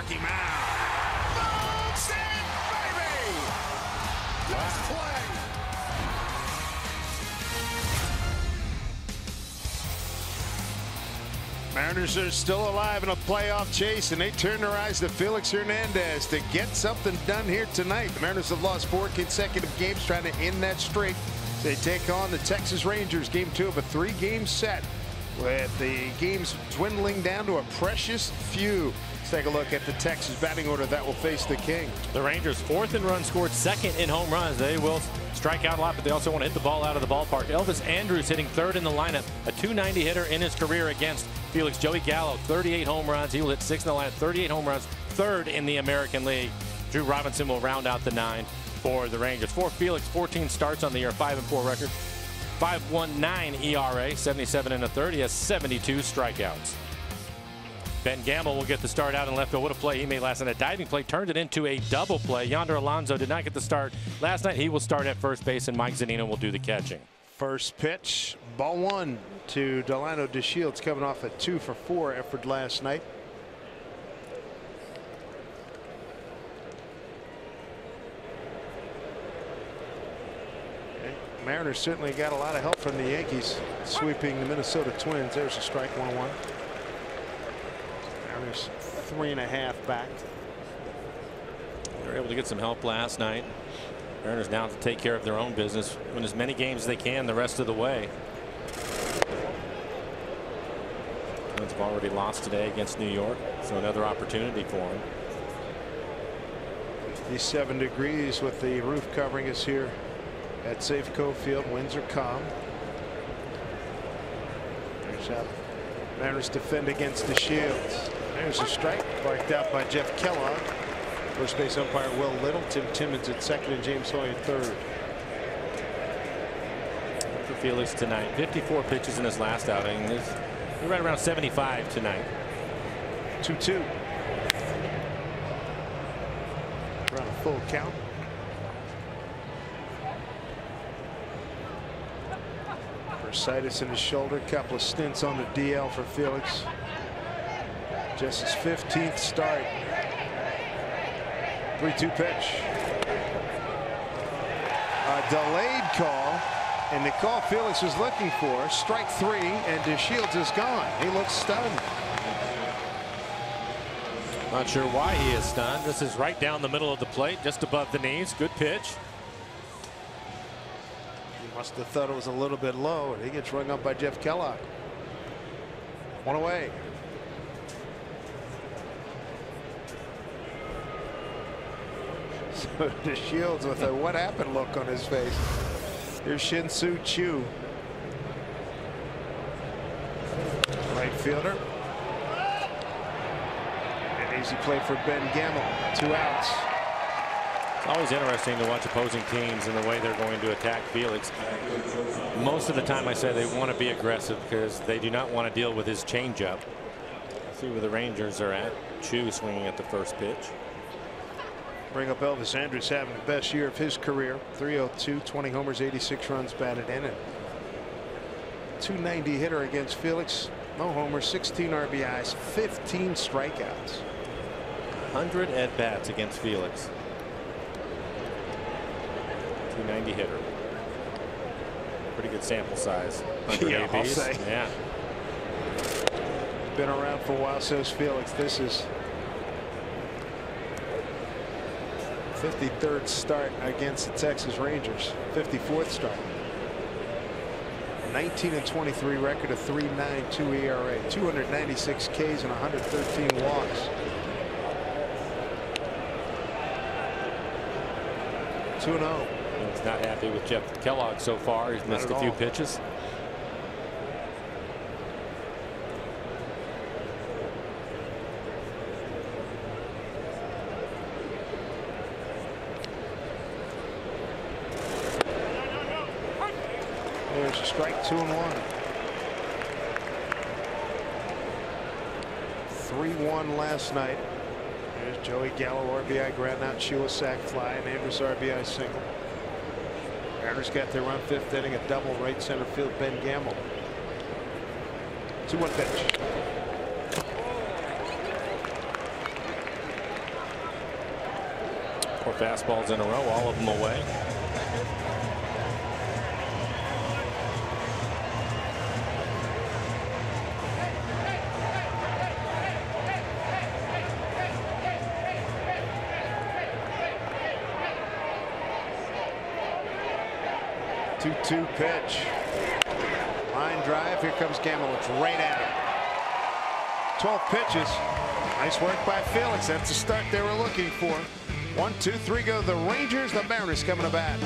Rocky Mound. Folks and baby! Let's play! Mariners are still alive in a playoff chase, and they turn their eyes to Felix Hernandez to get something done here tonight. The Mariners have lost 4 consecutive games trying to end that streak. They take on the Texas Rangers, game 2 of a 3-game set, with the games dwindling down to a precious few. Let's take a look at the Texas batting order that will face the King. The Rangers 4th in runs scored, 2nd in home runs. They will strike out a lot, but they also want to hit the ball out of the ballpark. Elvis Andrus hitting 3rd in the lineup, a .290 hitter in his career against Felix. Joey Gallo, 38 home runs. He will hit 6th in the lineup, 38 home runs, 3rd in the American League. Drew Robinson will round out the 9 for the Rangers. For Felix, 14 starts on the year, 5-4 record, 5.19 ERA, 77 1/3. He has 72 strikeouts. Ben Gamble will get the start out in left field. What a play he made last night. A diving play turned it into a double play. Yonder Alonso did not get the start last night. He will start at first base, and Mike Zunino will do the catching. First pitch, ball 1 to Delano DeShields, coming off a 2-for-4 effort last night. Mariners certainly got a lot of help from the Yankees, sweeping the Minnesota Twins. There's a strike, 1-1. Mariners 3.5 back. They were able to get some help last night. Mariners now to take care of their own business, win as many games as they can the rest of the way. Twins have already lost today against New York, so another opportunity for them. 57 degrees with the roof covering us here at Safeco Field. Winds are calm. There's how Mariners defend against the Shields. There's a strike barked out by Jeff Kellogg. First base umpire Will Little. Tim Timmons at 2nd and James Hoy at 3rd. For Felix tonight, 54 pitches in his last outing. He's right around 75 tonight. 2-2. Around a full count. Bursitis in his shoulder. Couple of stints on the DL for Felix. Just his 15th start. 3-2 pitch. A delayed call, and the call Felix was looking for. Strike 3, and DeShields is gone. He looks stunned. Not sure why he is stunned. This is right down the middle of the plate, just above the knees. Good pitch. He must have thought it was a little bit low, and he gets rung up by Jeff Kellogg. 1 away. So DeShields with a what happened look on his face. Here's Shin-Soo Choo. Right fielder. An easy play for Ben Gamble. 2 outs. It's always interesting to watch opposing teams and the way they're going to attack Felix. Most of the time I say they want to be aggressive because they do not want to deal with his changeup. See where the Rangers are at. Choo swinging at the first pitch. Bring up Elvis Andrus having the best year of his career. 302, 20 homers, 86 runs batted in it. .290 hitter against Felix. No homers, 16 RBIs, 15 strikeouts. 100 at bats against Felix. .290 hitter. Pretty good sample size. Yeah, I'll say. Yeah. Been around for a while, says Felix. This is 53rd start against the Texas Rangers. 54th start. 19-23 record, a 3.92 ERA, 296 Ks and 113 walks. 2-0. He's not happy with Jeff Kellogg so far. He's missed a few pitches. There's a strike, 2-1. 3-1 last night. There's Joey Gallo RBI ground out, Shua sac fly, and Andrus RBI single. Mariners got their run 5th inning, a double right center field. Ben Gamble. 2-1 pitch. fastballs in a row, all of them away. Two pitch. Line drive. Here comes Gamble. It's right at him. 12 pitches. Nice work by Felix. That's the start they were looking for. 1, 2, 3 go the Rangers. The Mariners coming to bat.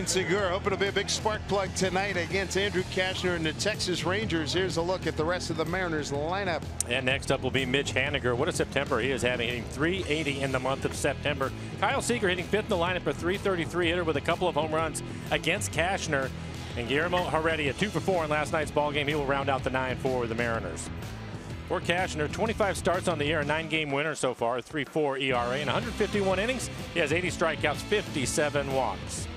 Segura hoping to be a big spark plug tonight against Andrew Cashner and the Texas Rangers. Here's a look at the rest of the Mariners lineup. And next up will be Mitch Haniger. What a September he is having, hitting .380 in the month of September. Kyle Seager hitting 5th in the lineup, a .333 hitter with a couple of home runs against Cashner. And Guillermo Heredia, 2 for 4 in last night's ball game. He will round out the 9-4 with the Mariners. For Cashner, 25 starts on the year, a 9-game winner so far, 3.4 ERA, and 151 innings. He has 80 strikeouts, 57 walks.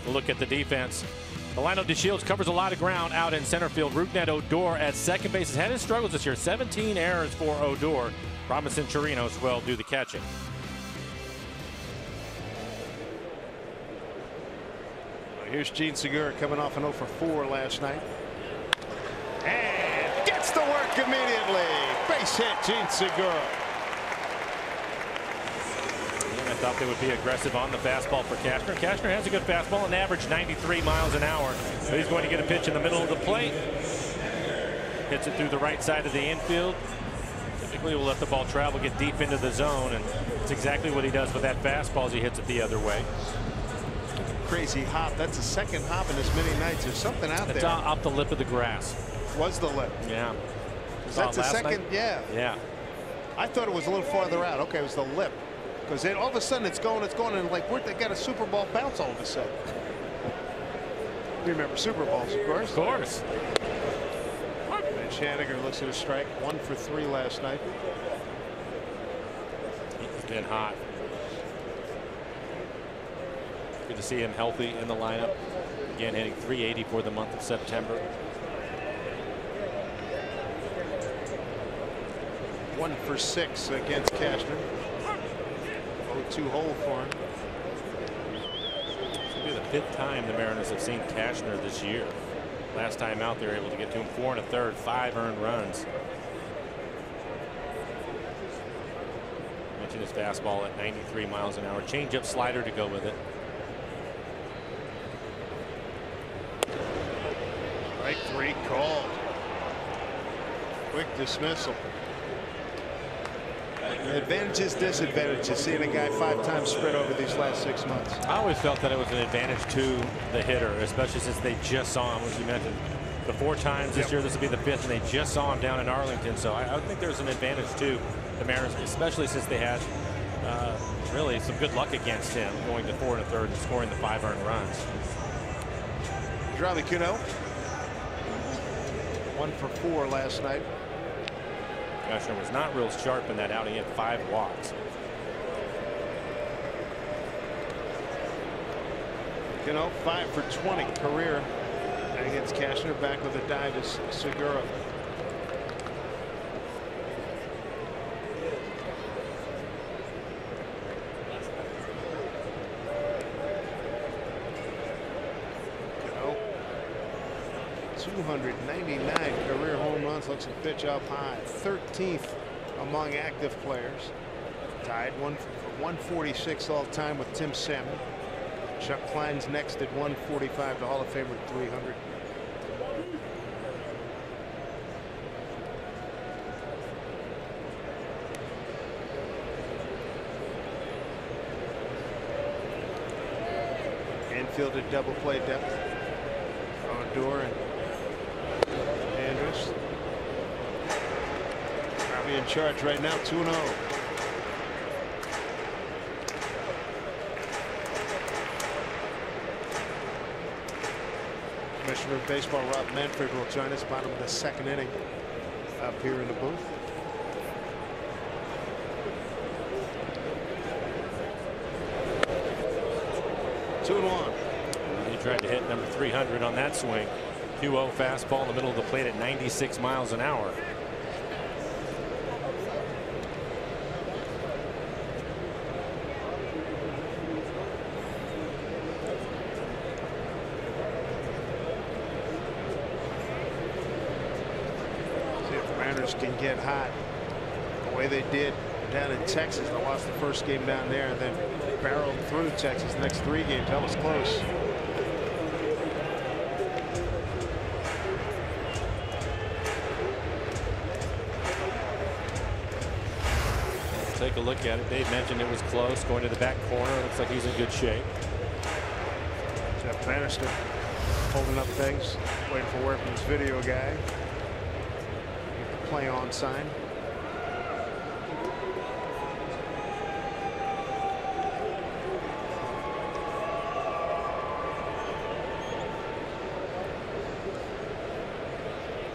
Look at the defense. Delino DeShields covers a lot of ground out in center field. Rougned Odor at second base has had his struggles this year. 17 errors for Odor. Robinson Chirinos will do the catching. Here's Gene Segura coming off an 0 for 4 last night. And gets to work immediately. Base hit, Gene Segura. I thought they would be aggressive on the fastball for Cashner. Cashner has a good fastball, an average 93 miles an hour. So he's going to get a pitch in the middle of the plate. Hits it through the right side of the infield. Typically will let the ball travel, get deep into the zone, and it's exactly what he does with that fastball as he hits it the other way. Crazy hop. That's the second hop in as many nights. There's something out there. It's off the lip of the grass. Was the lip? Yeah. That's the second? Night? Yeah. Yeah. I thought it was a little farther out. Okay, it was the lip. Because then all of a sudden it's going, and like they got a Super Bowl bounce all of a sudden. You remember Super Bowls, of course. Of course. And Haniger looks at a strike, 1 for 3 last night. He's been hot. Good to see him healthy in the lineup. Again, hitting .380 for the month of September. 1 for 6 against Cashner. 0-2 hole for him. This will be the 5th time the Mariners have seen Cashner this year. Last time out, they were able to get to him 4 1/3, 5 earned runs. Mentioned his fastball at 93 miles an hour. Change-up slider to go with it. Strike 3 called. Quick dismissal. Advantages, disadvantages. Seeing a guy 5 times spread over these last 6 months. I always felt that it was an advantage to the hitter, especially since they just saw him, as you mentioned, the 4 times this year. This will be the 5th, and they just saw him down in Arlington. So I think there's an advantage to the Mariners, especially since they had really some good luck against him, going to 4 1/3 and scoring the 5 earned runs. Riley Cuno 1 for 4 last night. Kushner was not real sharp in that outing. He had 5 walks. You know, 5 for 20 career against Cashner. Back with a dive is Segura. You know, 299 career home runs. Looks a pitch up high. 13th among active players. Tied 146 all time with Tim Salmon. Chuck Klein's next at 145. The Hall of Famer at 300. Infield at double play depth. Odor and Andrus. Probably in charge right now, 2-0. Commissioner of Baseball Rob Manfred will join us bottom of the 2nd inning up here in the booth. Two and one. He tried to hit number 300 on that swing. 2-0 fastball in the middle of the plate at 96 miles an hour. Can get hot the way they did down in Texas. They lost the first game down there and then barreled through Texas. The next 3 games, that was close. Take a look at it. Dave mentioned it was close, going to the back corner. Looks like he's in good shape. Jeff Bannister holding up things, waiting for Workman's video guy. Play on sign.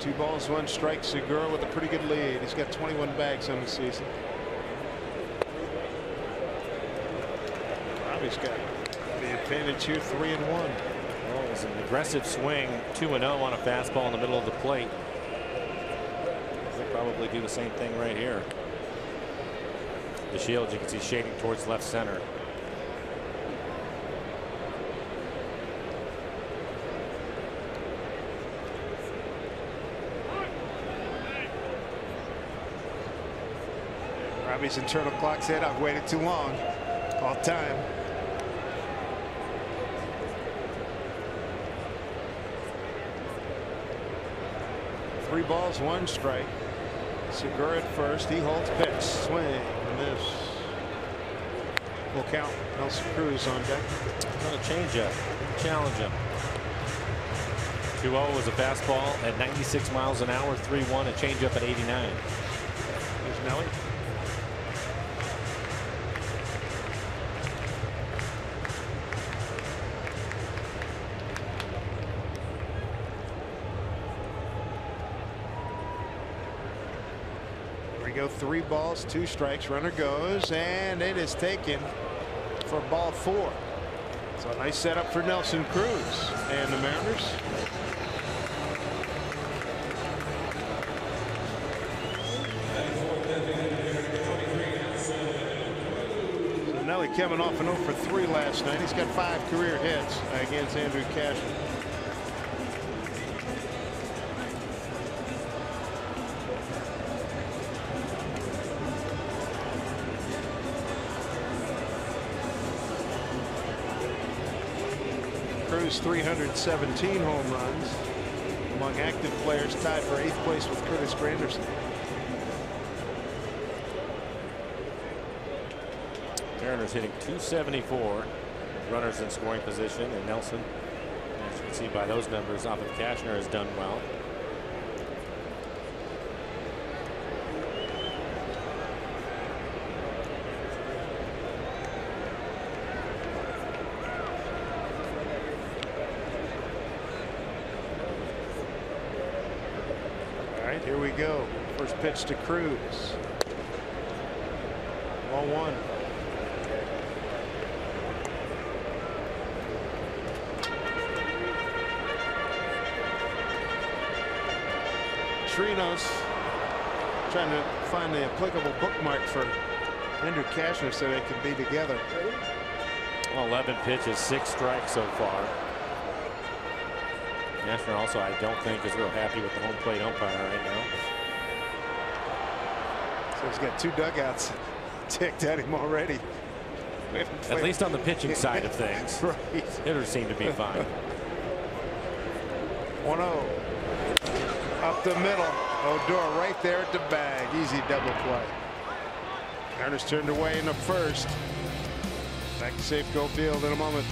Two balls, 1 strike. Segura with a pretty good lead. He's got 21 bags on the season. Robbie's got the advantage here, 3-1. Well, it was an aggressive swing, 2-0 on a fastball in the middle of the plate. Probably do the same thing right here. The Shields, you can see shading towards left center. Robbie's internal clock said, "I've waited too long. All time." Three balls, 1 strike. Segura at first. He holds pitch. Swing and miss. Full count. Nelson Cruz on deck. Going to change up. Challenge him. 2-0 was a fastball at 96 miles an hour. 3-1 a changeup at 89. Here's Nelly. Go 3 balls, 2 strikes. Runner goes, and it is taken for ball 4. So a nice setup for Nelson Cruz and the Mariners. So Nelly coming off an 0 for 3 last night. He's got 5 career hits against Andrew Cashner. Cruz 317 home runs among active players, tied for 8th place with Curtis Granderson. Mariners hitting .274 with runners in scoring position, and Nelson, as you can see by those numbers off of Cashner, has done well. go. First pitch to Cruz. 1-1. Trinos trying to find the applicable bookmark for Andrew Cashner so they can be together. 11 pitches, 6 strikes so far. Cashner also, I don't think, is real happy with the home plate umpire right now. So he's got 2 dugouts ticked at him already. At least on the pitching side of things. Right. Hitters seem to be fine. 1-0. Up the middle. Odor right there at the bag. Easy double play. Mariners turned away in the first. Back to Safeco Field in a moment.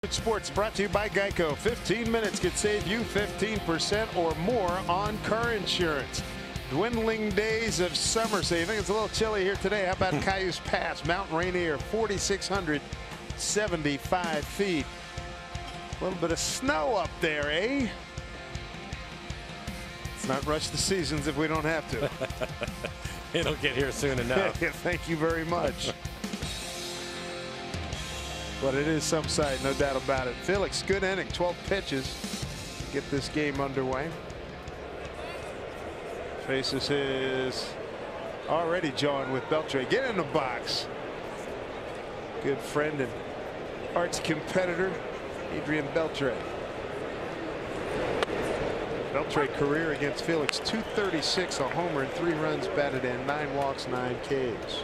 Sports brought to you by Geico. 15 minutes could save you 15% or more on car insurance. Dwindling days of summer, so you think it's a little chilly here today. How about Cayuse Pass, Mount Rainier, 4,675 feet. A little bit of snow up there, eh? Let's not rush the seasons if we don't have to. It'll get here soon enough. Thank you very much. But it is some sight, no doubt about it. Felix, good inning, 12 pitches. Get this game underway. Faces his already jawing with Beltre. Get in the box. Good friend and arch competitor, Adrian Beltre. Beltre career against Felix, 236, a homer and 3 runs batted in, 9 walks, 9 Ks.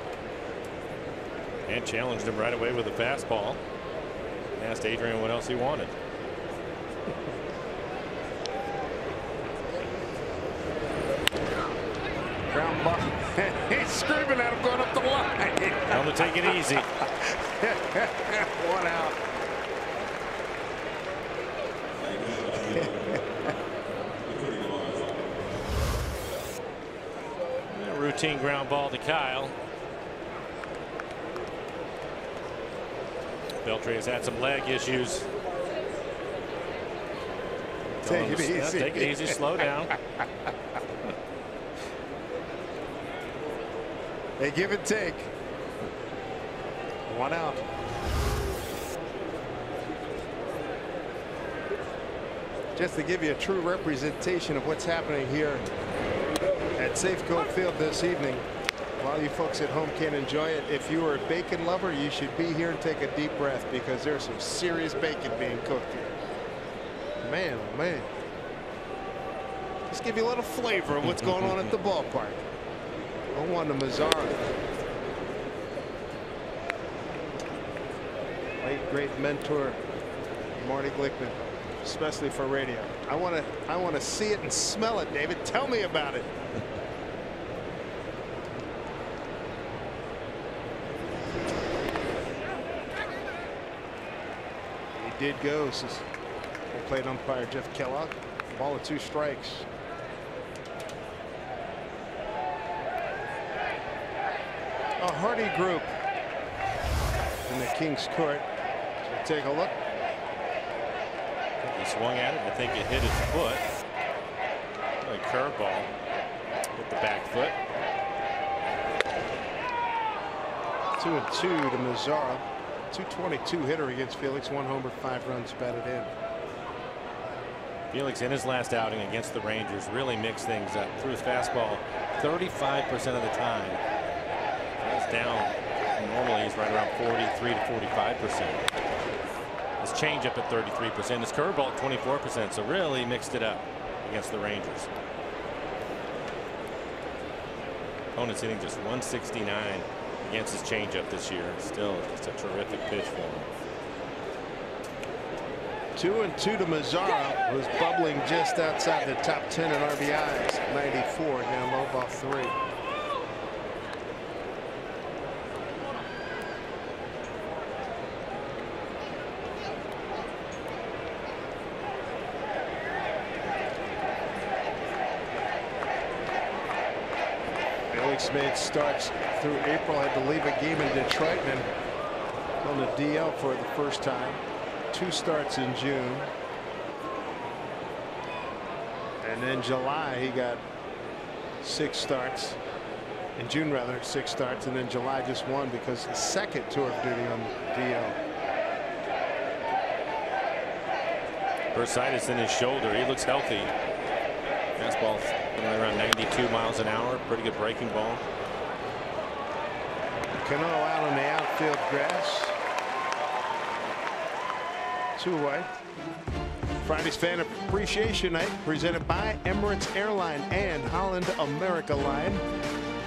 And challenged him right away with a fastball. Asked Adrian what else he wanted. Ground ball. He's screaming at him going up the line. Tell him to take it easy. 1 out. A routine ground ball to Kyle. Beltre has had some leg issues. Take it easy. Take it easy. Slow down. They give and take. 1 out. Just to give you a true representation of what's happening here at Safeco Field this evening. While you folks at home can't enjoy it, if you are a bacon lover, you should be here and take a deep breath, because there's some serious bacon being cooked here. Man, oh man. Just give you a little flavor of what's going on at the ballpark. 0-1 to Mazzara. Late great mentor Marty Glickman, especially for radio. I want to see it and smell it, David. Tell me about it. did go. Says plate umpire Jeff Kellogg. Ball of 2 strikes. A hearty group in the King's Court. So take a look. He swung at it. I think it hit his foot. A curveball with the back foot. 2-2 to Mazzara. 222 hitter against Felix. 1 homer, 5 runs batted in. Felix in his last outing against the Rangers really mixed things up. Threw his fastball 35% of the time. That's down. Normally he's right around 43 to 45%. His changeup at 33%. His curveball at 24%. So really mixed it up against the Rangers. Opponent's hitting just 169 against his changeup this year. Still just a terrific pitch for him. 2-2 to Mazzara, who's bubbling just outside the top 10 in RBIs. 94 down low, ball 3. Felix made starts through April, had to leave a game in Detroit and on the DL for the first time. 2 starts in June, and then July he got 6 starts in June, rather 6 starts, and then July just 1 because his second tour of duty on the DL. Bursitis in his shoulder. He looks healthy. Fastball around 92 miles an hour. Pretty good breaking ball. Cano out on the outfield grass. 2 away. Friday's Fan Appreciation Night presented by Emirates Airline and Holland America Line.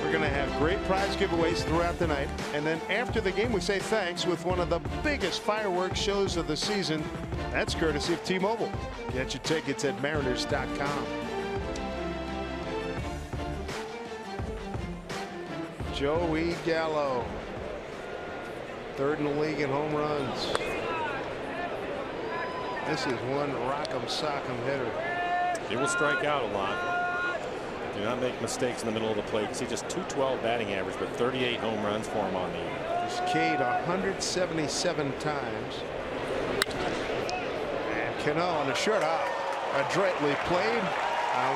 We're going to have great prize giveaways throughout the night, and then after the game we say thanks with one of the biggest fireworks shows of the season. That's courtesy of T-Mobile. Get your tickets at mariners.com. Joey Gallo, 3rd in the league in home runs. This is one rock'em sock'em hitter. He will strike out a lot. Do not make mistakes in the middle of the plate. See just 212 batting average, but 38 home runs for him on the year. He's K'd 177 times. And Cano on the short hop. Adroitly played.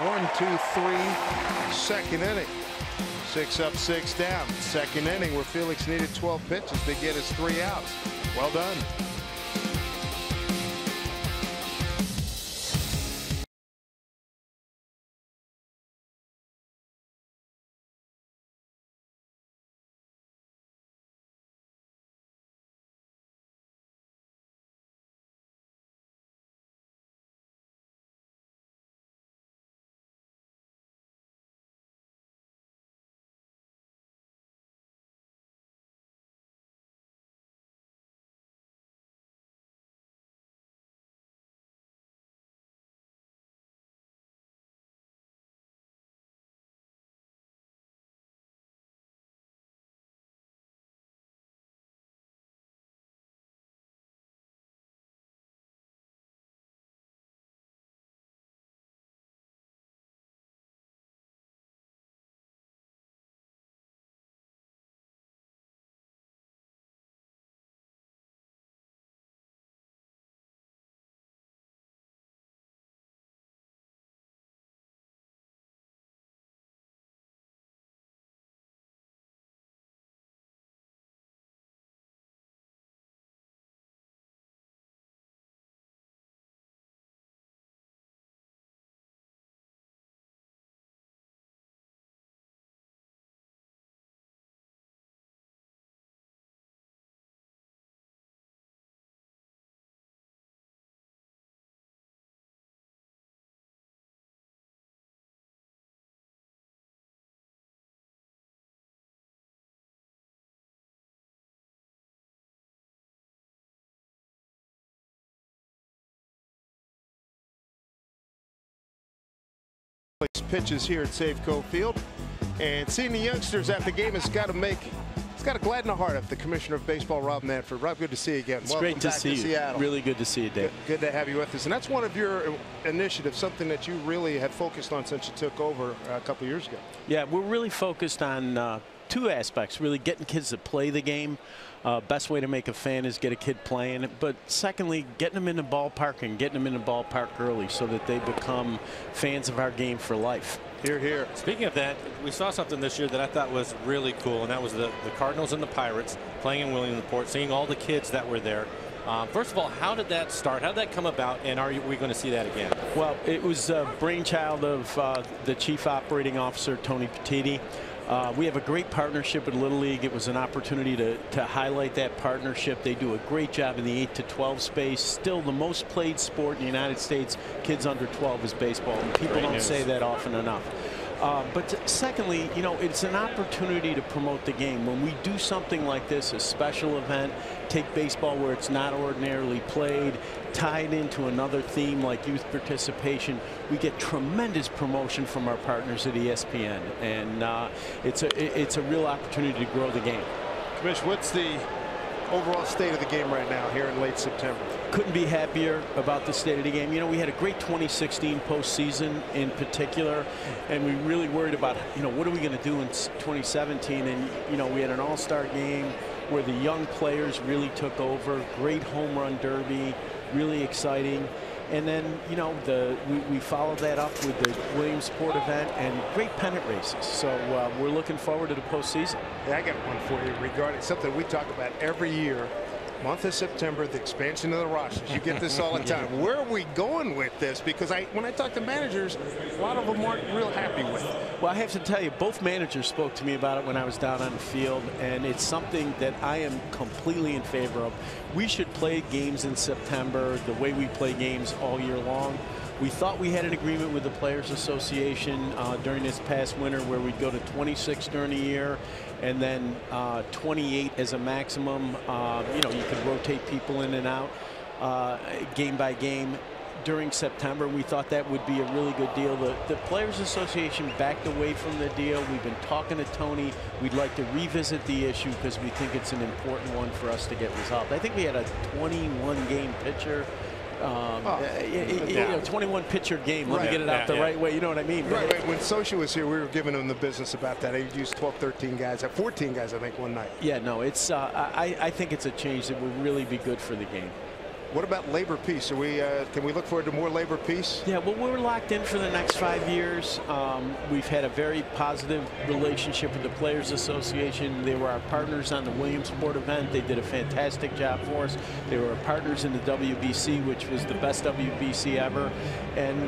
1-2-3 second inning. 6 up, 6 down. Second inning where Felix needed 12 pitches to get his 3 outs. Well done. Pitches here at Safeco Field. And seeing the youngsters at the game has got to gladden the heart of the Commissioner of Baseball, Rob Manfred. Rob, good to see you again. It's Welcome great to back see you. Seattle. Really good to see you, Dave. Good to have you with us. And that's one of your initiatives, something that you really had focused on since you took over a couple of years ago. Yeah, we're really focused on two aspects, really getting kids to play the game. Best way to make a fan is get a kid playing. But secondly, getting them in the ballpark and getting them in the ballpark early so that they become fans of our game for life. Hear, hear. Speaking of that, we saw something this year that I thought was really cool, and that was the Cardinals and the Pirates playing in Williamsport, seeing all the kids that were there. First of all, how did that start? How did that come about, and are we going to see that again? Well, it was a brainchild of the Chief Operating Officer, Tony Petiti. We have a great partnership with Little League. It was an opportunity to highlight that partnership. They do a great job in the 8 to 12 space. Still the most played sport in the United States, kids under 12, is baseball. And people don't say that often enough. But secondly, you know, it's an opportunity to promote the game. When we do something like this, a special event, take baseball where it's not ordinarily played, tie it into another theme like youth participation, we get tremendous promotion from our partners at ESPN. And it's a real opportunity to grow the game. Commish, what's the overall state of the game right now here in late September? Couldn't be happier about the state of the game. You know, we had a great 2016 postseason in particular, and we really worried about, you know, what are we going to do in 2017? And, you know, we had an all-star game where the young players really took over. Great home run derby, really exciting. And then, you know, we followed that up with the Williamsport event and great pennant races. So we're looking forward to the postseason. Yeah, I got one for you regarding something we talk about every year. Month of September, the expansion of the rosters. You get this all the time. Where are we going with this? Because when I talk to managers, a lot of them aren't real happy with it. Well, I have to tell you, both managers spoke to me about it when I was down on the field, and it's something that I am completely in favor of. We should play games in September the way we play games all year long. We thought we had an agreement with the Players Association during this past winter where we'd go to 26 during the year and then 28 as a maximum. You know, you could rotate people in and out game by game during September. We thought that would be a really good deal. The Players Association backed away from the deal. We've been talking to Tony. We'd like to revisit the issue because we think it's an important one for us to get resolved. I think we had a 21-game pitcher. You know, 21 pitcher game. Let me get it out the right way. You know what I mean? Right. When Socia was here, we were giving him the business about that. He used 12, 13 guys, 14 guys, I think, one night. Yeah, no, it's. I think it's a change that will really be good for the game. What about labor peace? Are we? Can we look forward to more labor peace? Yeah, well, we're locked in for the next 5 years. We've had a very positive relationship with the Players Association. They were our partners on the Williamsport event. They did a fantastic job for us. They were our partners in the WBC, which was the best WBC ever. And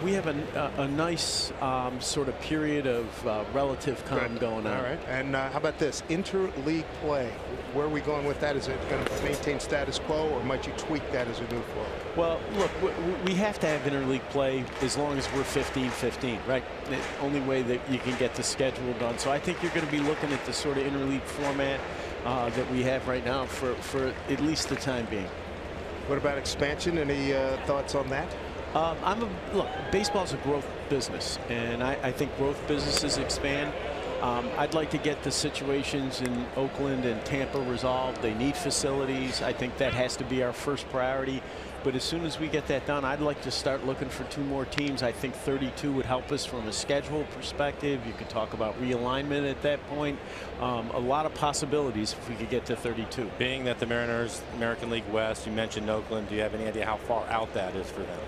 we have a nice sort of period of relative calm going on. All right. And how about this? Interleague play. Where are we going with that? Is it going to maintain status quo, or might you tweak that as we move forward? Well, look, we have to have interleague play as long as we're 15-15, right? The only way that you can get the schedule done. So I think you're going to be looking at the sort of interleague format that we have right now for at least the time being. What about expansion? Any thoughts on that? Look, baseball's a growth business, and I think growth businesses expand. I'd like to get the situations in Oakland and Tampa resolved. They need facilities. I think that has to be our first priority. But as soon as we get that done, I'd like to start looking for 2 more teams. I think 32 would help us from a schedule perspective. You could talk about realignment at that point. A lot of possibilities if we could get to 32. Being that the Mariners, American League West, you mentioned Oakland, do you have any idea how far out that is for them?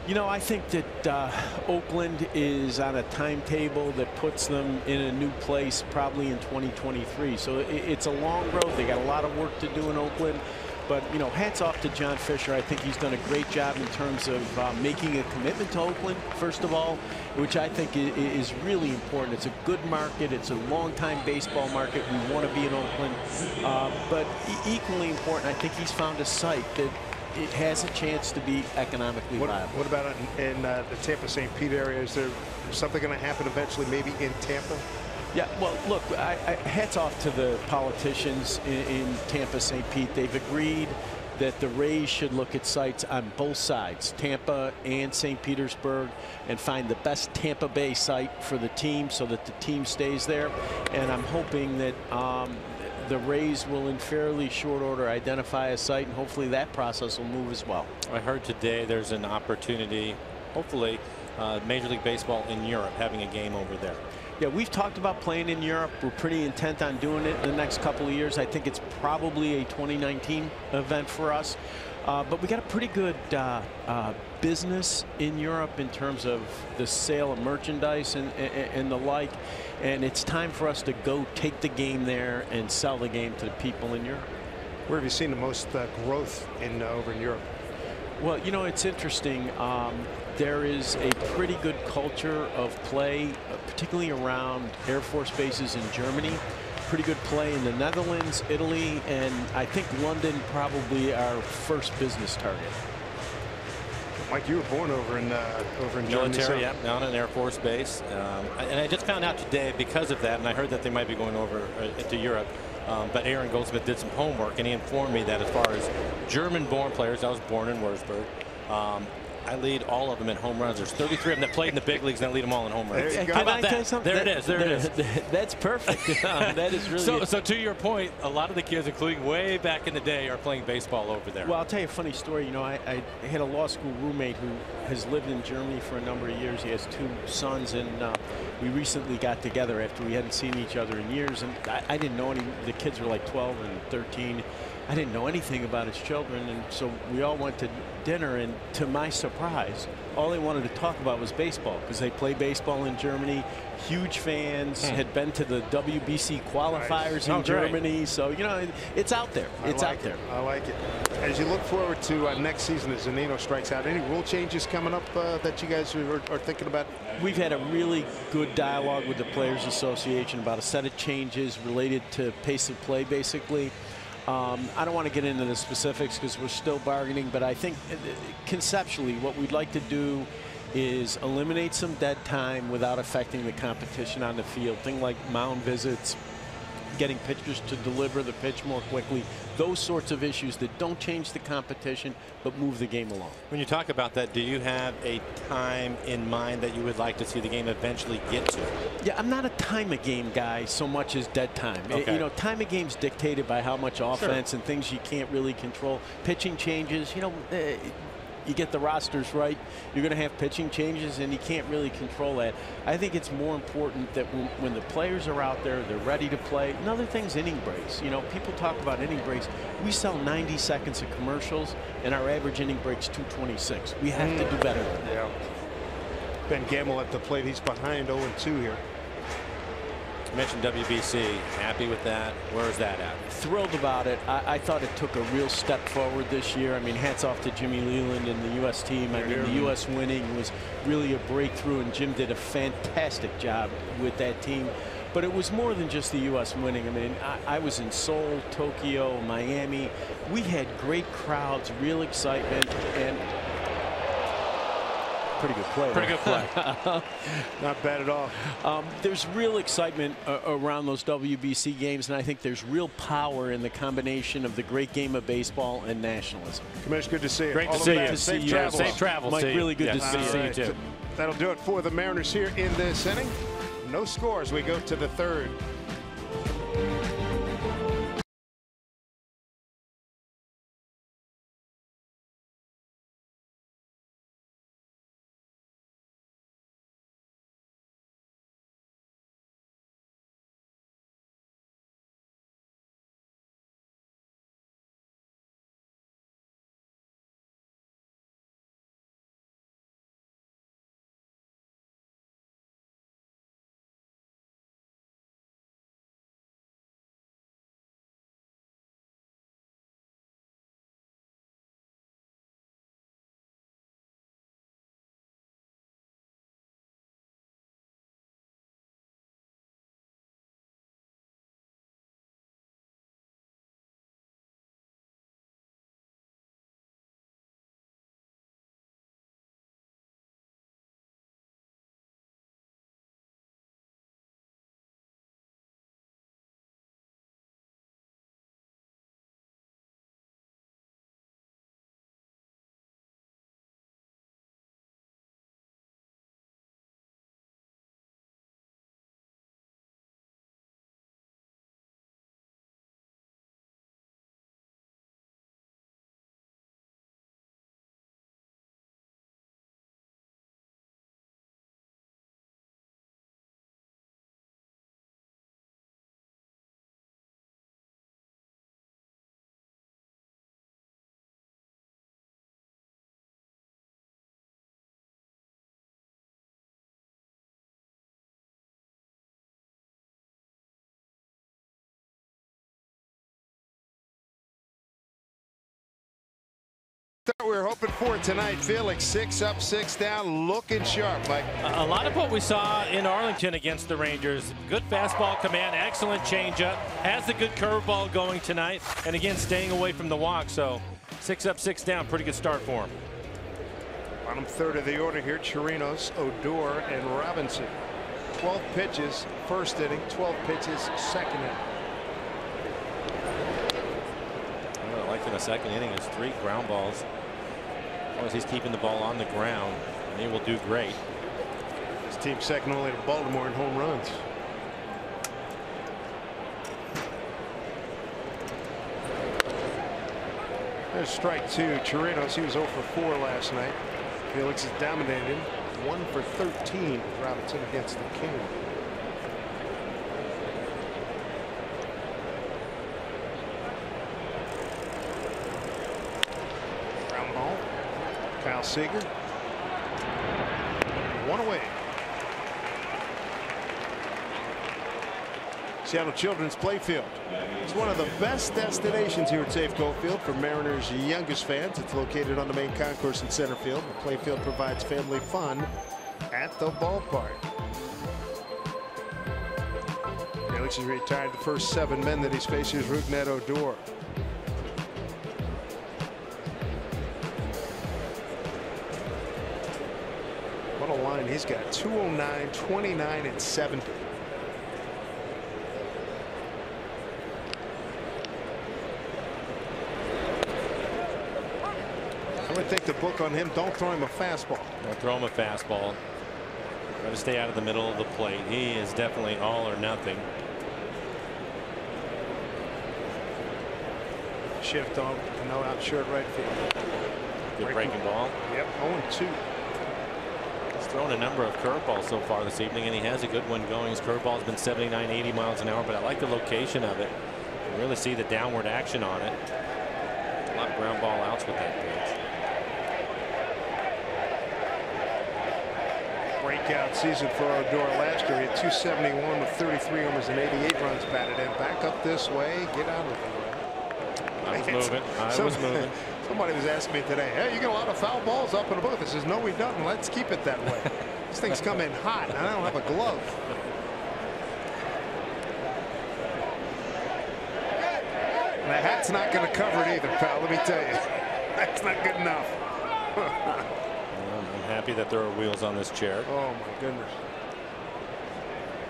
You know, I think that Oakland is on a timetable that puts them in a new place probably in 2023. So it's a long road. They got a lot of work to do in Oakland. But, you know, hats off to John Fisher. I think he's done a great job in terms of making a commitment to Oakland, first of all, which I think is really important. It's a good market. It's a long-time baseball market. We want to be in Oakland. But equally important, I think he's found a site that it has a chance to be economically viable. What about in the Tampa-St. Pete area? Is there something going to happen eventually, maybe in Tampa? Yeah, well, look, hats off to the politicians in Tampa-St. Pete. They've agreed that the Rays should look at sites on both sides, Tampa and St. Petersburg, and find the best Tampa Bay site for the team so that the team stays there. And I'm hoping that the Rays will in fairly short order identify a site, and hopefully that process will move as well. I heard today there's an opportunity, hopefully, Major League Baseball in Europe having a game over there. Yeah, we've talked about playing in Europe. We're pretty intent on doing it in the next couple of years. I think it's probably a 2019 event for us. But we got a pretty good business in Europe in terms of the sale of merchandise and the like. And it's time for us to go take the game there and sell the game to the people in Europe. Where have you seen the most growth over in Europe? Well, you know, it's interesting. There is a pretty good culture of play, particularly around Air Force bases in Germany. Pretty good play in the Netherlands, Italy, and I think London probably our first business target. Mike, you were born over in Germany. Military, yeah, down on an Air Force base. And I just found out today because of that, and I heard that they might be going over to Europe. But Aaron Goldsmith did some homework, and he informed me that as far as German-born players, I was born in Würzburg. I lead all of them in home runs. There's 33 of them that played in the big leagues, and I lead them all in home runs. There you go. How about that? There it is. There it is. That's perfect. That is really. So to your point, a lot of the kids, including way back in the day, are playing baseball over there. Well, I'll tell you a funny story. You know, I had a law school roommate who has lived in Germany for a number of years. He has 2 sons, and we recently got together after we hadn't seen each other in years. And I didn't know any. The kids were like 12 and 13. I didn't know anything about his children, and so we all went to dinner, and to my surprise, all they wanted to talk about was baseball, because they play baseball in Germany. Huge fans, had been to the WBC qualifiers in Germany. So, you know, it's out there. It's out there. I like it. As you look forward to next season as Zunino strikes out, any rule changes coming up that you guys are thinking about? We've had a really good dialogue with the Players Association about a set of changes related to pace of play, basically. I don't want to get into the specifics because we're still bargaining, but I think conceptually what we'd like to do is eliminate some dead time without affecting the competition on the field. Things like mound visits, getting pitchers to deliver the pitch more quickly, those sorts of issues that don't change the competition but move the game along. When you talk about that, do you have a time in mind that you would like to see the game eventually get to? Yeah, I'm not a time of game guy so much as dead time. Okay. You know, time of game's dictated by how much offense and things you can't really control. Pitching changes, you know, you get the rosters right, you're going to have pitching changes, and you can't really control that. I think it's more important that when the players are out there, they're ready to play. Another thing's inning breaks. You know, people talk about inning breaks. We sell 90 seconds of commercials, and our average inning break's 2:26. We have to do better than that. Yeah. Ben Gamble at the plate. He's behind 0-2 here. You mentioned WBC. Happy with that? Where is that at? Thrilled about it. I thought it took a real step forward this year. I mean, hats off to Jimmy Leland and the U.S. team. I mean, the U.S. winning was really a breakthrough, and Jim did a fantastic job with that team. But it was more than just the U.S. winning. I mean, I was in Seoul, Tokyo, Miami. We had great crowds, real excitement, and pretty good play. Pretty good play. Not bad at all. There's real excitement around those WBC games, and I think there's real power in the combination of the great game of baseball and nationalism. Commissioner, good to see you. Great to All see the you. best. Safe Safe travels. travels. Safe travels. Mike, really good to see you too. That'll do it for the Mariners here in this inning. No scores. We go to the third. We were hoping for tonight. Felix 6 up, 6 down, looking sharp, Mike. A lot of what we saw in Arlington against the Rangers. Good fastball command, excellent changeup. Has the good curveball going tonight, and again staying away from the walk. So 6 up, 6 down, pretty good start for him. Bottom third of the order here: Chirinos, Odor, and Robinson. 12 pitches first inning, 12 pitches second inning. Well, I like in the second inning is 3 ground balls. As long as he's keeping the ball on the ground, and he will do great. His team second only to Baltimore in home runs. There's strike 2. Chirinos, he was 0 for 4 last night. Felix has dominated him. 1 for 13 with Robinson against the King. Ground ball. Kyle Seager. 1 away. Seattle Children's Playfield. It's one of the best destinations here at Safeco Field for Mariners' youngest fans. It's located on the main concourse in center field. The Playfield provides family fun at the ballpark. Felix has retired the first 7 men that he's faced. Here's Rougned Odor. What a line he's got. 209, 29, and 70. I would think the book on him: don't throw him a fastball. Don't throw him a fastball. Got to stay out of the middle of the plate. He is definitely all or nothing. Shift on, no out short right field. Good breaking ball. Yep, 0-2. He's thrown a number of curveballs so far this evening, and he has a good one going. His curveball's been 79, 80 miles an hour, but I like the location of it. You really see the downward action on it. A lot of ground ball outs with that pitch. Breakout season for Odor last year. He had 271 with 33 homers and 88 runs batted in. Back up this way. Get out of the way. I was moving. Somebody was asking me today, hey, you get a lot of foul balls up in the booth. I says, no, we don't. Let's keep it that way. These things come in hot, and I don't have a glove. And the hat's not going to cover it either, pal. Let me tell you. That's not good enough. I'm happy that there are wheels on this chair. Oh, my goodness.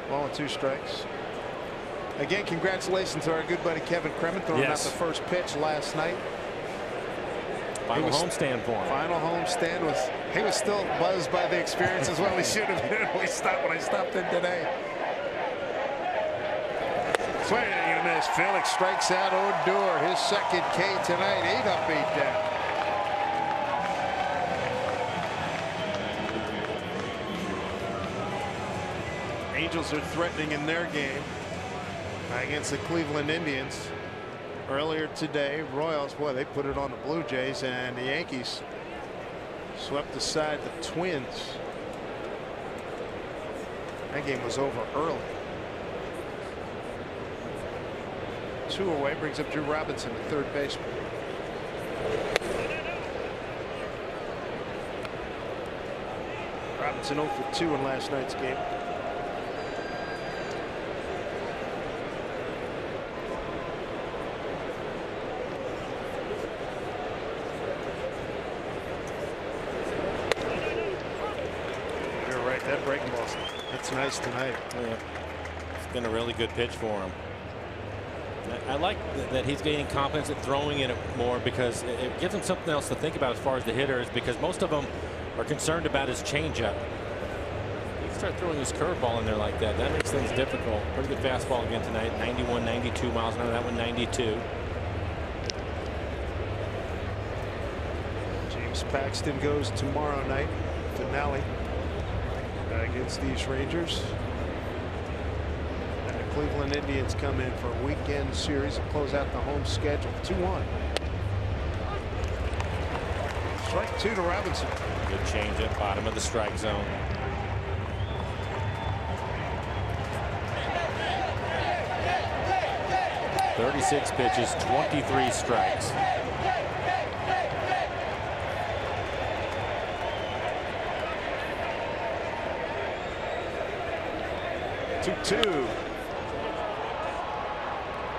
1-2 strikes. Again, congratulations to our good buddy Kevin Kremen throwing out the first pitch last night. Final homestand for him. Final homestand he was still buzzed by the experience as well. He should have been when I stopped in today. Swing and a miss. Felix strikes out Odor, his second K tonight. 8 up, 8 down. Angels are threatening in their game against the Cleveland Indians. Earlier today, Royals, boy, they put it on the Blue Jays, and the Yankees swept aside the Twins. That game was over early. 2 away brings up Drew Robinson, the third baseman. Robinson 0 for 2 in last night's game. That breaking ball, it's nice tonight. Yeah. It's been a really good pitch for him. I like that he's gaining confidence at throwing it more, because it gives him something else to think about as far as the hitters, because most of them are concerned about his changeup. He can start throwing his curveball in there like that. That makes things difficult. Pretty good fastball again tonight. 91, 92 miles an hour. That one 92. James Paxton goes tomorrow night. Finale against these Rangers. And the Cleveland Indians come in for a weekend series to close out the home schedule. 2-1. Strike 2 to Robinson. Good change at bottom of the strike zone. .36 pitches, 23 strikes. 2-2.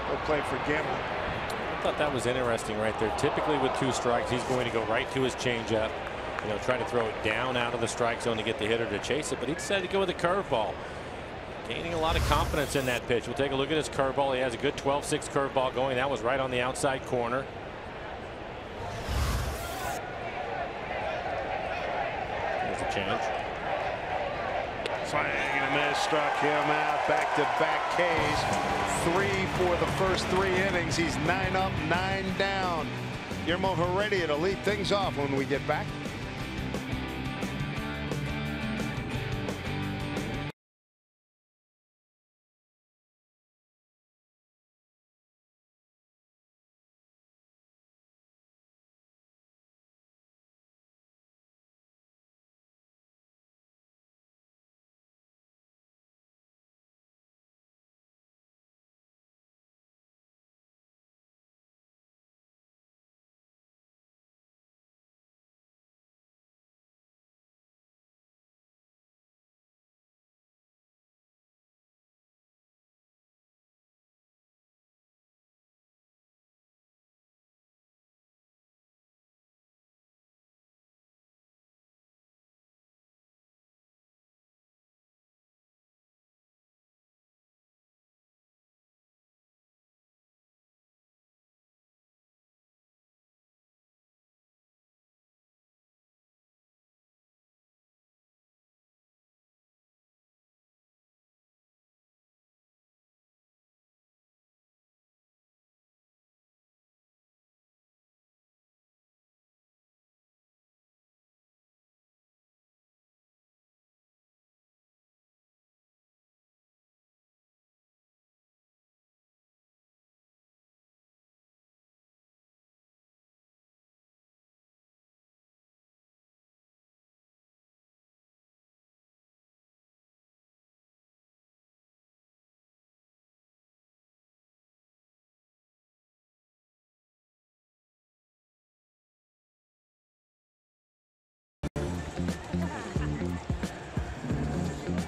No play for Gamble. I thought that was interesting right there. Typically with 2 strikes, he's going to go right to his changeup. You know, try to throw it down out of the strike zone to get the hitter to chase it, but he decided to go with a curveball. Gaining a lot of confidence in that pitch. We'll take a look at his curveball. He has a good 12-6 curveball going. That was right on the outside corner. There's a change. Swing and a miss, struck him out. Back-to-back Ks. 3 for the first 3 innings. He's 9 up, 9 down. Guillermo Heredia to lead things off when we get back.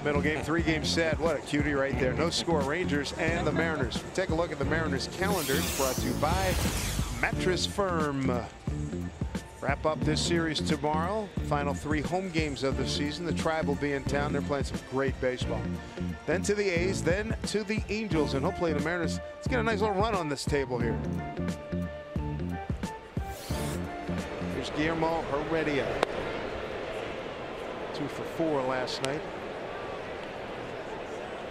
Middle game, 3-game set. What a cutie right there. No score. Rangers and the Mariners. Take a look at the Mariners calendar. It's brought to you by Mattress Firm. Wrap up this series tomorrow. Final 3 home games of the season. The Tribe will be in town. They're playing some great baseball. Then to the A's, then to the Angels, and hopefully the Mariners. Let's get a nice little run on this table here. Here's Guillermo Heredia. 2 for 4 last night.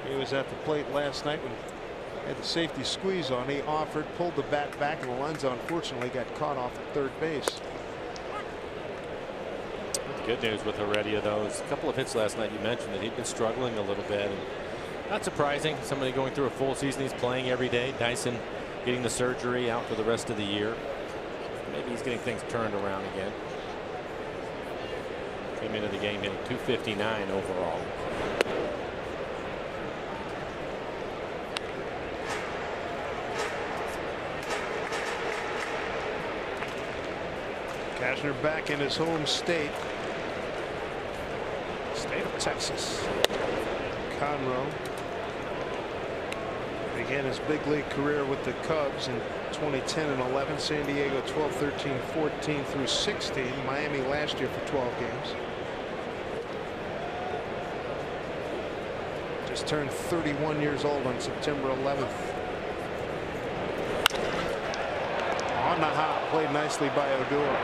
He was at the plate last night when he had the safety squeeze on. He offered, pulled the bat back, and Alonso unfortunately got caught off at third base. Good news with Heredia, though. A couple of hits last night. You mentioned that he'd been struggling a little bit. And not surprising. Somebody going through a full season. He's playing every day. Dyson getting the surgery, out for the rest of the year. Maybe he's getting things turned around again. Came into the game hitting .259 overall. Cashner back in his home state. State of Texas. Conroe began his big league career with the Cubs in 2010 and 11. San Diego 12, 13, 14 through 16. Miami last year for 12 games. Just turned 31 years old on September 11th. On the hop, played nicely by Odor.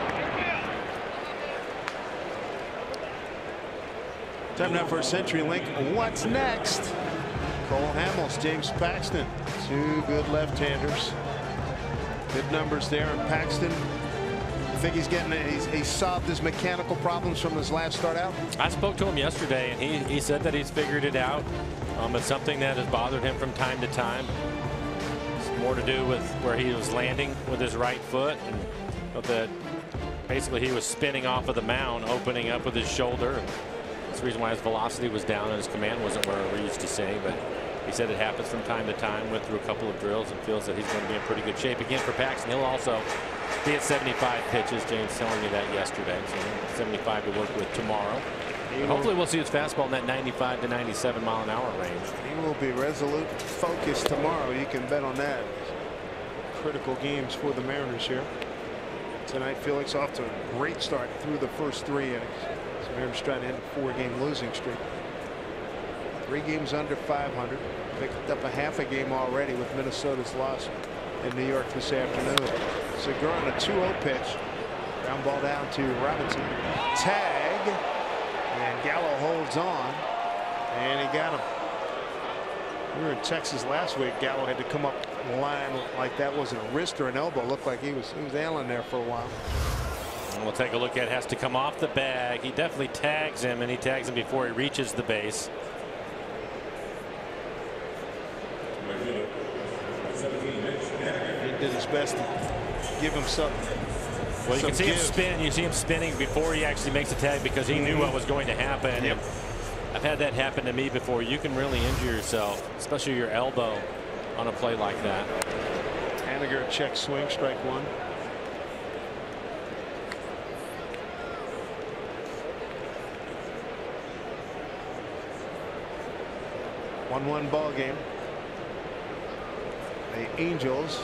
Time now for a CenturyLink. What's next? Cole Hamels, James Paxton. 2 good left-handers. Good numbers there. And Paxton, I think he's getting he's solved his mechanical problems from his last start out. I spoke to him yesterday, and he said that he's figured it out. It's something that has bothered him from time to time. It's more to do with where he was landing with his right foot, and that basically he was spinning off of the mound, opening up with his shoulder. And that's the reason why his velocity was down and his command wasn't where we used to say. But he said it happens from time to time. Went through a couple of drills and feels that he's going to be in pretty good shape again for Paxton. He'll also be at 75 pitches. James telling me that yesterday. So 75 to work with tomorrow. Hopefully we'll see his fastball in that 95 to 97 mile an hour range. He will be resolute, focused tomorrow. You can bet on that. Critical games for the Mariners here tonight. Felix off to a great start through the first 3 innings. So Mariners trying to end a 4-game losing streak. 3 games under 500. Picked up a half a game already with Minnesota's loss in New York this afternoon. Segura on a 2-0 pitch. Ground ball down to Robinson. Tag. And Gallo holds on. And he got him. We were in Texas last week. Gallo had to come up the line like that wasn't a wrist or an elbow. Looked like he was ailing there for a while. And we'll take a look at has to come off the bag. He definitely tags him, and he tags him before he reaches the base. He did his best to give him something. Well, you can see him spin. You see him spinning before he actually makes the tag because he knew what was going to happen. Yep. I've had that happen to me before. You can really injure yourself, especially your elbow, on a play like that. Haniger check swing, strike 1. One ball game. The Angels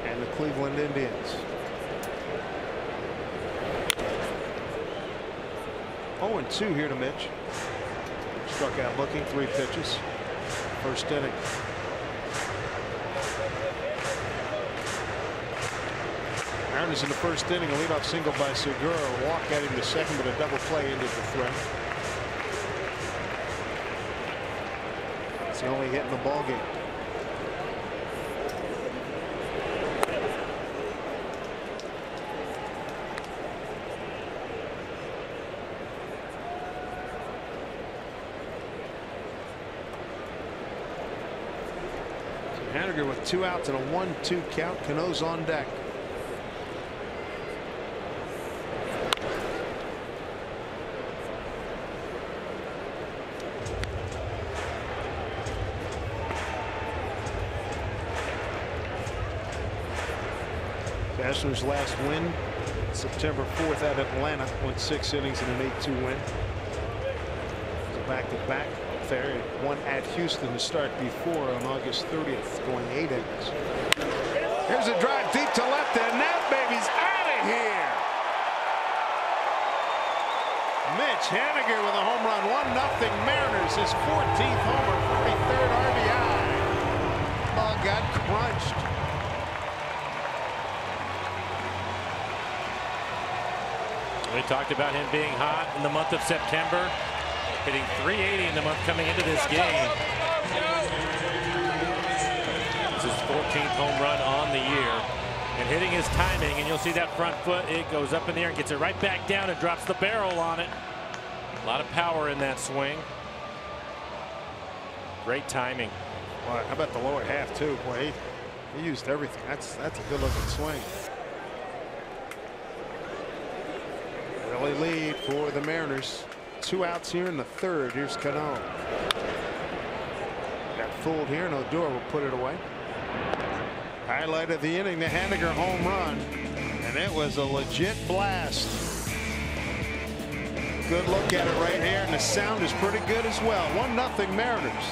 and the Cleveland Indians. 0-2 here to Mitch. Struck out looking, 3 pitches. First inning. Mariners in the first inning, a leadoff single by Segura. A walk at him to second, but a double play ended the threat. It's the only hit in the ball game. Haniger with 2 outs and a 1-2 count. Cano's on deck. Astros last win September 4th at Atlanta, went 6 innings and an 8-2 win. Back-to-back there. One at Houston to start before on August 30th, going 8 innings. Here's a drive deep to left, and that baby's out of here. Mitch Haniger with a home run. 1-0 Mariners. His 14th homer, 43rd RBI. Ball got crunched. We talked about him being hot in the month of September, hitting .380 in the month coming into this game. It's his 14th home run on the year, and hitting his timing, and you'll see that front foot, it goes up in the air and gets it right back down and drops the barrel on it. A lot of power in that swing. Great timing. Well, how about the lower half too? Boy, he used everything. That's a good looking swing. Early lead for the Mariners. 2 outs here in the 3rd. Here's Cano. Got fooled here, and Odor will put it away. Highlight of the inning, the Haniger home run, and it was a legit blast. Good look at it right here, and the sound is pretty good as well. 1-0 Mariners.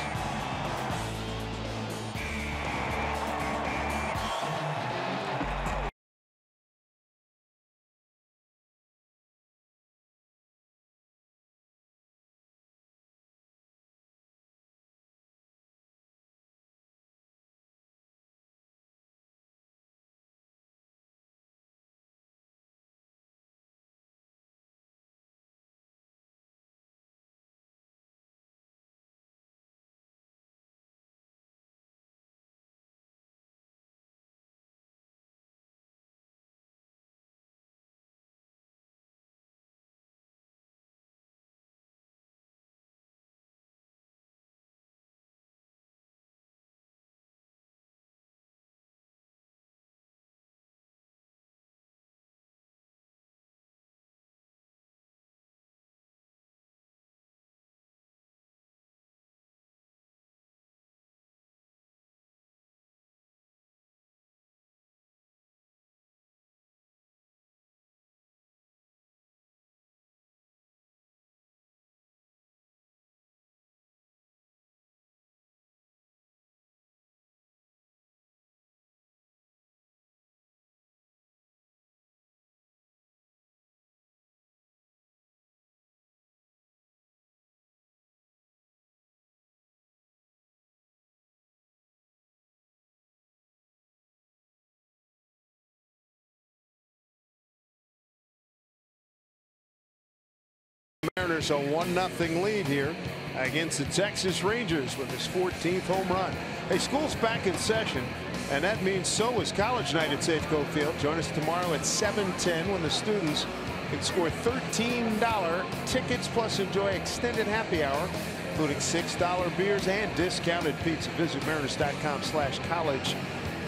Mariners a 1-0 lead here against the Texas Rangers with his 14th home run. Hey, school's back in session, and that means so is college night at Safeco Field. Join us tomorrow at 7:10 when the students can score $13 tickets plus enjoy extended happy hour, including $6 beers and discounted pizza. Visit mariners.com/college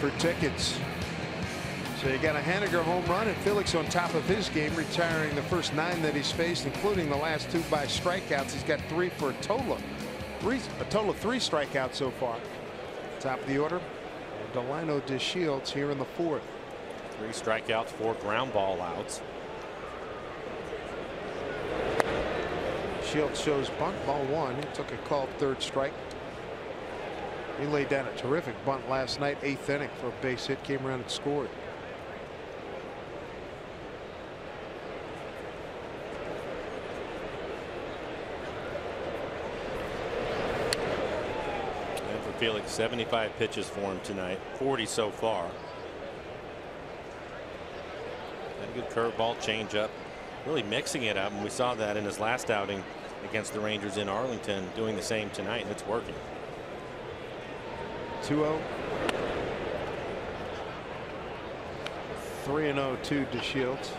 for tickets. So you got a Haniger home run, and Felix on top of his game, retiring the first 9 that he's faced, including the last 2 by strikeouts. He's got 3 for a total of 3 strikeouts so far. Top of the order, Delino DeShields here in the 4th. 3 strikeouts, 4 ground ball outs. Shields shows bunt, ball 1. He took a called 3rd strike. He laid down a terrific bunt last night, 8th inning for a base hit, came around and scored. Felix, 75 pitches for him tonight, 40 so far. Had a good curveball, changeup, really mixing it up, and we saw that in his last outing against the Rangers in Arlington, doing the same tonight, and it's working. 2-0. 3-0 to DeShields.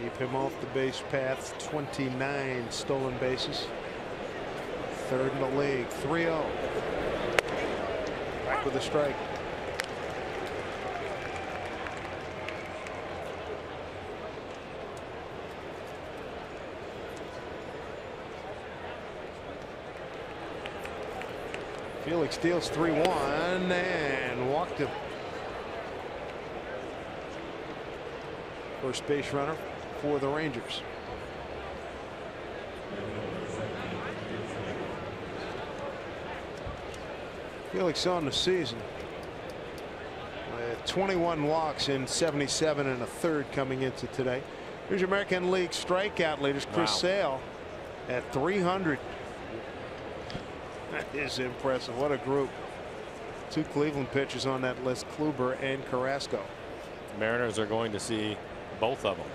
Keep him off the base path. 29 stolen bases. 3rd in the league. 3-0. Back with a strike. Felix steals 3-1 and walked him. First base runner for the Rangers. Felix on the season with 21 walks in 77 1/3 coming into today. Here's your American League strikeout leaders. Chris Sale at 300. That is impressive. What a group. 2 Cleveland pitchers on that list, Kluber and Carrasco. Mariners are going to see both of them.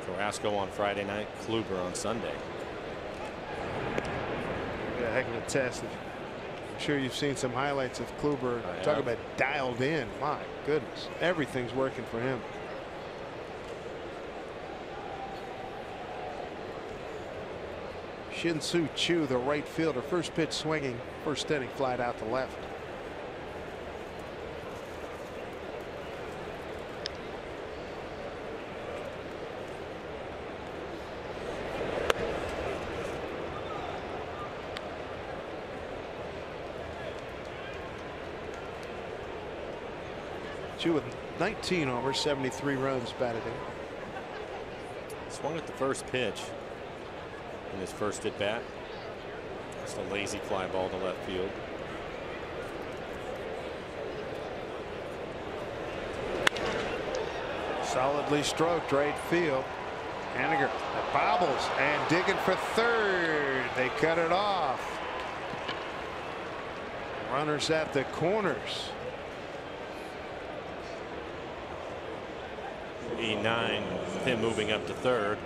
Carrasco on Friday night, Kluber on Sunday. A heck of a test. I'm sure you've seen some highlights of Kluber. Talk about dialed in. My goodness, everything's working for him. Shin-Soo Choo, the right fielder, first pitch swinging, first inning, flied out to left. Choo with 19 homers, 73 runs batted in. Swung at the first pitch in his first at bat. Just a lazy fly ball to left field. Solidly stroked right field. Haniger bobbles and digging for 3rd. They cut it off. Runners at the corners. E9 with him moving up to 3rd.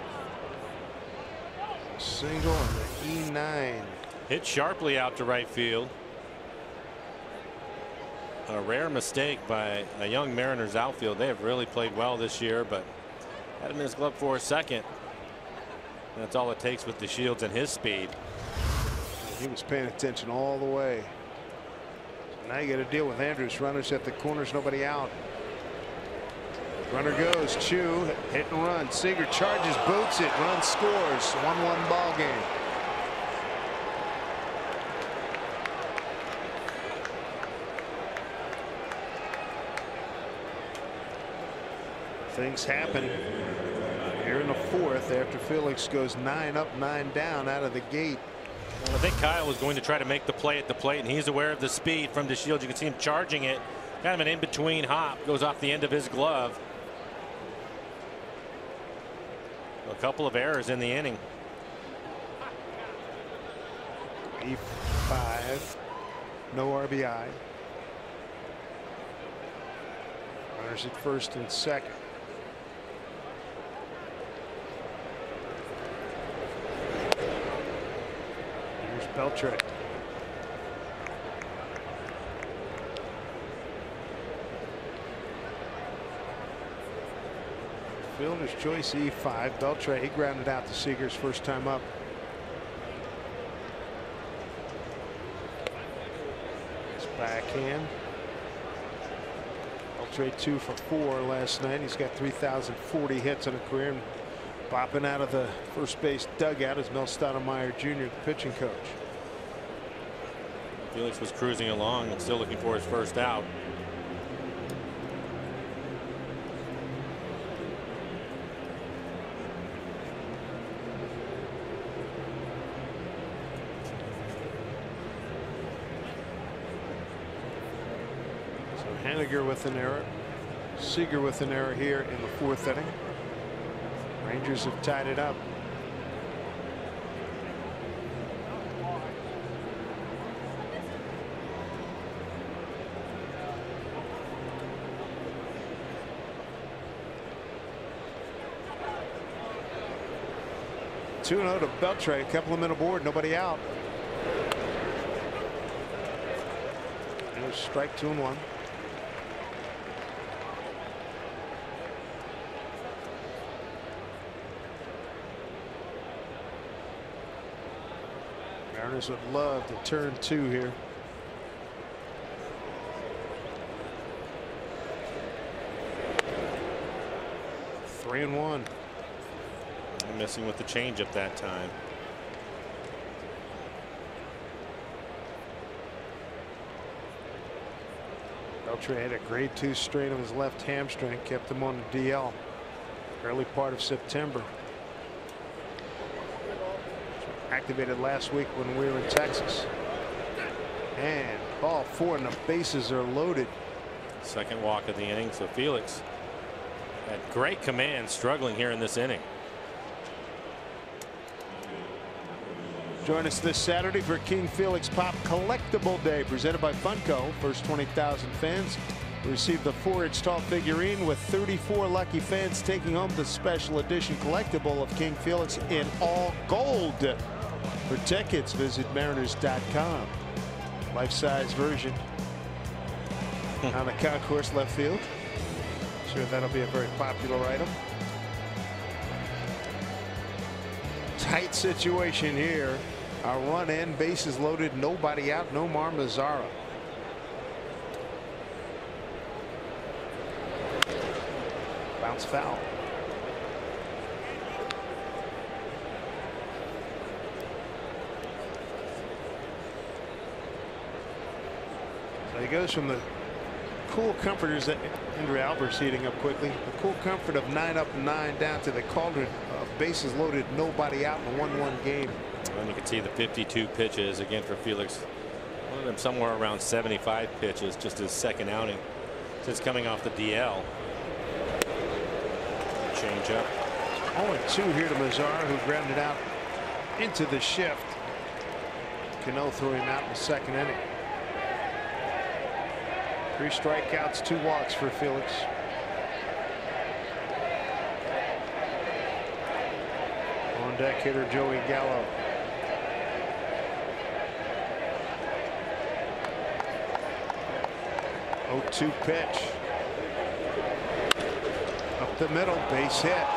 Single on the E9. Hit sharply out to right field. A rare mistake by a young Mariners outfield. They have really played well this year, but had him in his glove for a second. And that's all it takes with DeShields and his speed. He was paying attention all the way. So now you got to deal with Andrews. Runners at the corners, nobody out. Runner goes. Choo, hit and run. Seager charges, boots it, run scores. 1-1 ball game. Things happen here in the 4th after Felix goes 9 up, 9 down out of the gate. Well, I think Kyle was going to try to make the play at the plate, and he's aware of the speed from DeShields. You can see him charging it. Kind of an in-between hop. Goes off the end of his glove. A couple of errors in the inning. E5. No RBI. Runners at first and second. Here's Beltre. Fielder's choice E5. Beltre, he grounded out to Seager's first time up. His backhand. Beltre 2 for 4 last night. He's got 3,040 hits on a career. And bopping out of the first base dugout is Mel Stoudemire Jr., the pitching coach. Felix was cruising along and still looking for his first out. Haniger with an error. Seager with an error here in the 4th inning. Rangers have tied it up. Two 2-0 to Beltre. A couple of men aboard. Nobody out. There's strike 2 and 1. Mariners would love to turn 2 here. Three and 1. Missing with the changeup that time. Beltre had a grade 2 strain of his left hamstring, kept him on the DL early part of September. Activated last week when we were in Texas. And ball 4 and the bases are loaded. Second walk of the inning. So Felix had great command, struggling here in this inning. Join us this Saturday for King Felix Pop Collectible Day, presented by Funko. First 20,000 fans receive the 4-inch tall figurine, with 34 lucky fans taking home the special edition collectible of King Felix in all gold. For tickets, visit mariners.com. Life-size version on the concourse left field. Sure, that'll be a very popular item. Tight situation here. A run in, bases loaded, nobody out. Nomar Mazara. Bounce foul. So he goes from the cool comforters that Andrew Albert's heating up quickly. The cool comfort of 9 up and 9 down to the cauldron of bases loaded, nobody out in a 1-1 game. And you can see the 52 pitches again for Felix. One of them somewhere around 75 pitches, just his second outing since coming off the DL. Change up. 0-2 here to Mazara, who grounded out into the shift. Cano threw him out in the second inning. 3 strikeouts, 2 walks for Felix. On deck hitter Joey Gallo. Oh, 2 pitch. Up the middle, base hit.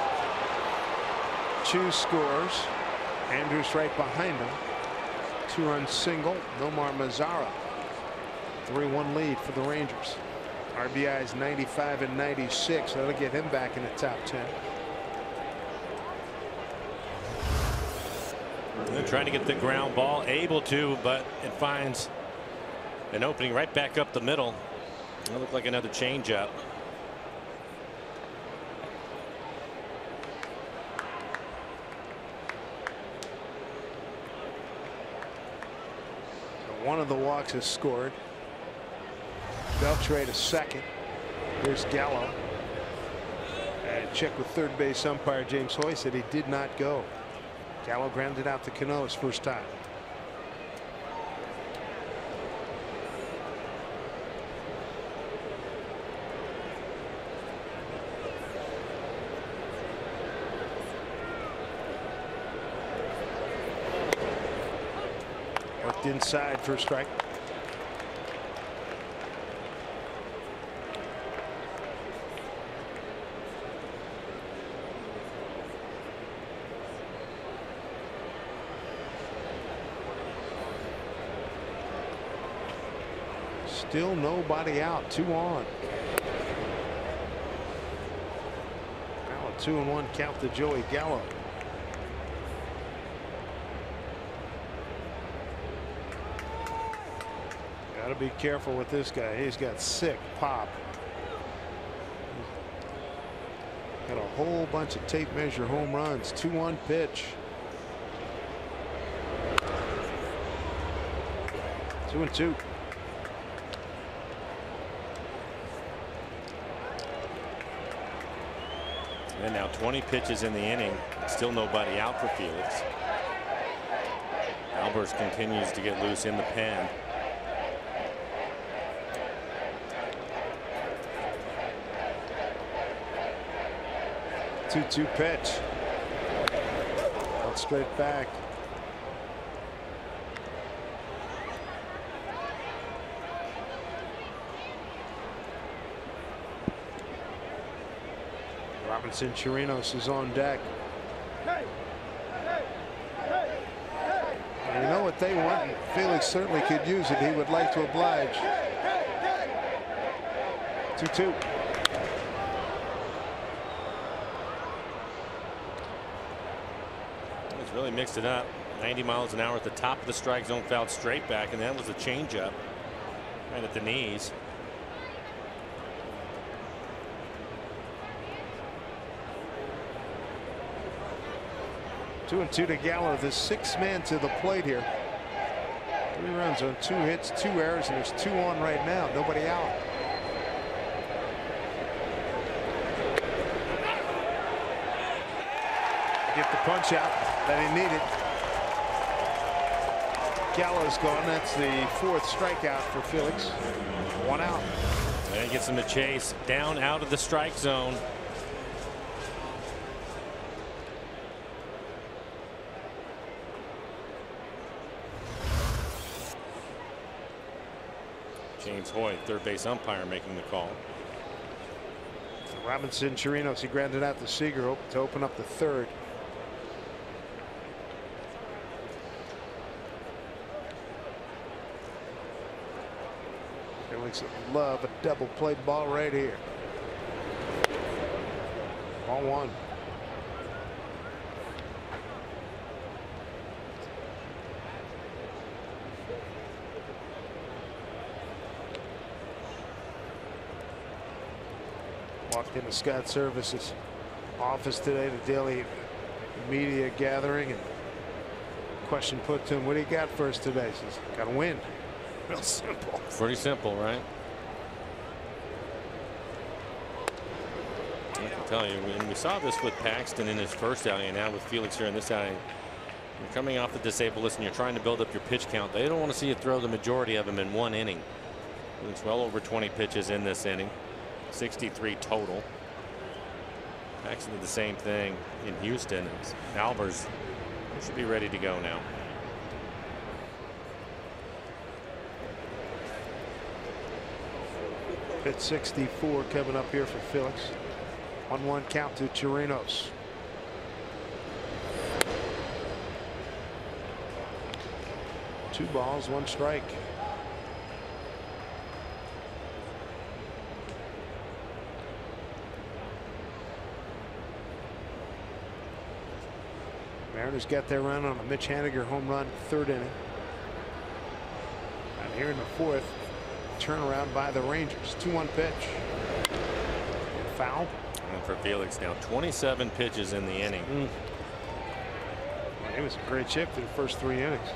Chu scores. Andrews right behind him. 2-run single. Nomar Mazara. 3-1 lead for the Rangers. RBIs 95 and 96. That'll get him back in the top 10. They're trying to get the ground ball, able to, but it finds an opening right back up the middle. It looked like another changeup. So one of the walks is scored. Beltre to second. Here's Gallo. And check with third base umpire James Hoy, said he did not go. Gallo grounded out to Cano his first time. inside for a strike. Still nobody out. 2 on. Now a 2-1 count to Joey Gallo. Got to be careful with this guy. He's got sick pop. Got a whole bunch of tape measure home runs. 2-1 pitch. 2-2. And now 20 pitches in the inning. Still nobody out for Felix. Albers continues to get loose in the pen. Two pitch. Out straight back. Robinson Chirinos is on deck. And you know what they want? Felix certainly could use it. He would like to oblige. 2-2. He's really mixed it up. 90 miles an hour at the top of the strike zone, fouled straight back, and that was a changeup right at the knees. Two and two to Gallo, the 6th man to the plate here. 3 runs on 2 hits, 2 errors, and there's 2 on right now. Nobody out. Get the punch out that he needed. Gallo's gone. That's the 4th strikeout for Felix. 1 out. And he gets him to chase down out of the strike zone. James Hoyt, third base umpire, making the call. Robinson Chirinos, he grounded out to Seager to open up the 3rd. Felix love a double play ball right here. Ball 1. Walked into Scott Service's office today, the daily media gathering, and question put to him, what do you got for us today? He says, got to win. Real simple. Pretty simple, right? I can tell you, when we saw this with Paxton in his first outing, and now with Felix here in this outing, you're coming off the disabled list and you're trying to build up your pitch count. They don't want to see you throw the majority of them in 1 inning. It's well over 20 pitches in this inning. 63 total. Paxton did the same thing in Houston. Albers should be ready to go now. Hit 64 coming up here for Felix. 1-1 count to Chirinos. Two balls, 1 strike. Mariners got their run on a Mitch Haniger home run, 3rd inning. And here in the 4th, turnaround by the Rangers. 2-1 pitch. Foul. And for Felix now 27 pitches in the inning. Well, it was a great shape through the first 3 innings.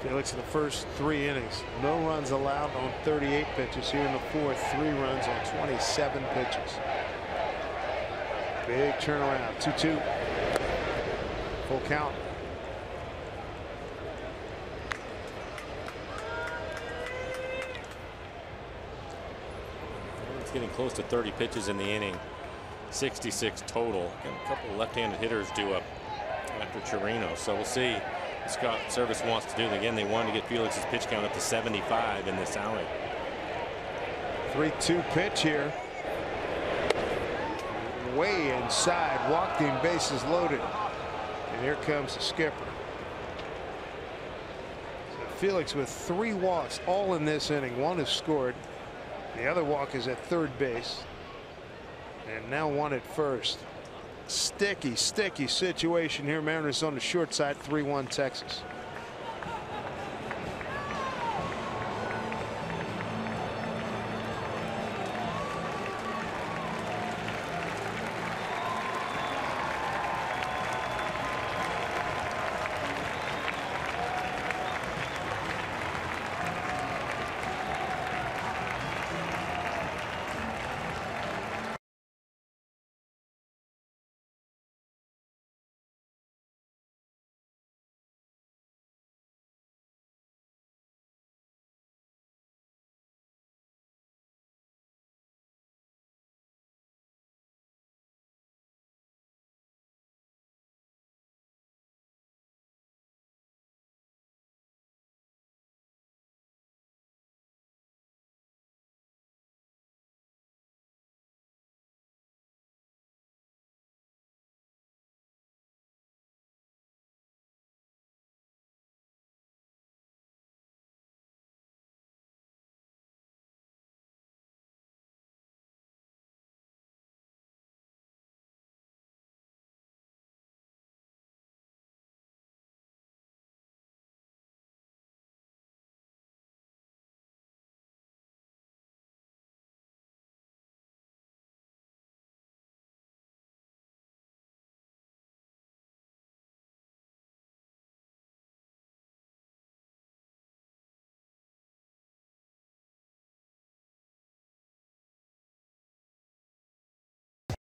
Felix in the first 3 innings, no runs allowed on 38 pitches. Here in the 4th, 3 runs on 27 pitches. Big turnaround. 2-2. Full count. It's getting close to 30 pitches in the inning. 66 total. And a couple of left-handed hitters due up after Chirino. So we'll see what Scott Service wants to do. Again, they wanted to get Felix's pitch count up to 75 in this outing. 3-2 pitch here. Way inside, walked in, bases loaded. And here comes the skipper. So Felix with 3 walks all in this inning. 1 is scored. The other walk is at third base. And now 1 at first. Sticky situation here. Mariners on the short side. 3-1 Texas.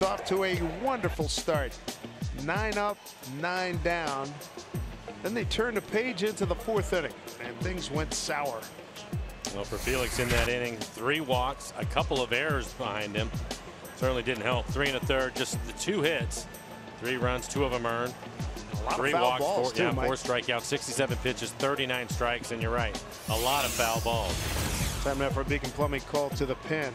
Off to a wonderful start. 9 up, 9 down. Then they turned the page into the 4th inning, and things went sour. Well, for Felix in that inning, 3 walks, a couple of errors behind him. Certainly didn't help. 3 1/3, just the 2 hits, 3 runs, 2 of them earned. A lot 3 of foul walks, balls 4 too, Mike. strikeouts, 67 pitches, 39 strikes, and you're right, a lot of foul balls. Time now for a Beacon Plumbing call to the pen.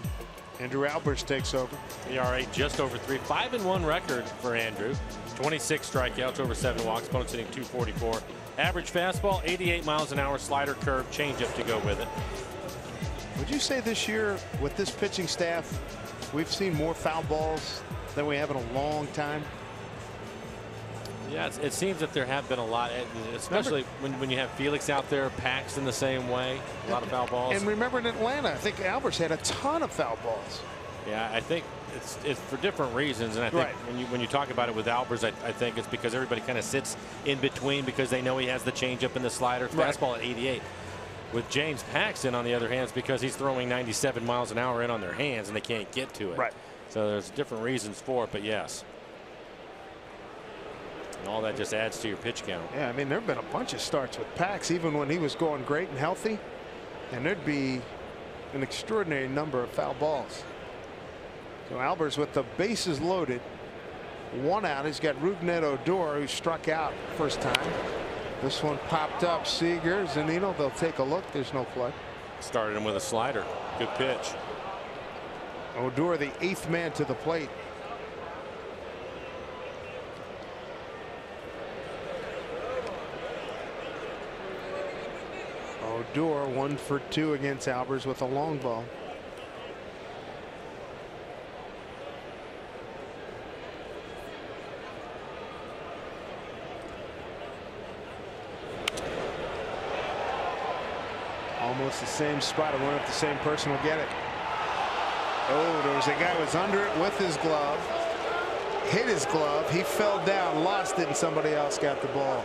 Andrew Albers takes over. ERA just over 3. 5-1 record for Andrew. 26 strikeouts, over 7 walks. Opponents hitting .244. Average fastball, 88 miles an hour. Slider, curve, changeup to go with it. Would you say this year with this pitching staff we've seen more foul balls than we have in a long time? Yeah, it seems that there have been a lot, especially when you have Felix out there, Paxton the same way, a lot of foul balls. And remember in Atlanta, I think Albers had a ton of foul balls. Yeah, I think it's for different reasons, and I think when you talk about it with Albers, I think it's because everybody kind of sits in between because they know he has the changeup and the slider, fastball at 88. With James Paxton, on the other hand, it's because he's throwing 97 miles an hour in on their hands and they can't get to it. Right. So there's different reasons for it, but yes. And all that just adds to your pitch count. Yeah, I mean, there have been a bunch of starts with Pax, even when he was going great and healthy, and there'd be an extraordinary number of foul balls. So Albers with the bases loaded, 1 out. He's got Rougned Odor, who struck out first time. This one popped up. Seager, Zunino, they'll take a look. There's no play. Started him with a slider. Good pitch. Odor, the 8th man to the plate. Odor 1 for 2 against Albers with a long ball. Almost the same spot. I wonder if the same person will get it. Oh, there was a guy who was under it with his glove. Hit his glove. He fell down, lost it, and somebody else got the ball.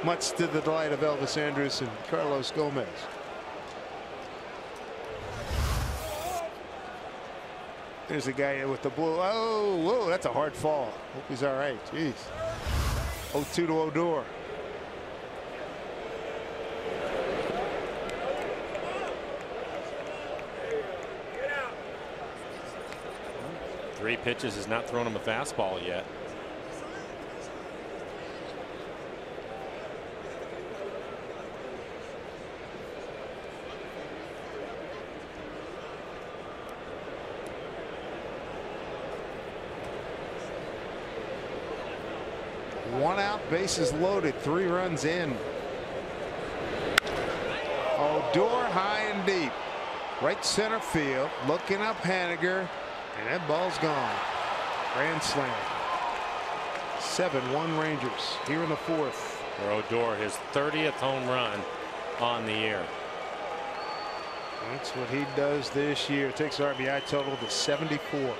Much to the delight of Elvis Andrus and Carlos Gomez. There's a guy with the blue. Oh, whoa, that's a hard fall. Hope he's all right. Jeez. 0-2 to Odor. 3 pitches, has not thrown him a fastball yet. One out, bases loaded, 3 runs in. Odor high and deep, right center field, looking up Haniger, and that ball's gone. Grand slam. 7-1 Rangers here in the 4th. For Odor, his 30th home run on the year. That's what he does this year. Takes RBI total to 74. And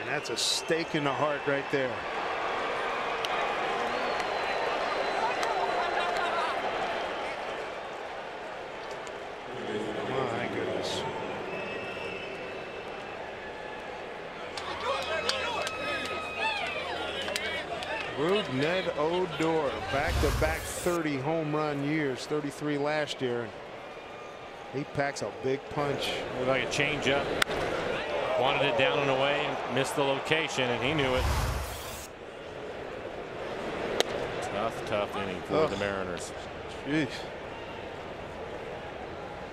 that's a stake in the heart right there. My goodness. Ned Odor, back-to-back 30 home run years, 33 last year. He packs a big punch. Looked like a changeup. Wanted it down and away and missed the location, and he knew it. Tough inning for the Mariners. Jeez.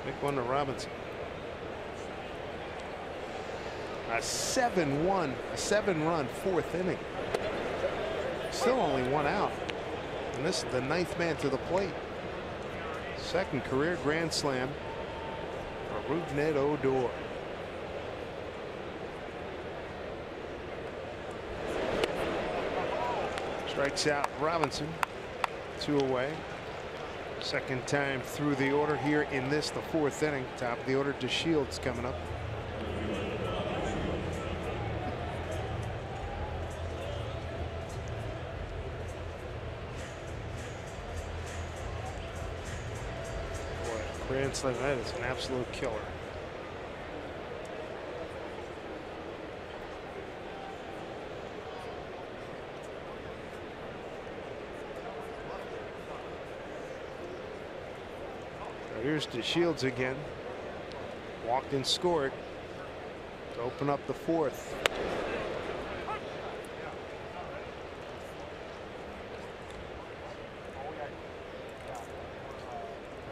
Big one to Robinson. A 7-1, a 7-run 4th inning. Still only 1 out. And this is the 9th man to the plate. 2nd career grand slam for Ned Odor. Strikes out Robinson. 2 away. 2nd time through the order here in this, the 4th inning. Top of the order to Shields coming up. Grand slam, that is an absolute killer. Now here's to Shields again. Walked and scored to open up the 4th.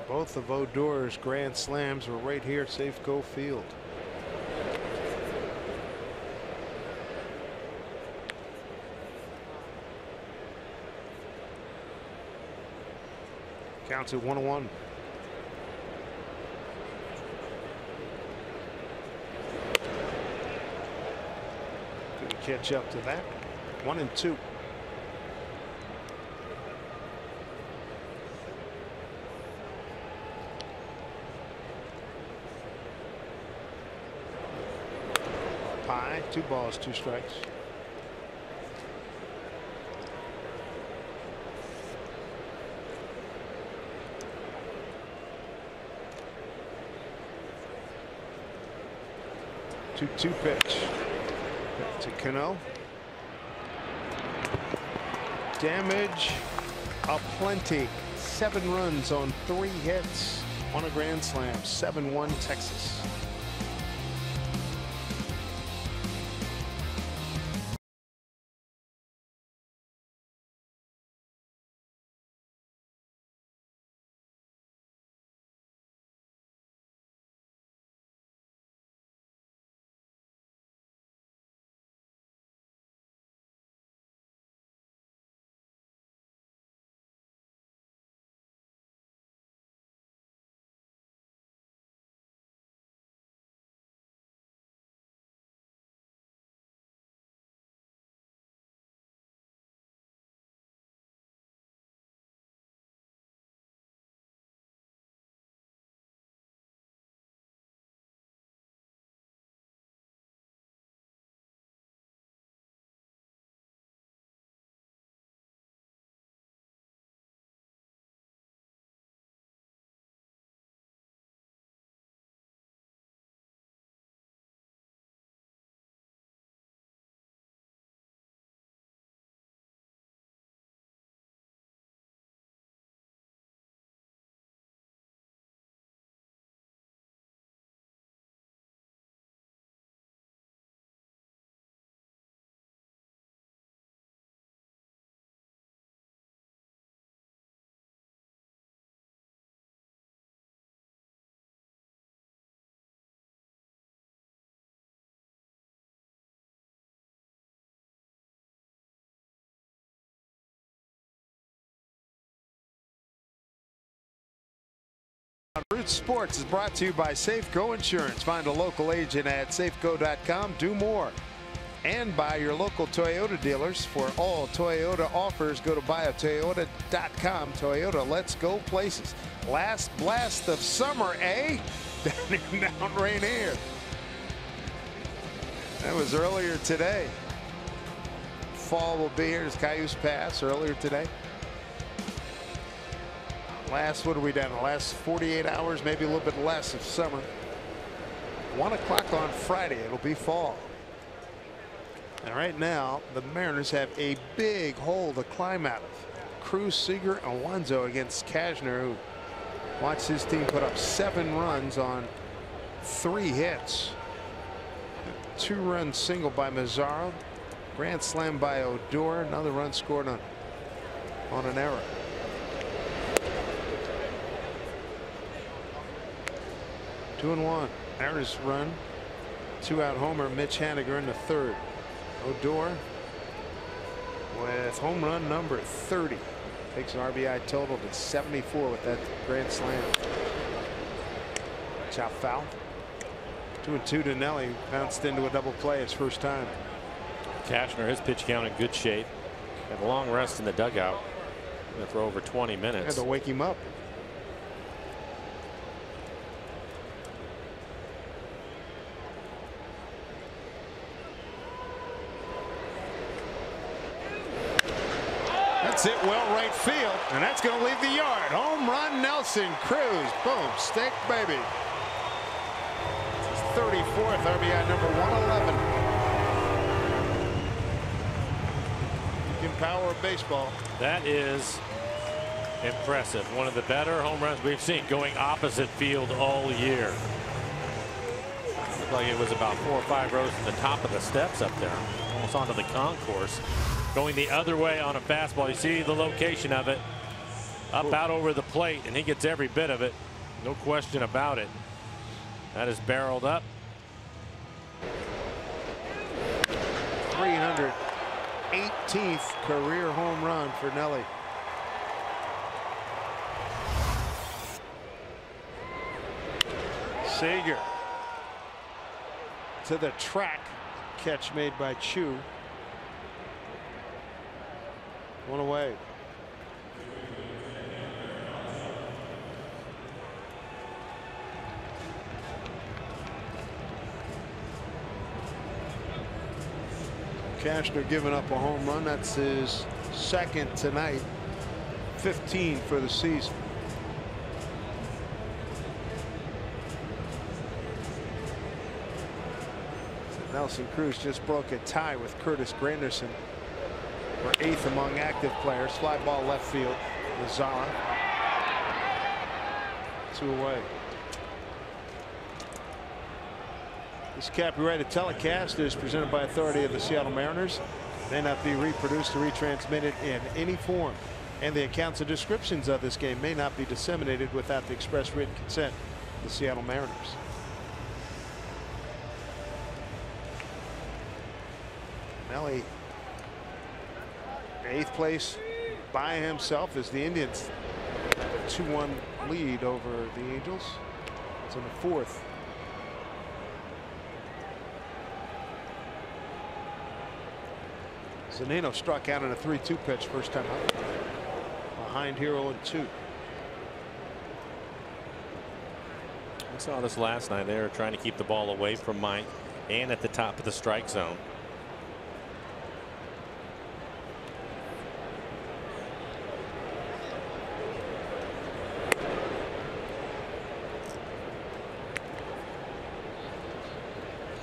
Both of Odor's grand slams were right here at Safeco Field. Counts at 1-1. Couldn't catch up to that. 1-2. Pie, 2 balls, 2 strikes. Two pitch to Cano. Damage aplenty. 7 runs on 3 hits on a grand slam. 7-1 Texas. Root Sports is brought to you by Safeco Insurance. Find a local agent at safeco.com. Do more. And by your local Toyota dealers. For all Toyota offers, go to buyatoyota.com. Toyota, let's go places. Last blast of summer, eh? Down in Mount Rainier. That was earlier today. Fall will be here. There's Cayuse Pass earlier today. Last, what are we down? The last 48 hours, maybe a little bit less of summer. 1 o'clock on Friday, it'll be fall. And right now, the Mariners have a big hole to climb out of. Cruz, Seager, and Alonso against Cashner, who watched his team put up 7 runs on 3 hits. A 2-run single by Mazzaro. Grand slam by Odor. Another run scored on an error. Two and one. Mariners run. 2-out homer. Mitch Haniger in the 3rd. Odor with home run number 30. Takes an RBI total to 74 with that grand slam. Chop foul. 2-2 to Nelly. Bounced into a double play his first time. Cashner, his pitch count in good shape. Had a long rest in the dugout. Going to throw over 20 minutes. Had to wake him up. That's it, well right field, and that's going to leave the yard. Home run, Nelson Cruz. Boom, stick, baby. It's his 34th RBI, number 111. In power of baseball. That is impressive. One of the better home runs we've seen going opposite field all year. Looked like it was about 4 or 5 rows to the top of the steps up there, almost onto the concourse. Going the other way on a fastball. You see the location of it. Up out over the plate, and he gets every bit of it. No question about it. That is barreled up. 318th career home run for Nelly. Seager to the track. Catch made by Chu. 1 away. Cashner giving up a home run. That's his 2nd tonight. 15 for the season. Nelson Cruz just broke a tie with Curtis Granderson for 8th among active players. Fly ball left field. Mazzara. 2 away. This copyrighted telecast is presented by authority of the Seattle Mariners. May not be reproduced or retransmitted in any form. And the accounts and descriptions of this game may not be disseminated without the express written consent of the Seattle Mariners. Nelly 8th place by himself as the Indians have a 2-1 lead over the Angels. It's in the 4th. Zunino struck out on a 3-2 pitch first time up. Behind here 0-2. We saw this last night. They were trying to keep the ball away from Mike and at the top of the strike zone.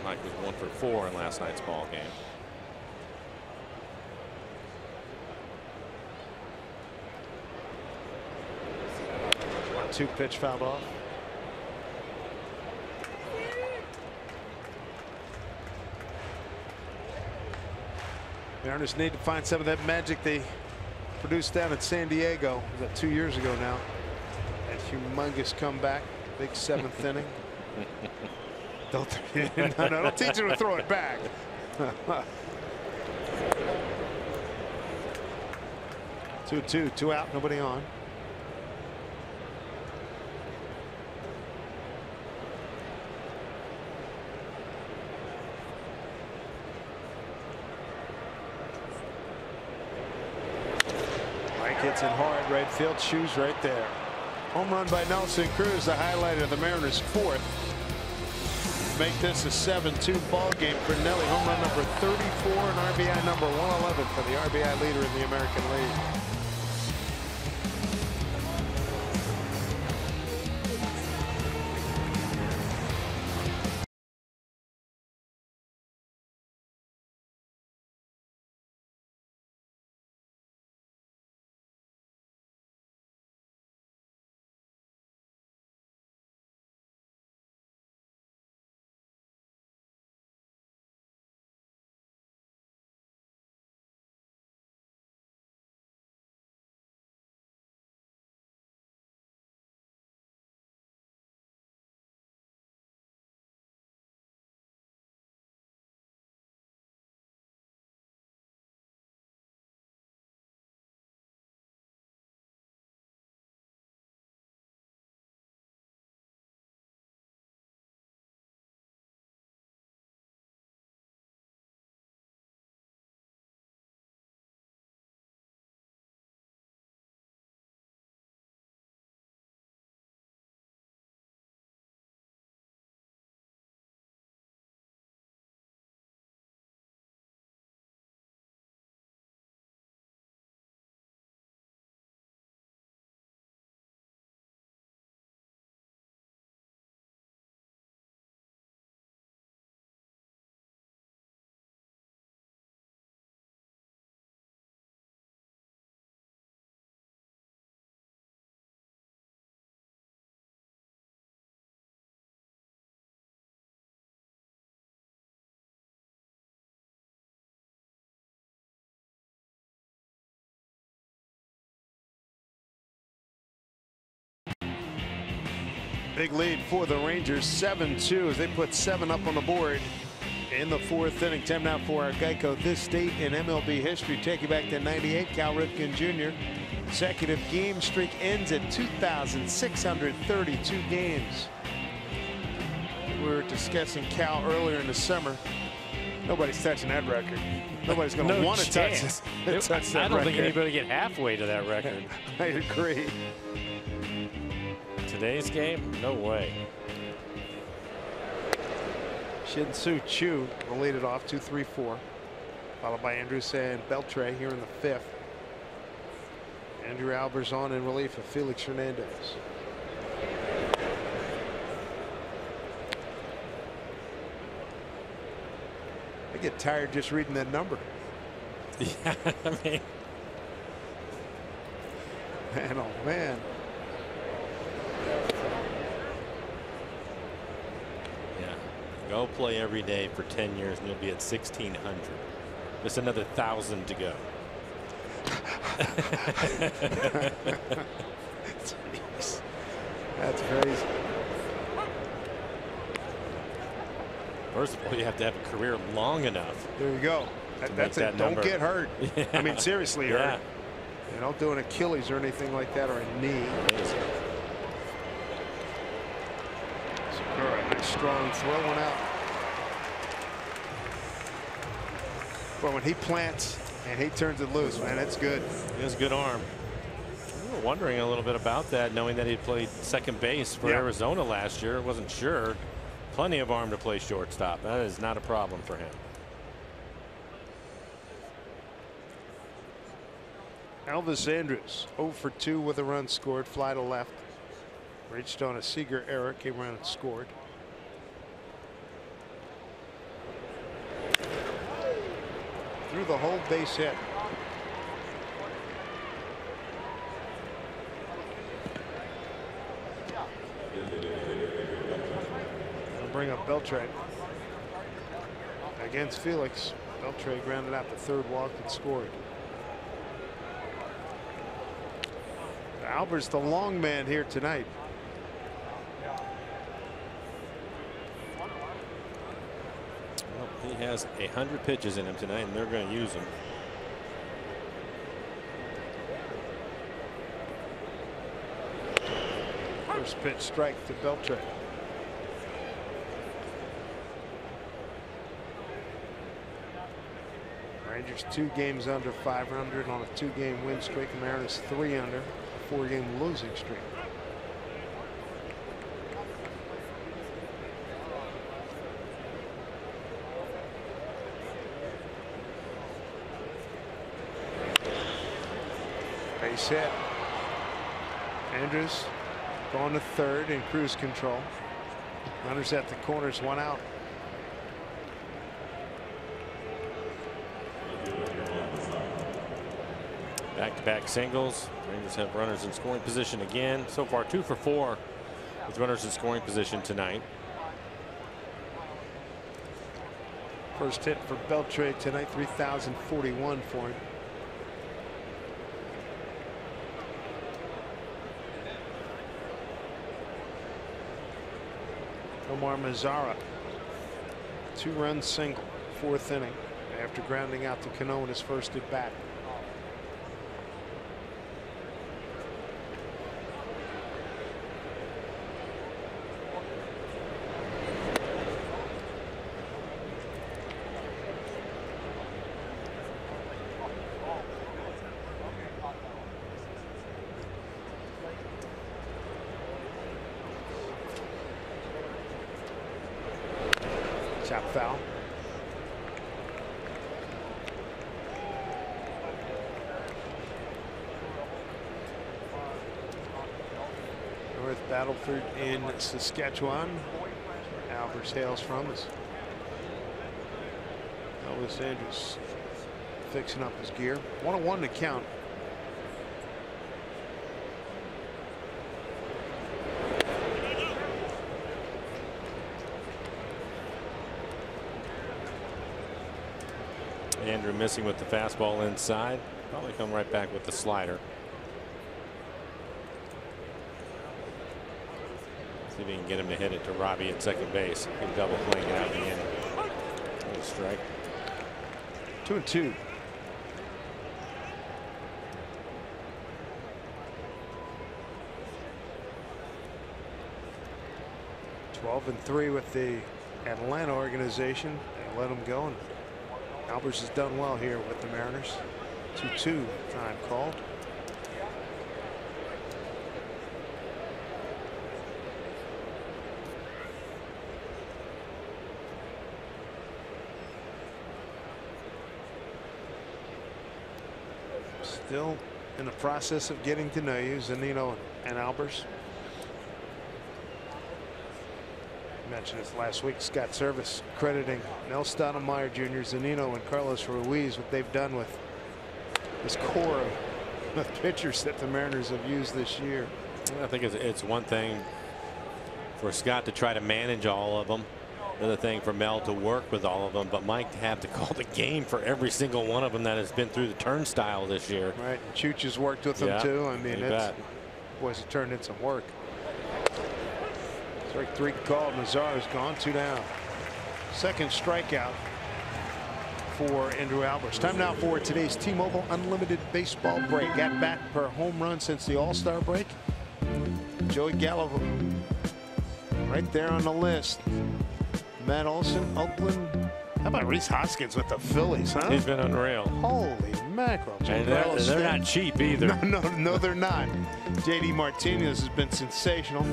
Mike was 1 for 4 in last night's ball game. 1-2 pitch fouled off. Mariners need to find some of that magic they produced down in San Diego. Was that 2 years ago now? That humongous comeback, big 7th inning. Don't teach him to throw it back. 2-2, 2 out, nobody on. hits it hard right field. Shoes right there. Home run by Nelson Cruz, the highlight of the Mariners' fourth. Make this a 7-2 ball game for Nelly. Home run number 34 and RBI number 111 for the RBI leader in the American League. Big lead for the Rangers, 7-2 as they put 7 up on the board in the fourth inning. Time now for our Geico This Date in MLB history. Take you back to '98. Cal Ripken Jr. Consecutive game streak ends at 2,632 games. We were discussing Cal earlier in the summer. Nobody's touching that record. Nobody's going to want to touch that record. I don't think anybody get halfway to that record. I agree. Today's game, no way. Shin-Soo Choo will lead it off 2-3-4, followed by Andrus and Beltre here in the fifth. Andrew Albers on in relief of Felix Hernandez. I get tired just reading that number. Yeah, I mean, man, oh man. Yeah, go play every day for 10 years and you'll be at 1,600. There's another 1,000 to go. Jeez. That's crazy. First of all, you have to have a career long enough. There you go. That's it. Don't get hurt. Yeah. I mean, seriously hurt. You don't do an Achilles or anything like that, or a knee. Segura, nice strong throw, one out. Well, when he plants and he turns it loose, man, that's good. He has a good arm. We were wondering a little bit about that, knowing that he played second base for Arizona last year. Wasn't sure. Plenty of arm to play shortstop. That is not a problem for him. Elvis Andrus 0 for 2 with a run scored. Fly to left. Reached on a Seager error. Came around and scored. Through the whole base hit. Bring up Beltre against Felix. Beltre grounded out the third, walked and scored. Albert's the long man here tonight. Well, he has 100 pitches in him tonight, and they're going to use him. First pitch strike to Beltre. Rangers 2 games under 500 on a 2-game win streak. The Mariners 3 under a 4-game losing streak. Base hit. Andrews going to third in cruise control. Runners at the corners, 1 out. Back-to-back singles. Rangers have runners in scoring position again. So far 2 for 4 with runners in scoring position tonight. First hit for Beltre tonight, 3,041 for him. Omar Mazara, 2-run single, 4th inning after grounding out to Cano in his first at bat. Chop foul. North Battleford in Saskatchewan. Albers hails from us. Elvis Andrews fixing up his gear. 1-1 to count. Andrew missing with the fastball inside. Probably come right back with the slider. See if he can get him to hit it to Robbie at second base. He can double playing it out in the inning. A strike. 2-2. (12-3) with the Atlanta organization. They let him go, and Albers has done well here with the Mariners. 2-2 time called. Still in the process of getting to know you, Zunino and Albers. Mentioned this last week. Scott Service crediting Mel Stoudemire Jr., Zunino, and Carlos Ruiz, what they've done with this core of pitchers that the Mariners have used this year. I think it's one thing for Scott to try to manage all of them. Another thing for Mel to work with all of them, but Mike to have to call the game for every single one of them that has been through the turnstile this year. Right. And Chooch has worked with them too. I mean, it's boys, it turned in some work. Strike 3 called. Mazara's gone, 2 down. Second strikeout for Andrew Albers. Time now for today's T-Mobile Unlimited Baseball break. At bat per home run since the All-Star break. Joey Gallo right there on the list. Matt Olson, Oakland. How about Rhys Hoskins with the Phillies, huh? He's been unreal. Holy mackerel. And they're not cheap either. No, they're not. JD Martinez has been sensational.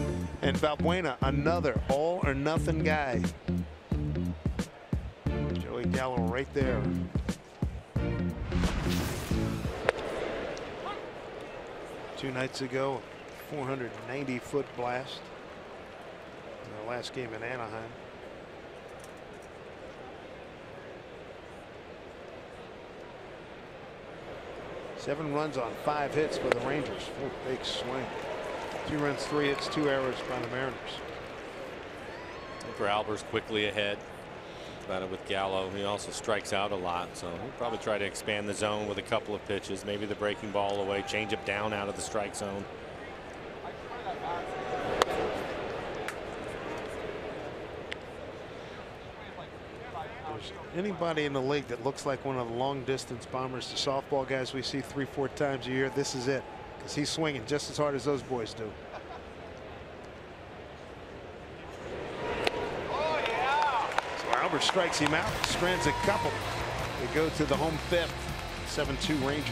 And Valbuena, another all or nothing guy. Joey Gallo right there. Two nights ago, 490-foot blast in their last game in Anaheim. Seven runs on 5 hits for the Rangers. Oh, big swing. 2 runs, 3 hits, 2 errors by the Mariners. For Albers quickly ahead. About it with Gallo. He also strikes out a lot, so he'll probably try to expand the zone with a couple of pitches. Maybe the breaking ball away, change it down out of the strike zone. Anybody in the league that looks like one of the long distance bombers, the softball guys we see 3-4 times a year, this is it, because he's swinging just as hard as those boys do. So Albert strikes him out, strands a couple. They go to the home fifth. 7-2 Rangers.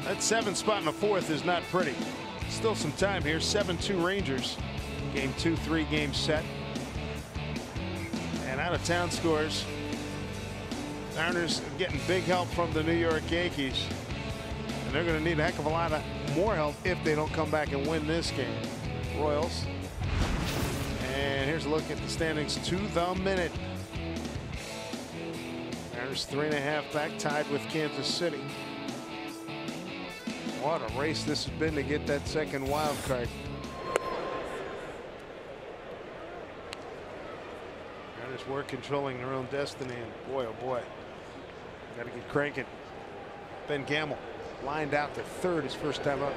That 7 spot in the fourth is not pretty. Still some time here. 7-2 Rangers. Game 2-3 game set. And out of town scores. Mariners getting big help from the New York Yankees. And they're going to need a heck of a lot of more help if they don't come back and win this game. Royals. And here's a look at the standings to the minute. Mariners 3.5 back, tied with Kansas City. What a race this has been to get that second wild card. Mariners were controlling their own destiny, and boy, oh boy, got to get cranking. Ben Gamble lined out to third his first time up.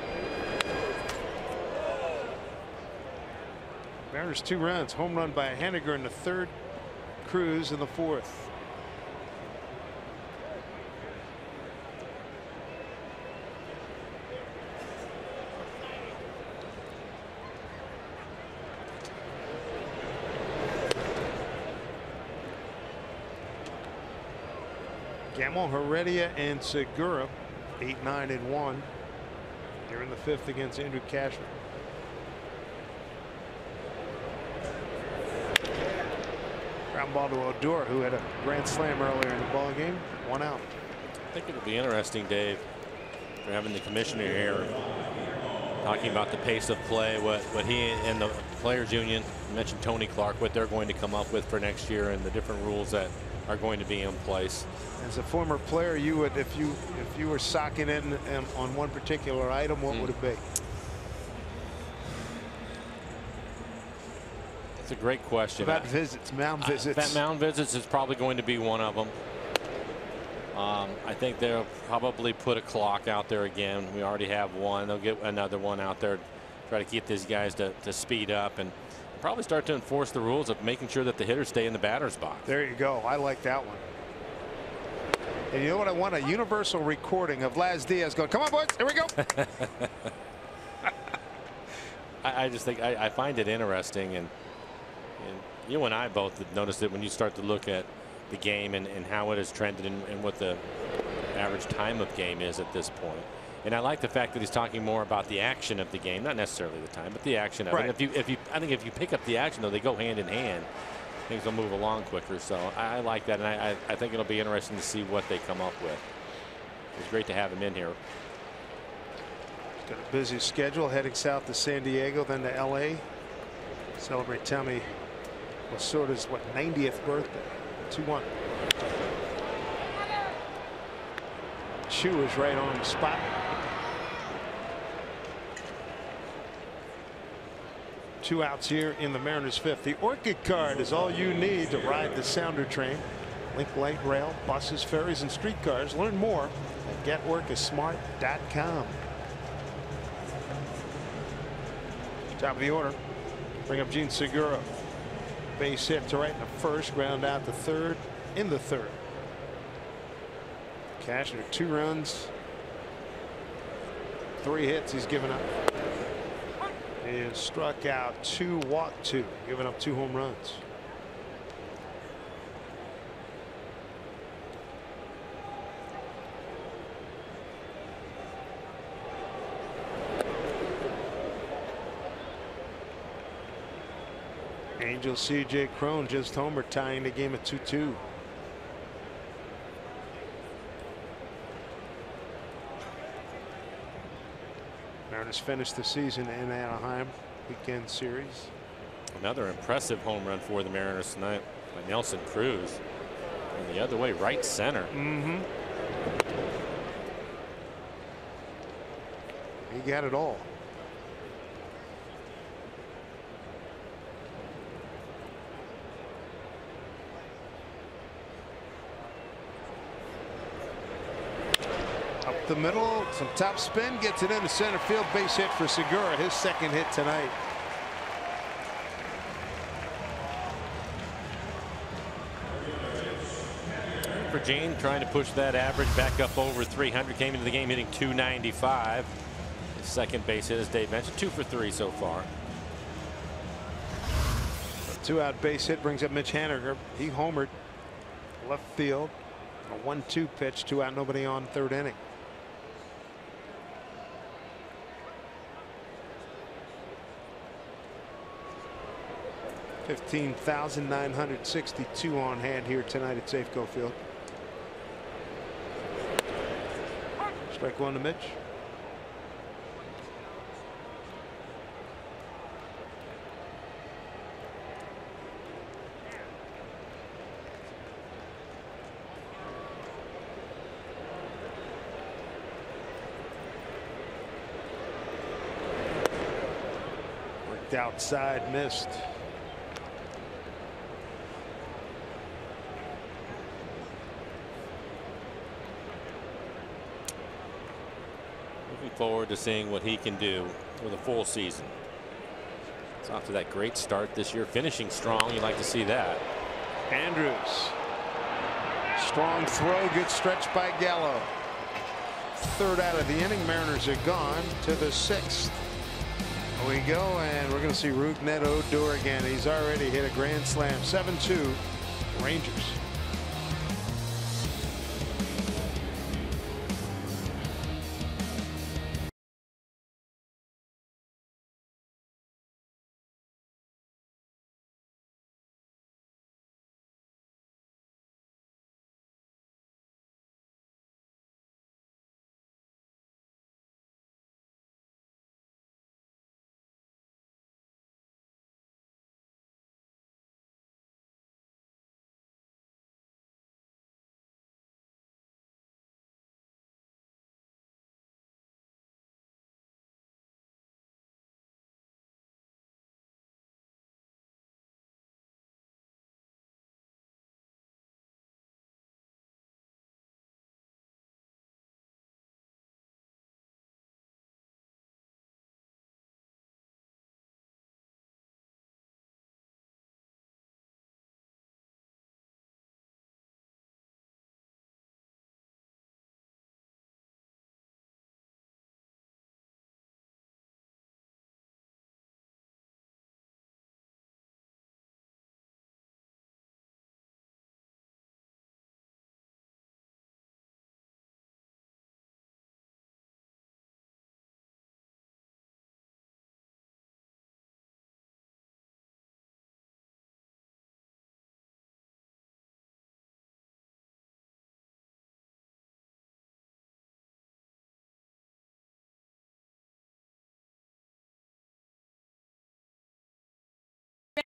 Mariners 2 runs, home run by Haniger in the third, Cruz in the fourth. Gamble, Heredia, and Segura, 8-9-1. Here in the fifth against Andrew Cashner. Ground ball to Odor, who had a grand slam earlier in the ball game. 1 out. I think it'll be interesting, Dave, for having the commissioner here talking about the pace of play, what he and the players union, you mentioned Tony Clark, what they're going to come up with for next year and the different rules that are going to be in place. As a former player, you would, if you were socking in on one particular item, what would it be? It's a great question. About visits, mound visits. Mound visits is probably going to be one of them. I think they'll probably put a clock out there again. We already have one. They'll get another one out there, try to keep these guys to speed up, and probably start to enforce the rules of making sure that the hitters stay in the batter's box. There you go. I like that one. And you know what I want? A universal recording of Laz Diaz going, come on, boys, here we go. I just think I find it interesting, and you and I both have noticed it when you start to look at the game and how it has trended and what the average time of game is at this point. And I like the fact that he's talking more about the action of the game, not necessarily the time, but the action of it. I think if you pick up the action, though, they go hand in hand. Things will move along quicker. So I like that, and I think it'll be interesting to see what they come up with. It's great to have him in here. Got a busy schedule, heading south to San Diego, then to L.A. Celebrate Tommy Lasorda's 90th birthday. 2-1. Chu is right on the spot. 2 outs here in the Mariners' 5th. The Orchid card is all you need to ride the Sounder train. Link light rail, buses, ferries, and streetcars. Learn more at getworkasmart.com. Top of the order. Bring up Gene Segura. Base hit to right in the first, ground out to third in the third. Cashner 2 runs, 3 hits he's given up. He has struck out 2, walked 2, giving up 2 home runs. Angel C.J. Cron just homer, tying the game at 2-2. Mariners finished the season in Anaheim, weekend series. Another impressive home run for the Mariners tonight by Nelson Cruz. And the other way, right center. He got it all. Up the middle, some top spin, gets it into center field, base hit for Segura, his 2nd hit tonight. For Gene, trying to push that average back up over 300. Came into the game hitting .295. His 2nd base hit, as Dave mentioned, 2 for 3 so far. A 2-out base hit brings up Mitch Haniger. He homered left field. A 1-2 pitch, 2 out, nobody on, 3rd inning. $15,962 on hand here tonight at Safeco Field. Strike 1 to Mitch. Worked outside, missed. Looking forward to seeing what he can do with a full season. It's off to that great start this year, finishing strong. You like to see that. Andrews. Strong throw, good stretch by Gallo. 3rd out of the inning. Mariners are gone to the 6th. Here we go, and we're going to see Rougned Odor again. He's already hit a grand slam. 7-2 Rangers.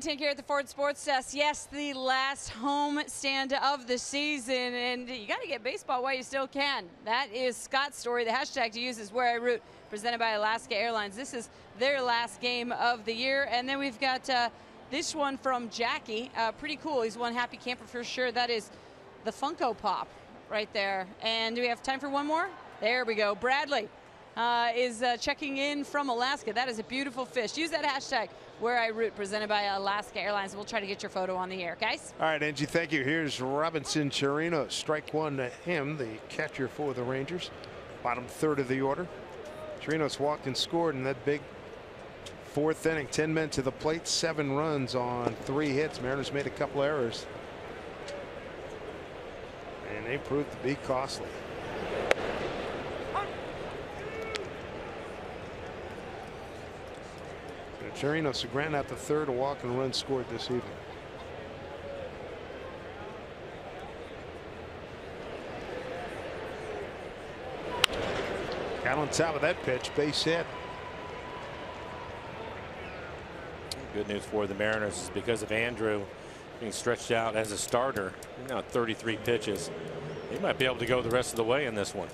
Tink here at the Ford Sports Desk. Yes, the last home stand of the season, and you got to get baseball while you still can. That is Scott's story. The hashtag to use is Where I Root, presented by Alaska Airlines. This is their last game of the year, and then we've got this one from Jackie. Pretty cool. He's one happy camper for sure. That is the Funko Pop right there. And do we have time for one more? There we go. Bradley is checking in from Alaska. That is a beautiful fish. Use that hashtag Where I Root, presented by Alaska Airlines. We'll try to get your photo on the air, guys. All right, Angie, thank you. Here's Robinson Chirino. Strike one to him, the catcher for the Rangers. Bottom third of the order. Chirino's walked and scored in that big fourth inning. 10 men to the plate, 7 runs on 3 hits. Mariners made a couple errors, and they proved to be costly. Chirinos ground out the third, a walk and a run scored this evening. Got on top of that pitch, base hit. Good news for the Mariners is because of Andrew being stretched out as a starter, now at 33 pitches, he might be able to go the rest of the way in this one.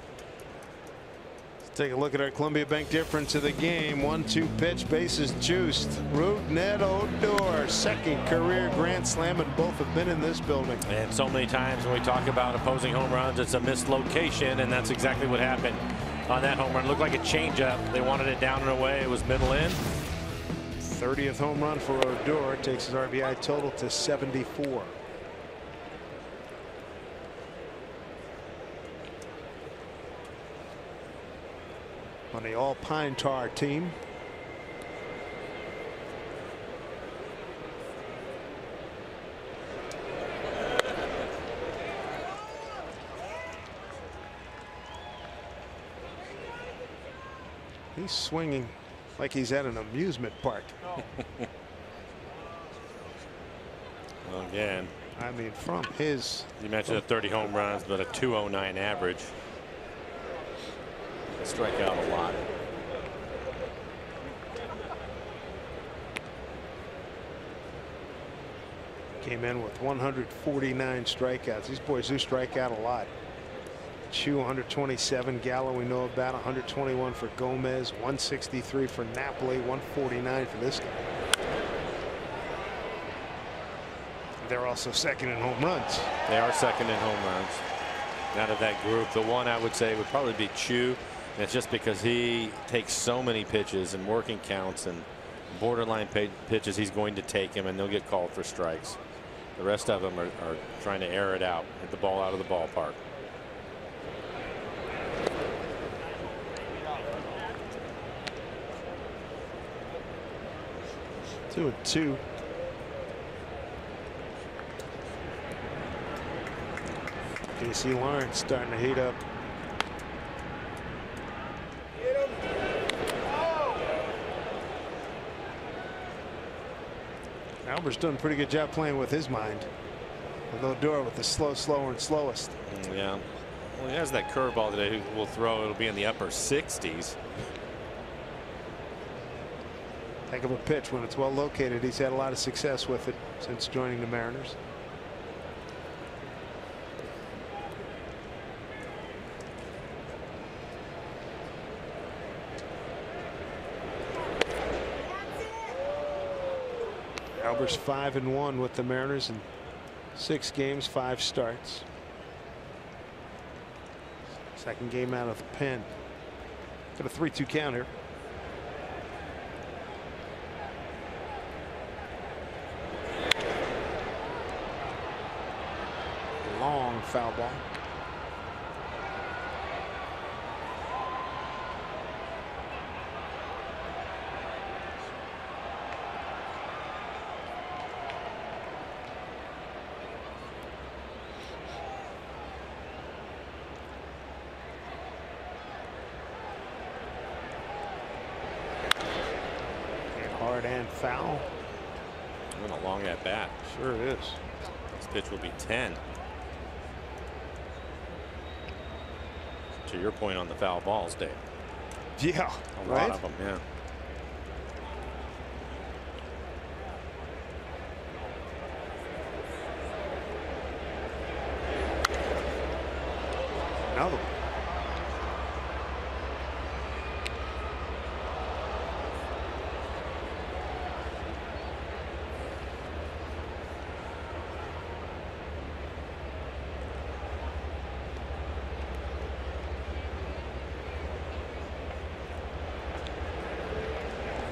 Take a look at our Columbia Bank difference of the game. 1-2 pitch, bases juiced. Root, net, Odor, second career grand slam, and both have been in this building. And so many times when we talk about opposing home runs, it's a missed location, and that's exactly what happened on that home run. It looked like a changeup. They wanted it down and away. It was middle in. 30th home run for Odor, takes his RBI total to 74. On the all pine tar team. He's swinging like he's at an amusement park. Well, again, I mean, from his, you mentioned the 30 home runs, but a 209 average. Strike out a lot. Came in with 149 strikeouts. These boys do strike out a lot. Chu 127, Gallo we know about, 121 for Gomez, 163 for Napoli, 149 for this guy. They're also second in home runs. They are second in home runs. Out of that group, the one I would say would probably be Chu. And it's just because he takes so many pitches and working counts and borderline pitches, he's going to take him, and they'll get called for strikes. The rest of them are trying to air it out, hit the ball out of the ballpark. Two and two. Casey Lawrence starting to heat up. Albert's done a pretty good job playing with his mind. With Odor with the slower and slowest. Yeah. Well, he has that curveball that he will throw. It'll be in the upper 60s. Heck of a pitch when it's well located. He's had a lot of success with it since joining the Mariners. Albert's 5-1 with the Mariners in 6 games, 5 starts. Second game out of the pen. Got a 3-2 count here. Long foul ball. Hard and foul. And a long at bat. Sure it is. This pitch will be 10. To your point on the foul balls, Dave. Yeah, a lot of them. Yeah. Another one.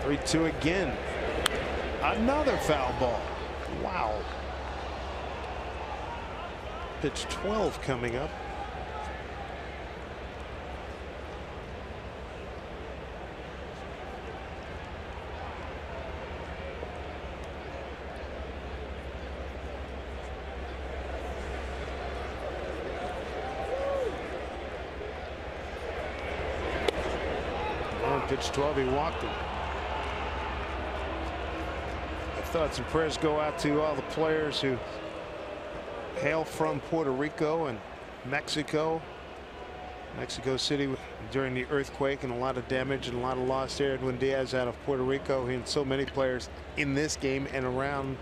Three-two again. Another foul ball. Wow. Pitch 12 coming up. And pitch 12, he walked him. Thoughts and prayers go out to all the players who hail from Puerto Rico and Mexico City during the earthquake, and a lot of damage and a lot of loss there. Edwin Diaz out of Puerto Rico, and so many players in this game and around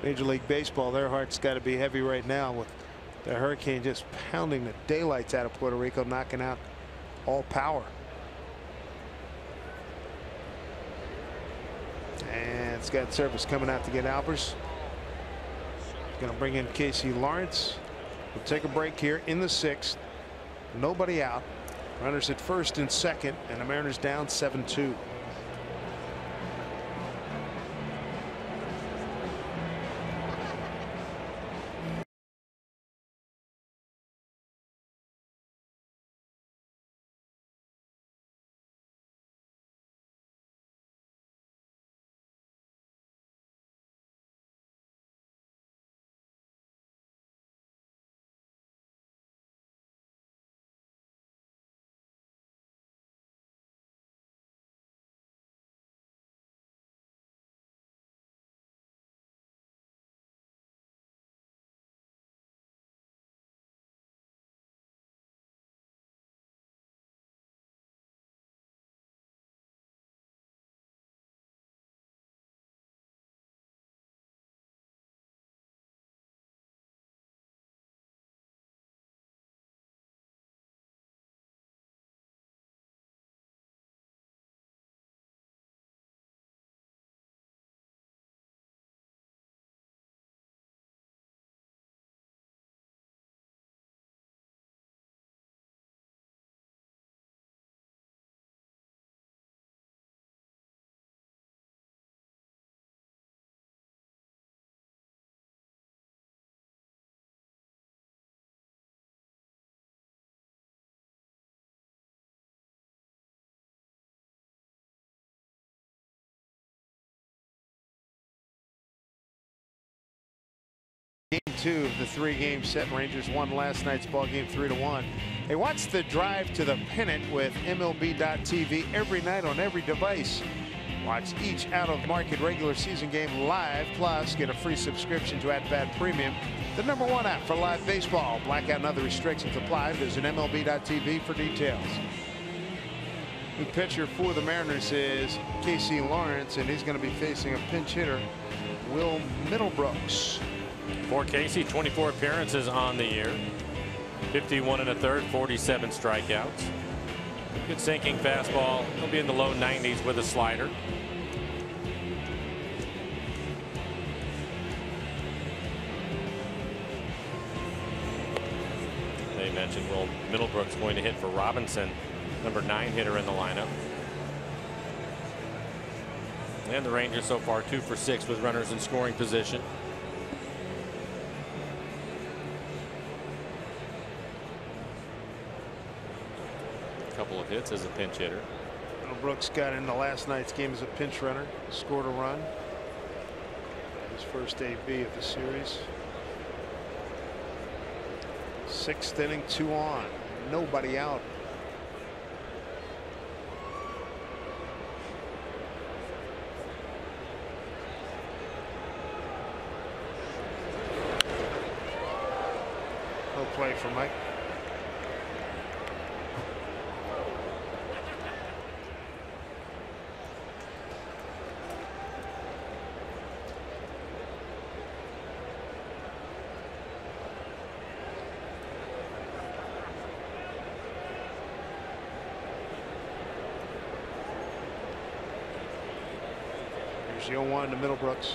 Major League Baseball. Their hearts got to be heavy right now with the hurricane just pounding the daylights out of Puerto Rico, knocking out all power. And Scott Service coming out to get Albers. Going to bring in Casey Lawrence. We'll take a break here in the 6th. Nobody out. Runners at first and second, and the Mariners down 7-2. Game 2 of the 3-game set. Rangers won last night's ball game 3-1. Hey, watch the drive to the pennant with MLB.TV every night on every device. Watch each out-of-market regular season game live, plus get a free subscription to @Bat Premium, the #1 app for live baseball. Blackout and other restrictions apply. Visit MLB.TV for details. The pitcher for the Mariners is Casey Lawrence, and he's going to be facing a pinch hitter, Will Middlebrooks. For Casey, 24 appearances on the year, 51 1/3, 47 strikeouts. Good sinking fastball. He'll be in the low 90s with a slider. They mentioned Will Middlebrooks going to hit for Robinson, #9 hitter in the lineup. And the Rangers so far 2 for 6 with runners in scoring position. Couple of hits as a pinch hitter. Brooks got into last night's game as a pinch runner, scored a run. His first AB of the series. 6th inning, 2 on, nobody out. No play for Mike. Here's the 0-1 to Middlebrooks.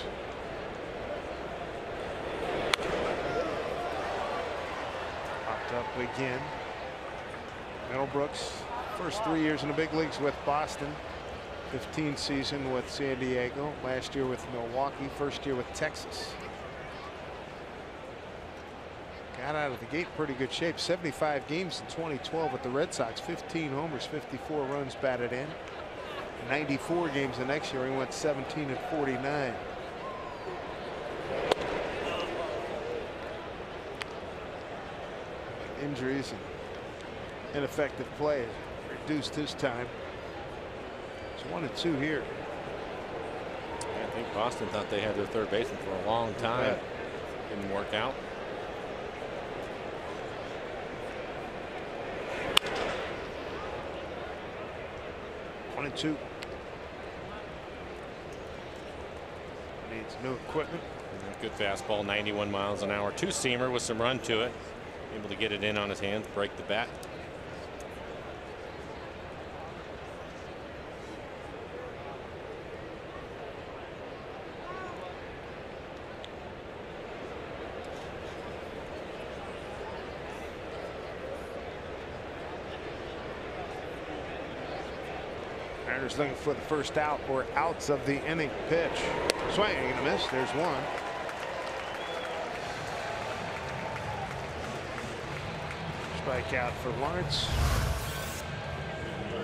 Popped up again. Middlebrooks, first 3 years in the big leagues with Boston. 15 season with San Diego. Last year with Milwaukee. First year with Texas. Got out of the gate in pretty good shape. 75 games in 2012 with the Red Sox. 15 homers, 54 runs batted in. 94 games the next year. He went 17 and 49. Injuries and ineffective play reduced his time. It's 1-2 here. I think Boston thought they had their third baseman for a long time. Didn't work out. Needs new equipment. Good fastball, 91 miles an hour. Two-seamer with some run to it. Able to get it in on his hands, break the bat. Mariners looking for the first out or outs of the inning. Pitch. Swing and a miss. There's one. Strikeout for Lawrence.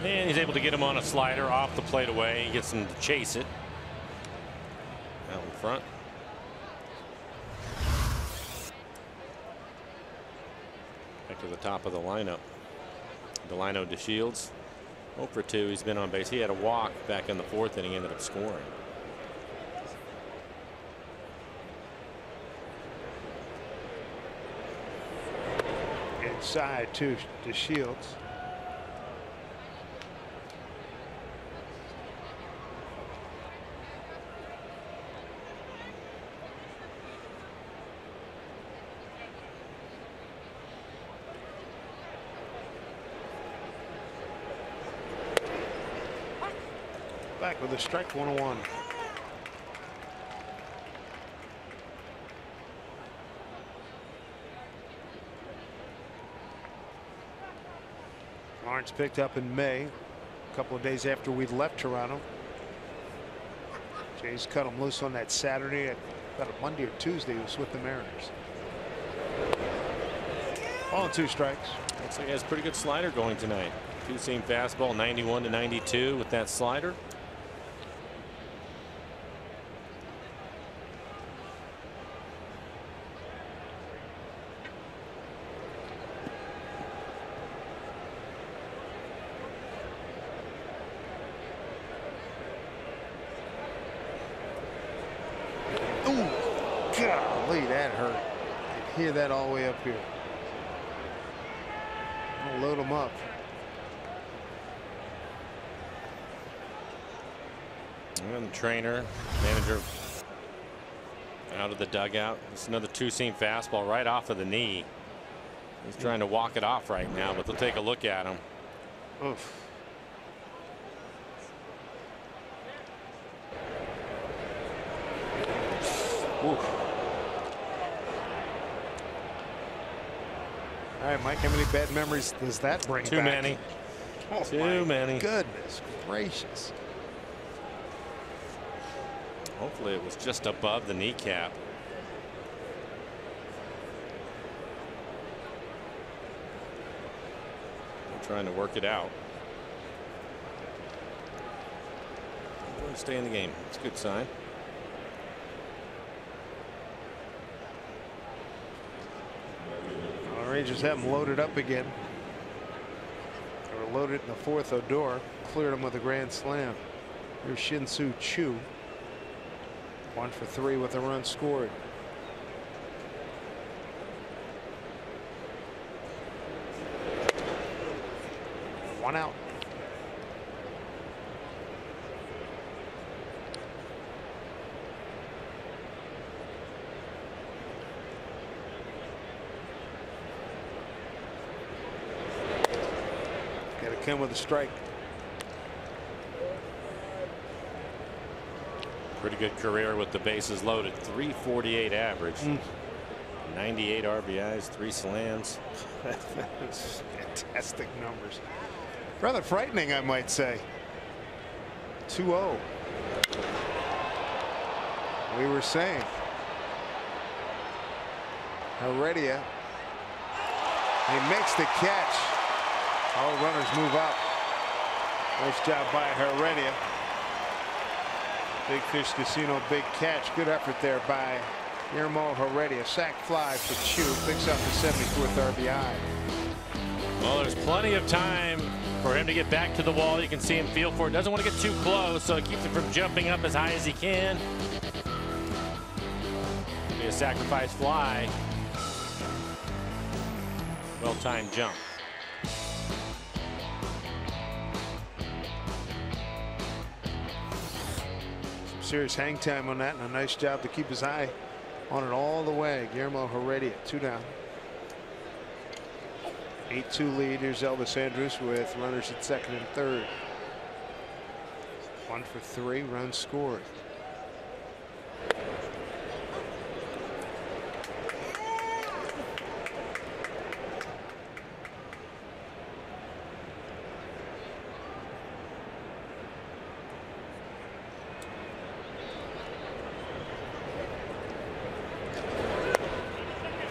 And he's able to get him on a slider off the plate away. He gets him to chase it. Out in front. Back to the top of the lineup. Delino DeShields. 0 for 2. He's been on base. He had a walk back in the 4th inning. Ended up scoring. Inside to DeShields. Back with a strike, 1-1. Lawrence picked up in May, a couple of days after we left Toronto. Jays cut him loose on that Saturday. About a Monday or Tuesday, he was with the Mariners. Ball and 2 strikes. Looks like he has a pretty good slider going tonight. Two-seam fastball, 91 to 92 with that slider. Golly, that hurt. You hear that all the way up here. I'll load them up. And the trainer, manager out of the dugout. It's another two-seam fastball right off of the knee. He's trying to walk it off right now, but they'll take a look at him. Oof. Oof. All right, Mike, how many bad memories does that bring back? Too many. Oh, Too many. Goodness gracious. Hopefully it was just above the kneecap. They're trying to work it out. They're going to stay in the game. It's a good sign. Well, the Rangers have them loaded up again. They were loaded in the 4th. Odor cleared them with a grand slam. Here's Shin-Soo Choo. 1 for 3 with a run scored. One out. Got to come with a strike. Pretty good career with the bases loaded. 348 average. 98 RBIs, 3 slams. That's fantastic numbers. Rather frightening, I might say. 2-0. We were saying Heredia. He makes the catch. All runners move up. Nice job by Heredia. Big Fish Casino, big catch. Good effort there by Guillermo Heredia. Sac fly for Chu. Picks up the 74th RBI. Well, there's plenty of time for him to get back to the wall. You can see him feel for it. Doesn't want to get too close, so it keeps him from jumping up as high as he can. Be a sacrifice fly. Well-timed jump. Some serious hang time on that, and a nice job to keep his eye on it all the way. Guillermo Heredia, 2 down. 8-2 lead. Here's Elvis Andrus with runners at second and third. 1 for 3 runs scored.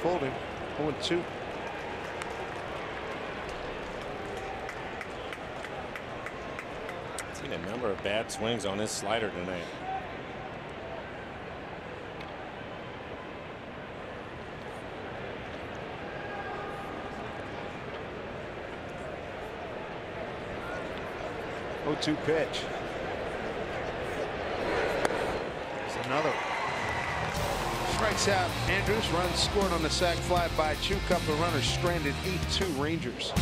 Folding. 0-2. Seen a number of bad swings on his slider tonight. Oh, 2 pitch. There's another. Strikes out Andrews. Runs scored on the sac fly by Chu. Couple of runners stranded. 8-2 Rangers.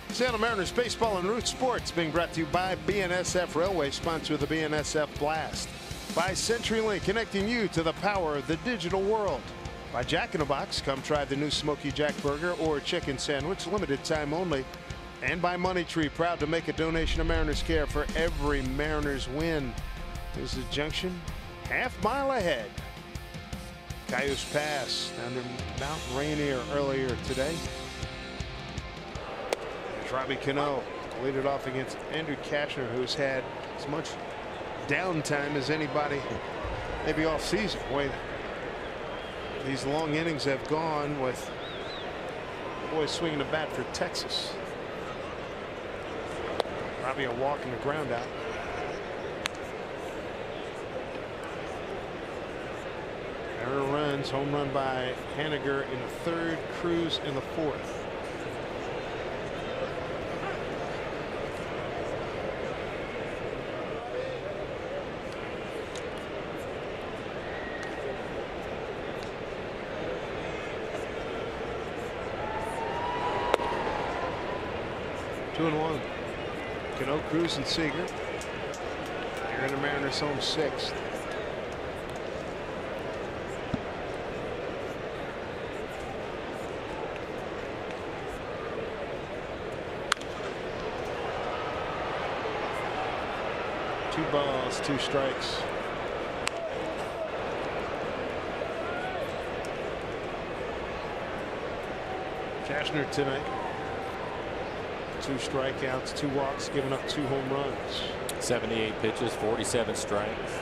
Seattle Mariners baseball and Root Sports being brought to you by BNSF Railway, sponsor of the BNSF Blast. By CenturyLink, connecting you to the power of the digital world. By Jack in the Box, come try the new Smoky Jack Burger or chicken sandwich, limited time only. And by Money Tree, proud to make a donation to Mariners Care for every Mariners win. This is Junction, half-mile ahead. Cayuse Pass down to Mount Rainier earlier today. Robbie Cano lead it off against Andrew Kashner, who's had as much downtime as anybody maybe all season. Way these long innings have gone with the boys swinging the bat for Texas. Robbie a walk and a ground out. Error runs, home run by Haniger in the third, Cruz in the fourth. 2-1. Cano, Cruz, and Seager. Here in the Mariners' home 6th. Two balls, 2 strikes. Cashner tonight. 2 strikeouts, 2 walks, giving up 2 home runs. 78 pitches, 47 strikes,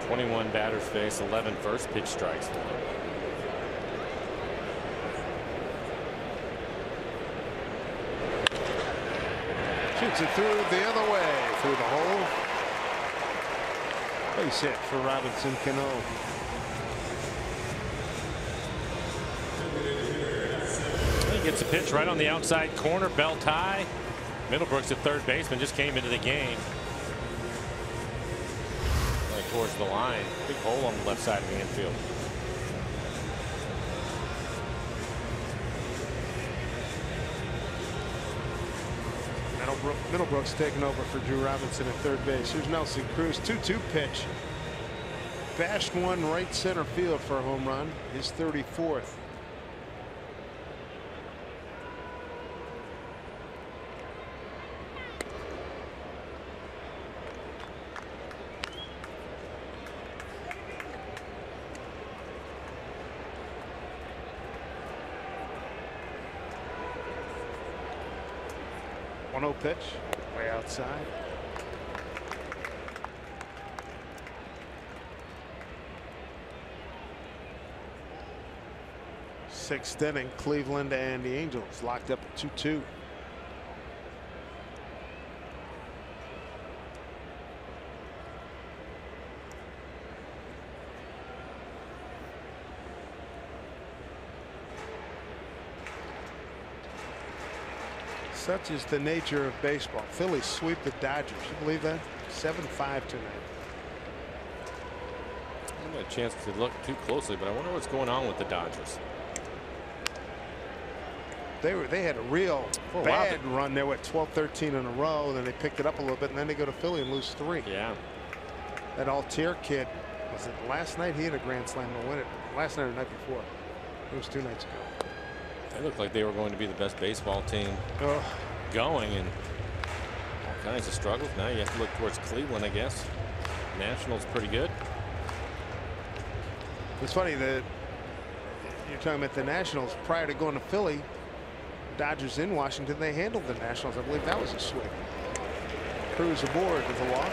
21 batters faced, 11 first pitch strikes. Shoots it through the other way, through the hole. Base hit for Robinson Cano. He gets a pitch right on the outside corner, belt high. Middlebrooks, at third baseman, just came into the game. Right towards the line. Big hole on the left side of the infield. Middlebrooks taking over for Drew Robinson at third base. Here's Nelson Cruz. 2-2 pitch. Bashed one right center field for a home run. His 34th. Pitch way outside. Sixth inning, Cleveland and the Angels locked up at 2-2. Such is the nature of baseball. Phillies sweep the Dodgers. You believe that? 7-5 tonight. I haven't had a chance to look too closely, but I wonder what's going on with the Dodgers. They had a real bad run there with 12-13 in a row. Then they picked it up a little bit, and then they go to Philly and lose 3. Yeah. That Altier kid, was it last night? He had a grand slam to win it. Last night or the night before. It was 2 nights ago. They looked like they were going to be the best baseball team going, and all kinds of struggles. Now you have to look towards Cleveland, I guess. Nationals pretty good. It's funny that you're talking about the Nationals prior to going to Philly. Dodgers in Washington, they handled the Nationals. I believe that was a sweep. Cruz aboard with a walk.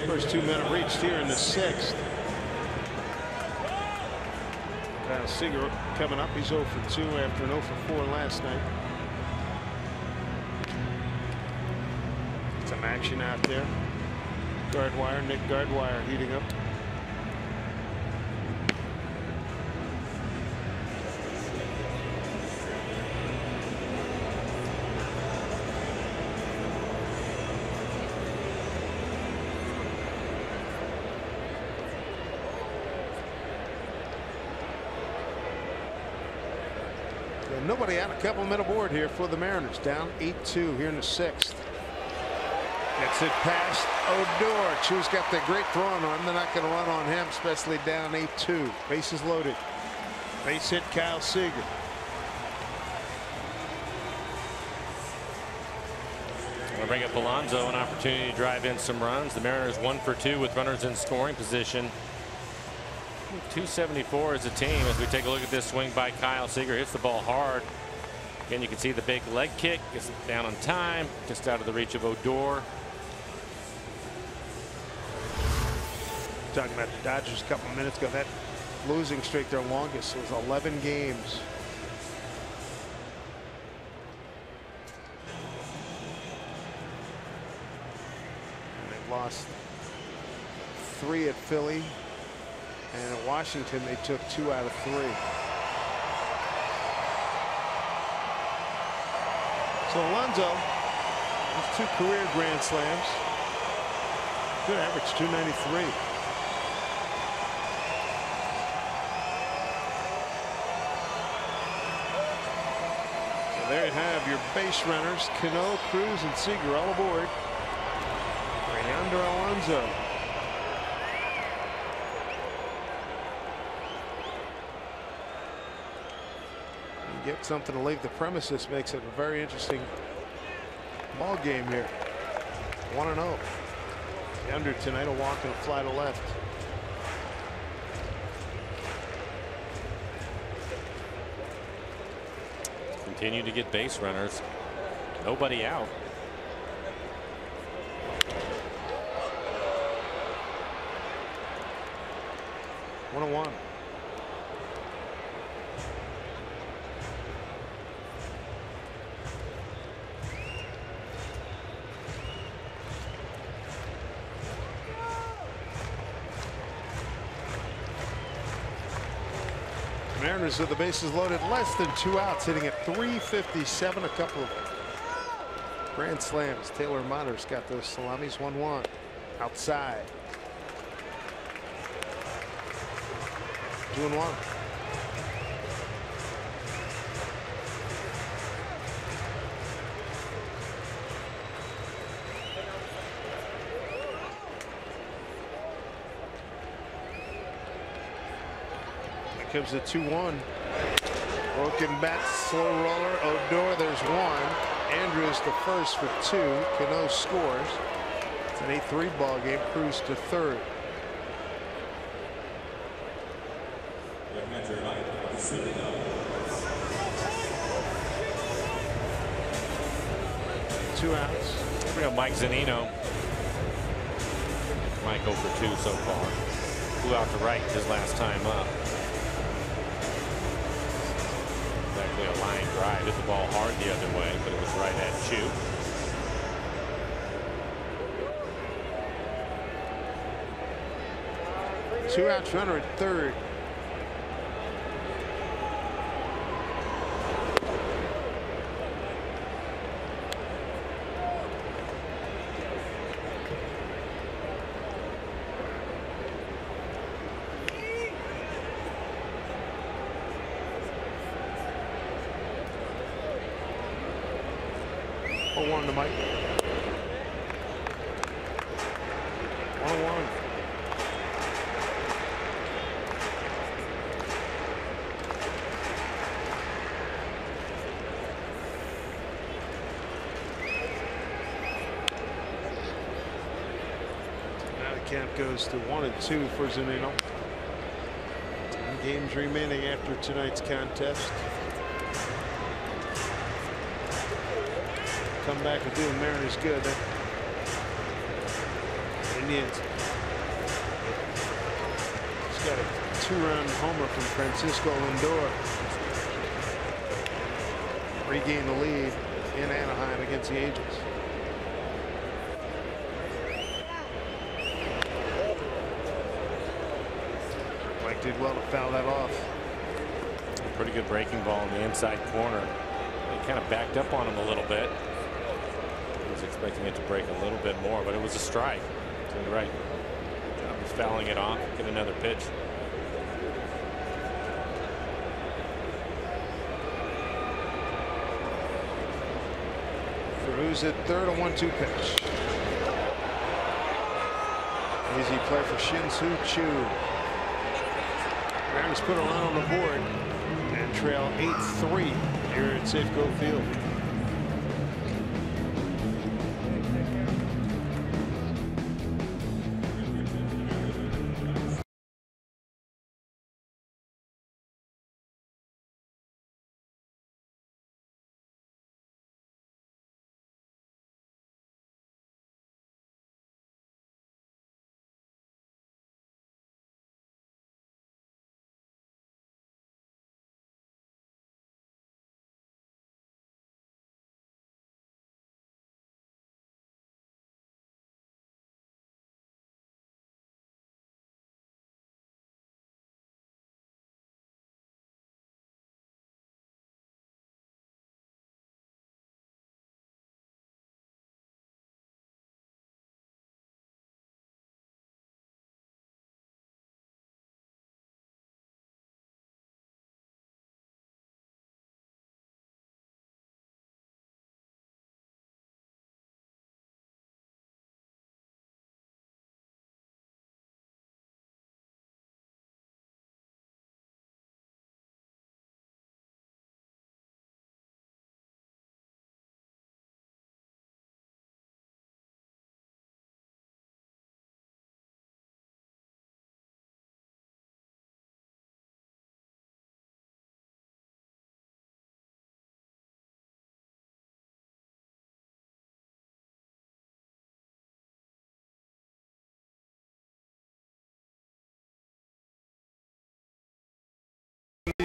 First 2 men have reached here in the 6th. Kyle Seager coming up. He's 0 for 2 after an 0 for 4 last night. Some action out there. Gardwire, Nick Gardwire heating up. Nobody out, a couple men aboard here for the Mariners. Down 8-2 here in the 6th. Gets it past Odor. Chu's got the great throw on him. They're not going to run on him, especially down 8-2. Bases loaded. Base hit Kyle Seager. We'll bring up Alonso, an opportunity to drive in some runs. The Mariners 1 for 2 with runners in scoring position. 274 as a team as we take a look at this swing by Kyle Seager. Hits the ball hard. Again, you can see the big leg kick. Gets it down on time. Just out of the reach of Odor. Talking about the Dodgers a couple of minutes ago. That losing streak, their longest, was 11 games. And they've lost 3 at Philly. And at Washington, they took 2 out of 3. So Alonso with 2 career grand slams. Good average, 293. There you have your base runners. Cano, Cruz, and Seager all aboard. Leandro Alonso. You get something to leave the premises, makes it a very interesting ball game here. 1-0. Under tonight, a walk and a fly to left. Continue to get base runners. Nobody out. One on one. Mariners with the bases loaded, less than 2 outs, hitting at .357. A couple of grand slams. Taylor Monter's got those salamis. 1-1 outside. 2-1. Comes the 2-1. Broken bat, slow roller. Odor, there's one. Andrews the first for 2. Cano scores. It's an 8-3 ball game. Cruz to third. Two outs. We got Mike Zunino. Mike 0 for 2 so far. Flew out to right his last time up. Actually a line drive. Hit the ball hard the other way, but it was right at Chu. Two outs, runner at third. One to Mike. 1-1. Now the count goes to 1-2 for Zunino. 10 games remaining after tonight's contest. Come back and do the Mariners good. Indians. He's got a 2-run homer from Francisco Lindor. Regain the lead in Anaheim against the Angels. Mike did well to foul that off. A pretty good breaking ball in the inside corner. He kind of backed up on him a little bit. Was expecting it to break a little bit more, but it was a strike to the right. He's fouling it off. Get another pitch. Cruz at third, a 1-2 pitch. Easy play for Shin-Soo Choo. Mariners put a run on the board and trail 8-3 here at Safeco Field.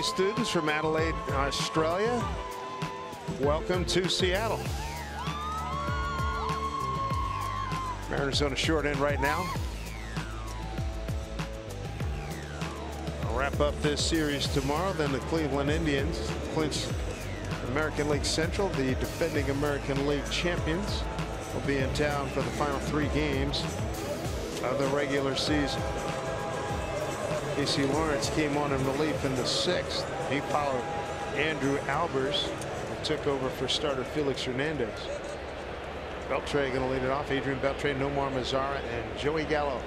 University students from Adelaide, Australia. Welcome to Seattle. Mariners on a short end right now. I'll wrap up this series tomorrow. Then the Cleveland Indians clinch American League Central. The defending American League champions will be in town for the final 3 games of the regular season. AC Lawrence came on in relief in the 6th. He followed Andrew Albers, who took over for starter Felix Hernandez. Beltre going to lead it off. Adrian Beltre, Nomar Mazara, and Joey Gallo.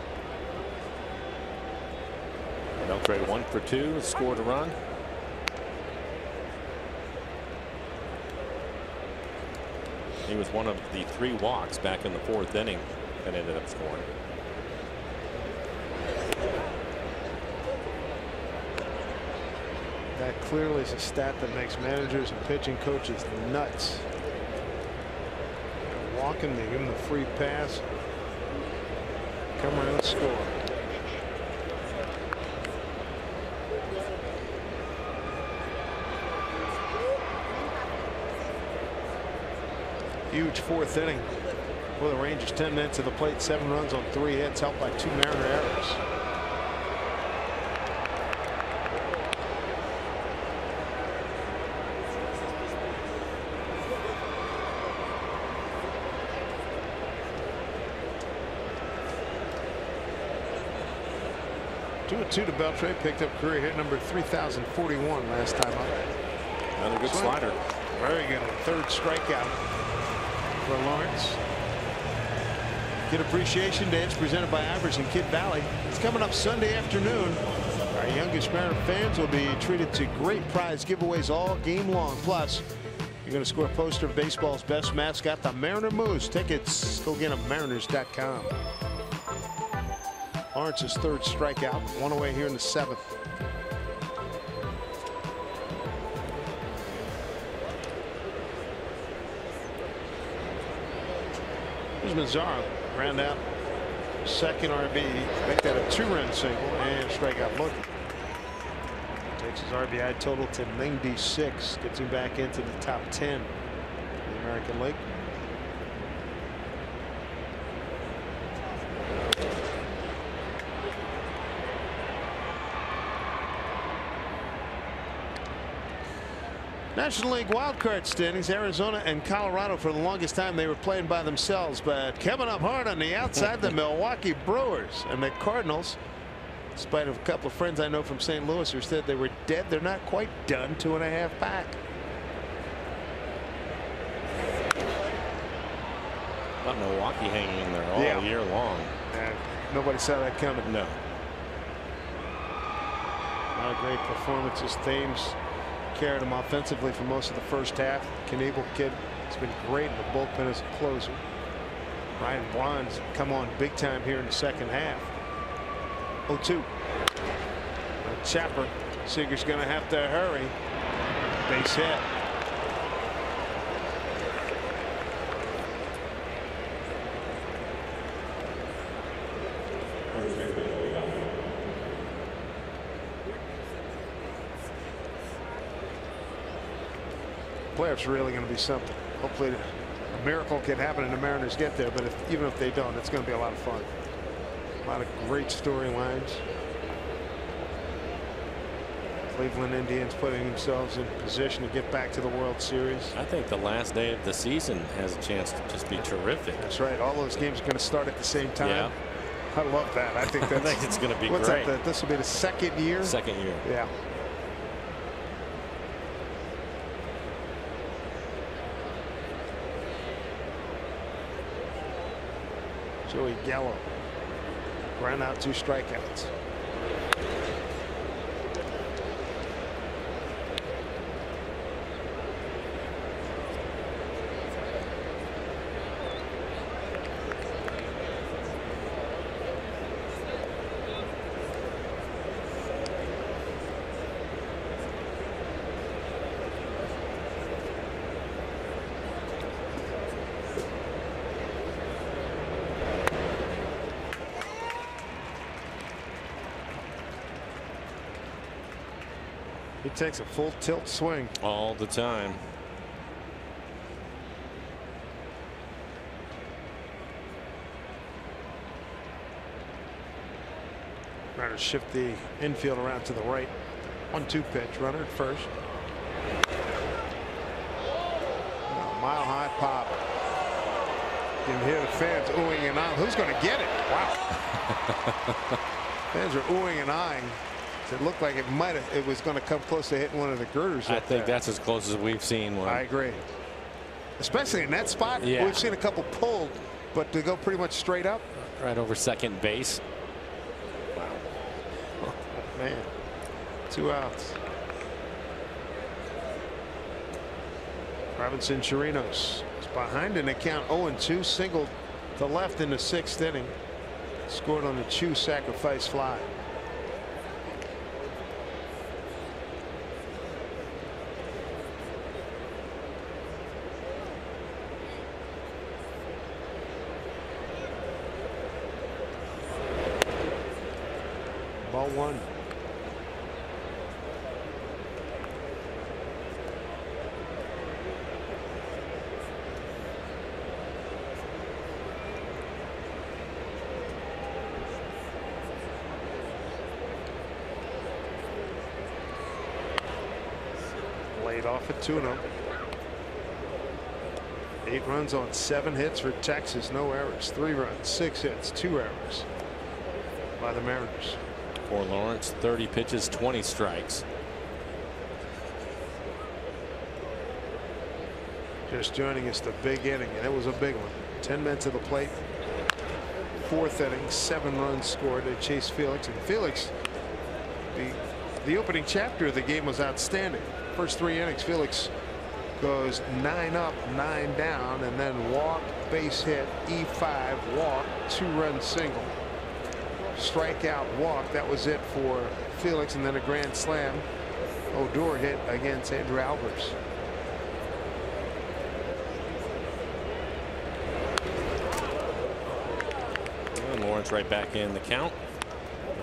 Beltre 1 for 2, scored a run. He was one of the 3 walks back in the 4th inning that ended up scoring. That clearly is a stat that makes managers and pitching coaches nuts. They're walking, they give him the free pass, come around and score. Huge 4th inning for the Rangers. 10 minutes to the plate, 7 runs on 3 hits, helped by 2 Mariner errors. Two to Beltre, picked up career hit number 3,041 last time up. Another good slider. Very good. 3rd strikeout for Lawrence. Kid Appreciation Day is presented by Ivers and Kid Valley. It's coming up Sunday afternoon. Our youngest Mariner fans will be treated to great prize giveaways all game long. Plus, you're going to score a poster of baseball's best mascot, the Mariner Moose. Tickets, go get them at mariners.com. Lawrence's 3rd strikeout, 1 away here in the 7th. Here's Mazara, round out 2nd RB, make that a 2-run single and strikeout looking. Takes his RBI total to 96, gets him back into the top 10 in the American League. National League wildcard standings, Arizona and Colorado for the longest time they were playing by themselves, but coming up hard on the outside, the Milwaukee Brewers and the Cardinals. In spite of a couple of friends I know from St. Louis who said they were dead, they're not quite done. 2.5 back. Not Milwaukee hanging in there all year long. Nobody saw that coming. No. A lot of great performances. Thames carried him offensively for most of the first half. Knebel kid has been great in the bullpen as a closer. Ryan Blonde's come on big time here in the 2nd half. 0-2. Chapper. Seager's going to have to hurry. Base hit. Playoffs really going to be something. Hopefully a miracle can happen and the Mariners get there, but even if they don't, it's going to be a lot of fun. A lot of great storylines. Cleveland Indians putting themselves in position to get back to the World Series. I think the last day of the season has a chance to just be terrific. That's right. All those games are going to start at the same time. Yeah. I love that. I think it's going to be what's great. This will be the 2nd year. 2nd year. Yeah. Joey Gallo, ground out 2 strikeouts. He takes a full tilt swing all the time. Trying to shift the infield around to the right. 1-2 pitch. Runner at first. Mile high pop. You can hear the fans oohing and ahhing. Who's going to get it? Wow. Fans are oohing and eyeing. It looked like it was going to come close to hitting one of the girders. I think that's as close as we've seen one. I agree. Especially in that spot. Yeah. We've seen a couple pulled, but to go pretty much straight up. Right over second base. Wow. Oh, man. 2 outs. Robinson Chirinos is behind in the count. 0-2. Singled to left in the 6th inning. Scored on the Chu sacrifice fly. Ball 1. Laid off at 2-0. 8 runs on 7 hits for Texas. No errors. 3 runs, 6 hits, 2 errors by the Mariners. For Lawrence, 30 pitches, 20 strikes. Just joining us, the big inning, and it was a big one. 10 men to the plate. 4th inning, 7 runs scored. They chased Felix, and Felix, the opening chapter of the game was outstanding. First 3 innings, Felix goes 9 up, 9 down, and then walk, base hit, E5, walk, 2-run single. Strikeout, walk. That was it for Felix, and then a grand slam. Odor hit against Andrew Albers. And Lawrence right back in the count.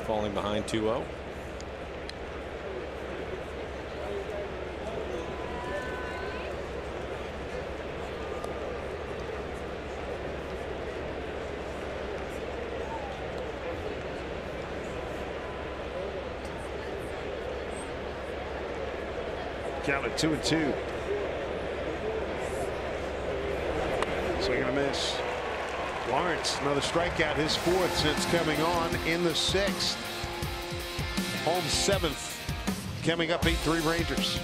Falling behind 2-0. Count at 2-2. Swing and a miss. Lawrence, another strikeout, his 4th since coming on in the 6th. Home 7th. Coming up 8-3 Rangers.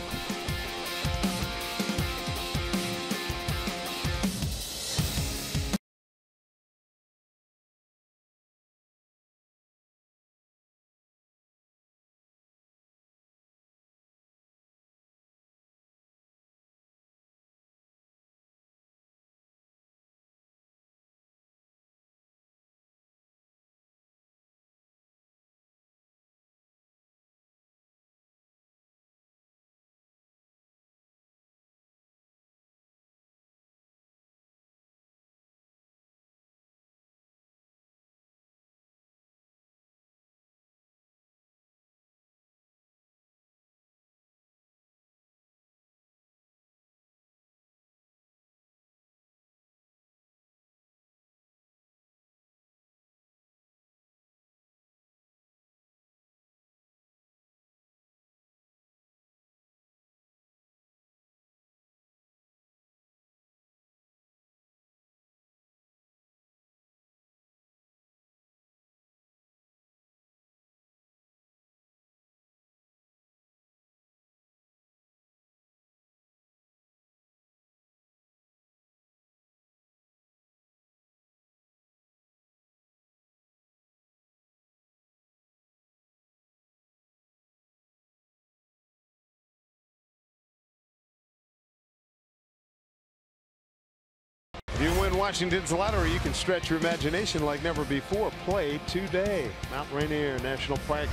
If you win Washington's lottery, you can stretch your imagination like never before. Play today. Mount Rainier National Park.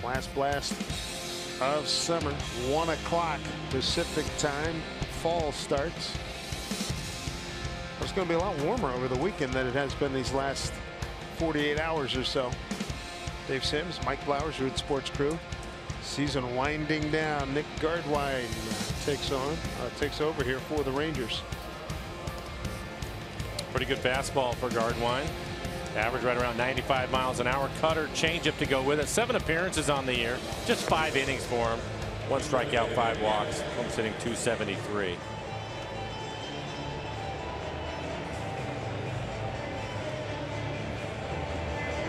Last blast of summer. 1 o'clock Pacific time. Fall starts. It's going to be a lot warmer over the weekend than it has been these last 48 hours or so. Dave Sims, Mike Flowers, Root Sports Crew. Season winding down. Nick Gardwine takes over here for the Rangers. Pretty good fastball for Gardwine. Average right around 95 miles an hour. Cutter, changeup to go with it. 7 appearances on the year. Just 5 innings for him. 1 strikeout, 5 walks. Home sitting 273.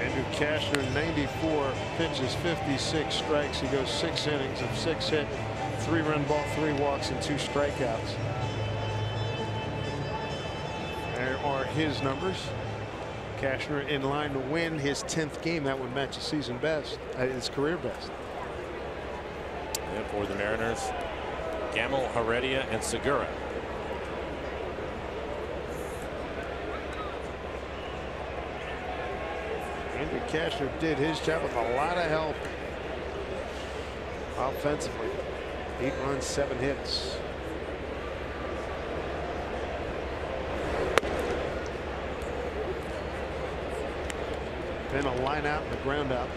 Andrew Cashner, 94 pitches, 56 strikes. He goes 6 innings of 6 hit, 3-run ball, 3 walks, and 2 strikeouts. There are his numbers. Cashner in line to win his 10th game. That would match his season best, his career best. And for the Mariners, Gamel, Heredia, and Segura. Andrew Cashner did his job with a lot of help offensively. 8 runs, 7 hits. Then a line out and a ground out.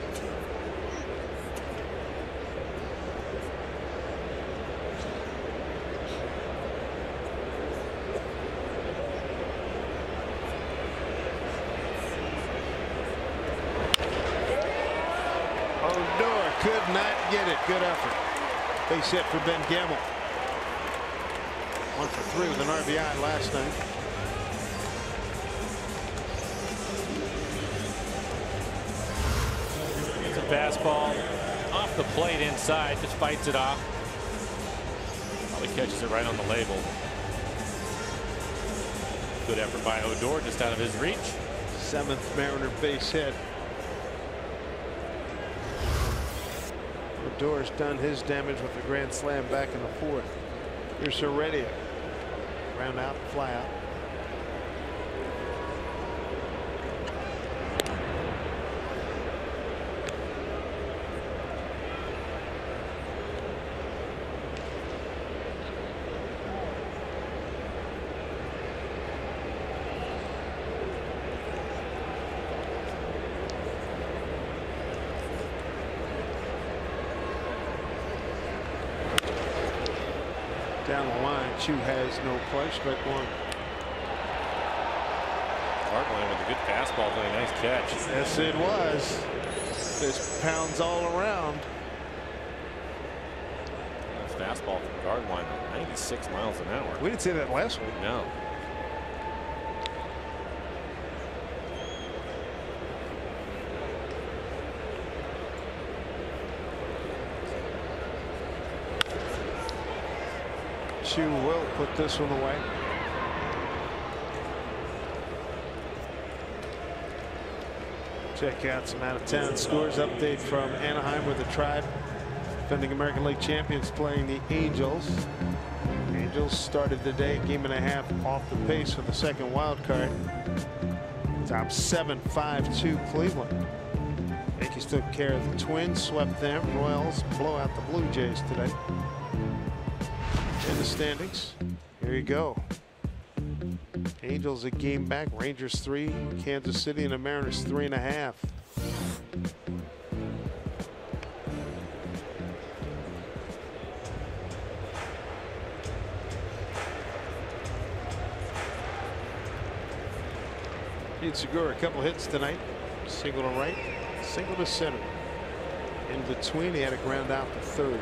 Odor could not get it. Good effort. Base hit for Ben Gamel. 1 for 3 with an RBI last night. It's a fastball off the plate inside. Just fights it off. Probably catches it right on the label. Good effort by Odor, just out of his reach. 7th Mariner base hit. Odor's done his damage with the grand slam back in the 4th. Here's Heredia. Ground out, fly out. Down the line, Chu has no play. Strike 1. Gardwine with a good fastball, doing a nice catch. Yes, it was. There's pounds all around. Nice fastball from Gardwine, 96 miles an hour. We didn't say that last week. No. Chu will put this one away. Check out some out-of-town scores. Update from Anaheim, where the Tribe, defending American League champions, playing the Angels. Angels started the day 1.5 off the pace for the second wild card. Top 7, 5-2 Cleveland. Yankees took care of the Twins, swept them. Royals blow out the Blue Jays today. In the standings, here you go. Angels a game back. Rangers 3, Kansas City, and the Mariners 3.5. Segura, a couple hits tonight. Single to right, single to center. In between, he had a ground out to 3rd.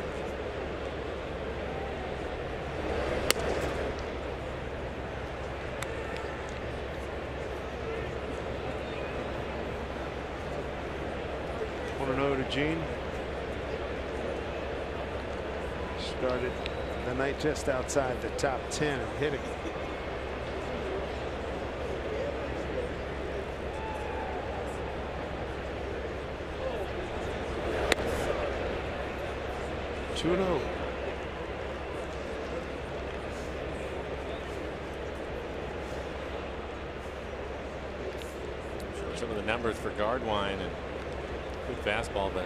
Gene started the night just outside the top 10 in hitting. Two-0. Some of the numbers for Gardwine, and good fastball, but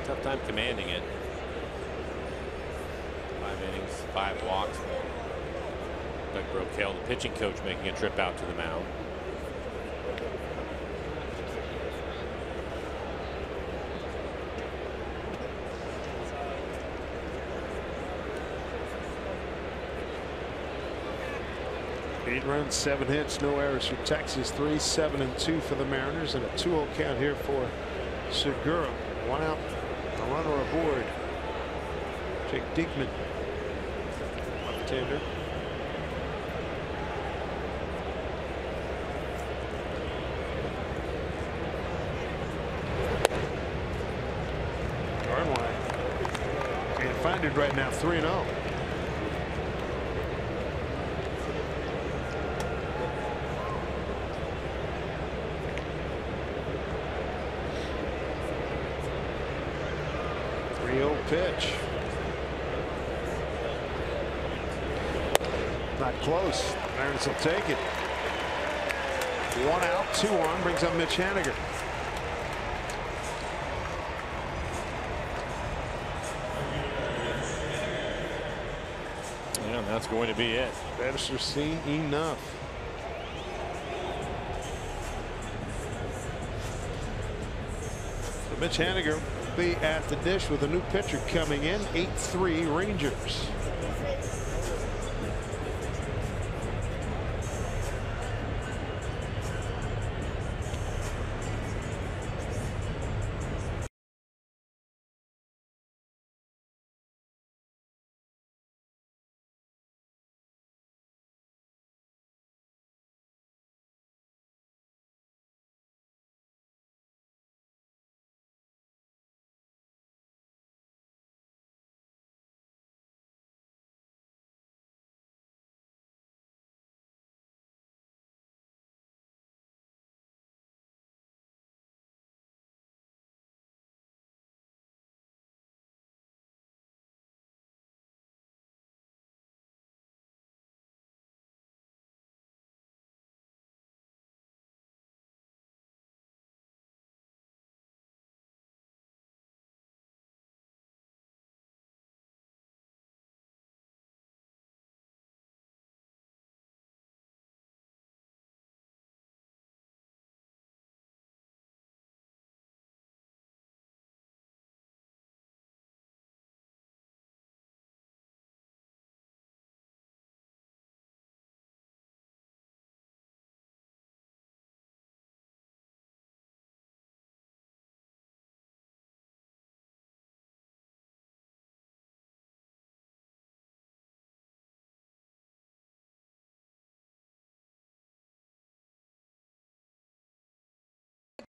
tough time commanding it. 5 innings, 5 walks. Doug Brocail, the pitching coach, making a trip out to the mound. 8 runs, 7 hits, no errors for Texas. 3, 7, and 2 for the Mariners, and a 2-0 count here for Segura. 1 out, a runner aboard. Jake Diekman, left-hander. Can't find it right now. 3-0. Pitch. Not close. Mariners will take it. 1 out, 2 on, brings up Mitch Haniger. Yeah, that's going to be it. That's seen enough. So Mitch Haniger will be at the dish with a new pitcher coming in. 8-3 Rangers.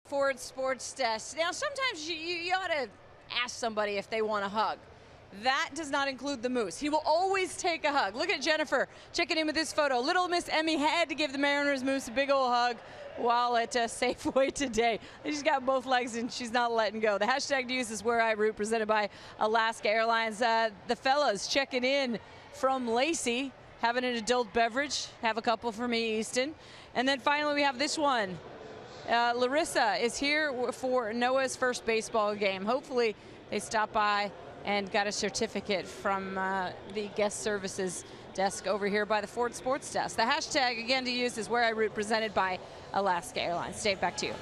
Ford Sports Desk. Now, sometimes you ought to ask somebody if they want a hug. That does not include the Moose. He will always take a hug. Look at Jennifer checking in with this photo. Little Miss Emmy had to give the Mariners Moose a big old hug while at Safeway today. She's got both legs and she's not letting go. The hashtag to use is Where I Root, presented by Alaska Airlines. The fellas checking in from Lacey, having an adult beverage. Have a couple for me, Easton. And then finally we have this one. Larissa is here for Noah's first baseball game. Hopefully they stopped by and got a certificate from the guest services desk over here by the Ford Sports Desk. The hashtag again to use is Where I Root, presented by Alaska Airlines. Dave, back to you.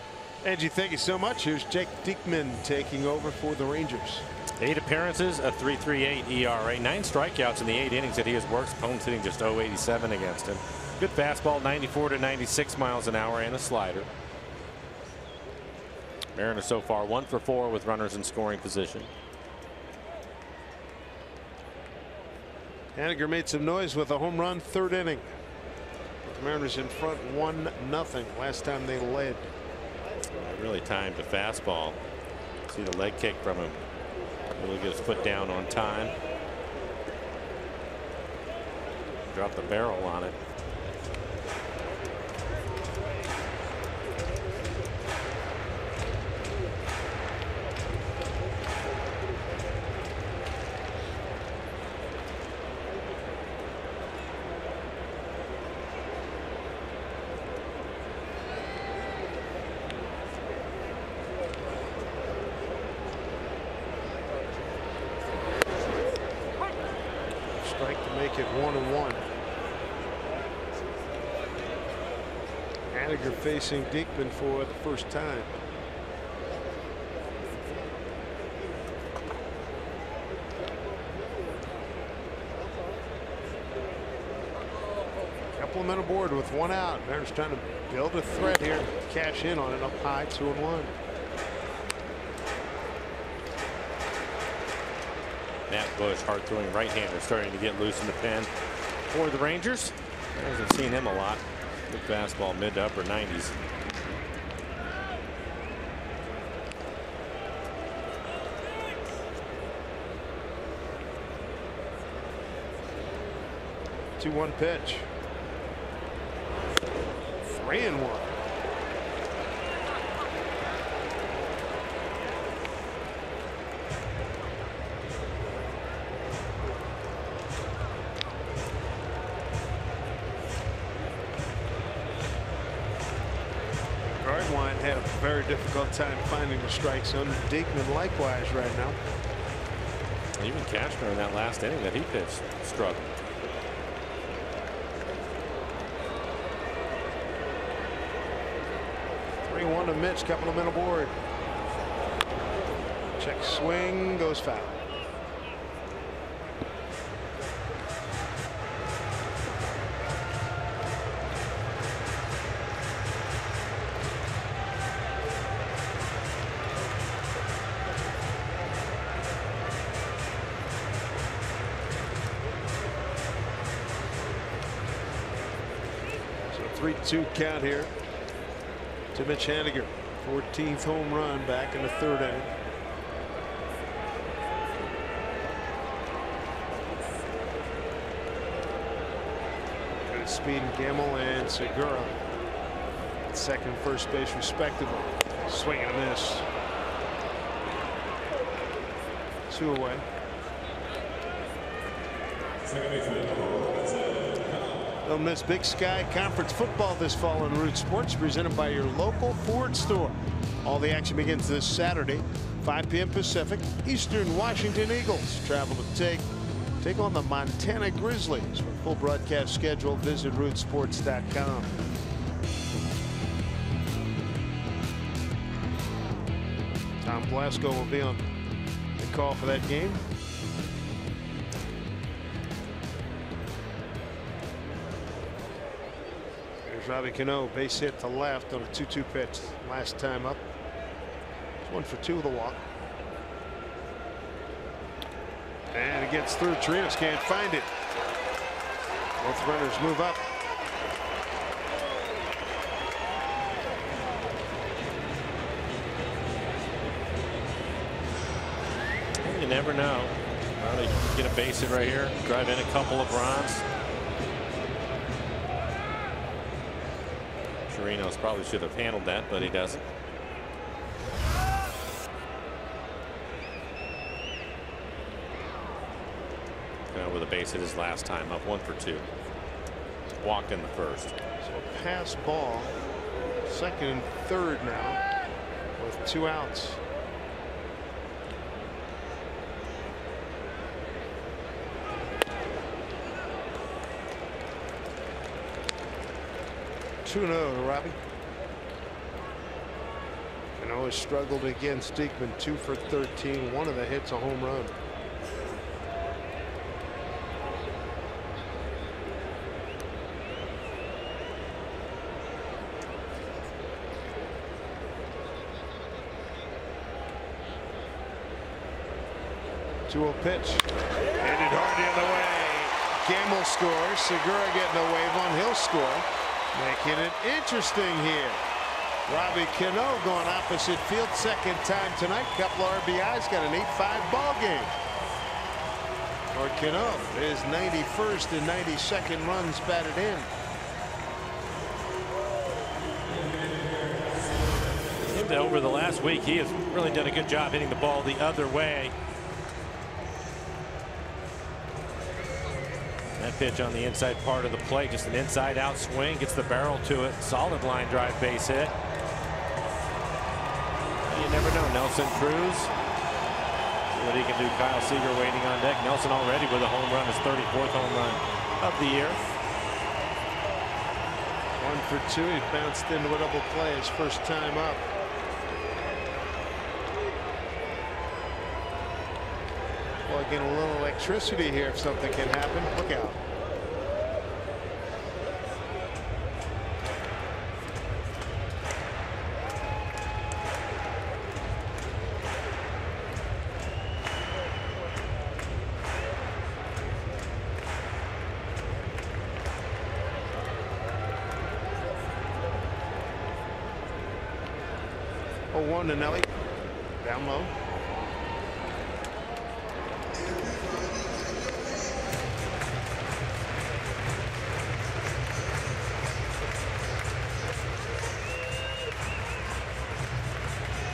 Angie, thank you so much. Here's Jake Diekman taking over for the Rangers. 8 appearances, a 3.38 ERA, 9 strikeouts in the 8 innings that he has worked. Opponents hitting just 0.87 against him. Good fastball, 94 to 96 miles an hour, and a slider. Mariners so far 1 for 4 with runners in scoring position. Haniger made some noise with a home run, 3rd inning. The Mariners in front 1-0 last time they led. Really timed the fastball. See the leg kick from him. Really get his foot down on time. Drop the barrel on it. Make it 1-1. Haniger facing Diekman for the first time. Couple couple of men aboard with one out. Mariners trying to build a threat here, cash in on it, up high, 2-1. Matt Bush, hard-throwing right-hander, starting to get loose in the pen for the Rangers. I haven't seen him a lot. Good fastball, mid to upper 90s. Two-one pitch. 3-1. Gardwine had a very difficult time finding the strike zone. Diekman likewise right now. Even Cashner in that last inning that he pitched struggled. 3-1 to Mitch, couple of men aboard. Check swing, goes foul. So 3-2 count here to Mitch Haniger. 14th home run back in the third inning. Good speed, Gamble and Segura. Second, first base respectively. Swing and a miss. 2 away. Don't miss Big Sky Conference football this fall in Root Sports, presented by your local Ford store. All the action begins this Saturday, 5 p.m. Pacific. Eastern Washington Eagles travel to take on the Montana Grizzlies. For full broadcast schedule, visit rootsports.com. Tom Blasco will be on the call for that game. Robbie Cano, base hit to left on a 2-2 pitch last time up. It's 1 for 2 with a walk. And it gets through. Chirinos can't find it. Both runners move up. You never know. Well, they get a base hit right here, drive in a couple of runs. Chirinos probably should have handled that, but he doesn't. With a base hit his last time up, 1 for 2. Walked in the first. So pass ball, second and third now with 2 outs. Two to Robbie. And always struggled against Diekman. 2 for 13. One of the hits a home run. Two-0 pitch. Hit it hard the other way. Gamble scores. Segura getting a wave on. He'll score. Making it interesting here. Robbie Cano going opposite field, second time tonight. Couple of RBIs, got an 8-5 ball game. For Cano, his 91st and 92nd runs batted in. Over the last week, he has really done a good job hitting the ball the other way. That pitch on the inside part of the plate, just an inside out swing, gets the barrel to it. Solid line drive base hit. You never know. Nelson Cruz. See what he can do. Kyle Seager waiting on deck. Nelson already with a home run, his 34th home run of the year. 1 for 2. He bounced into a double play his first time up. Well, again, a little electricity here if something can happen. Look out. 0-1 to Nelly. Down low.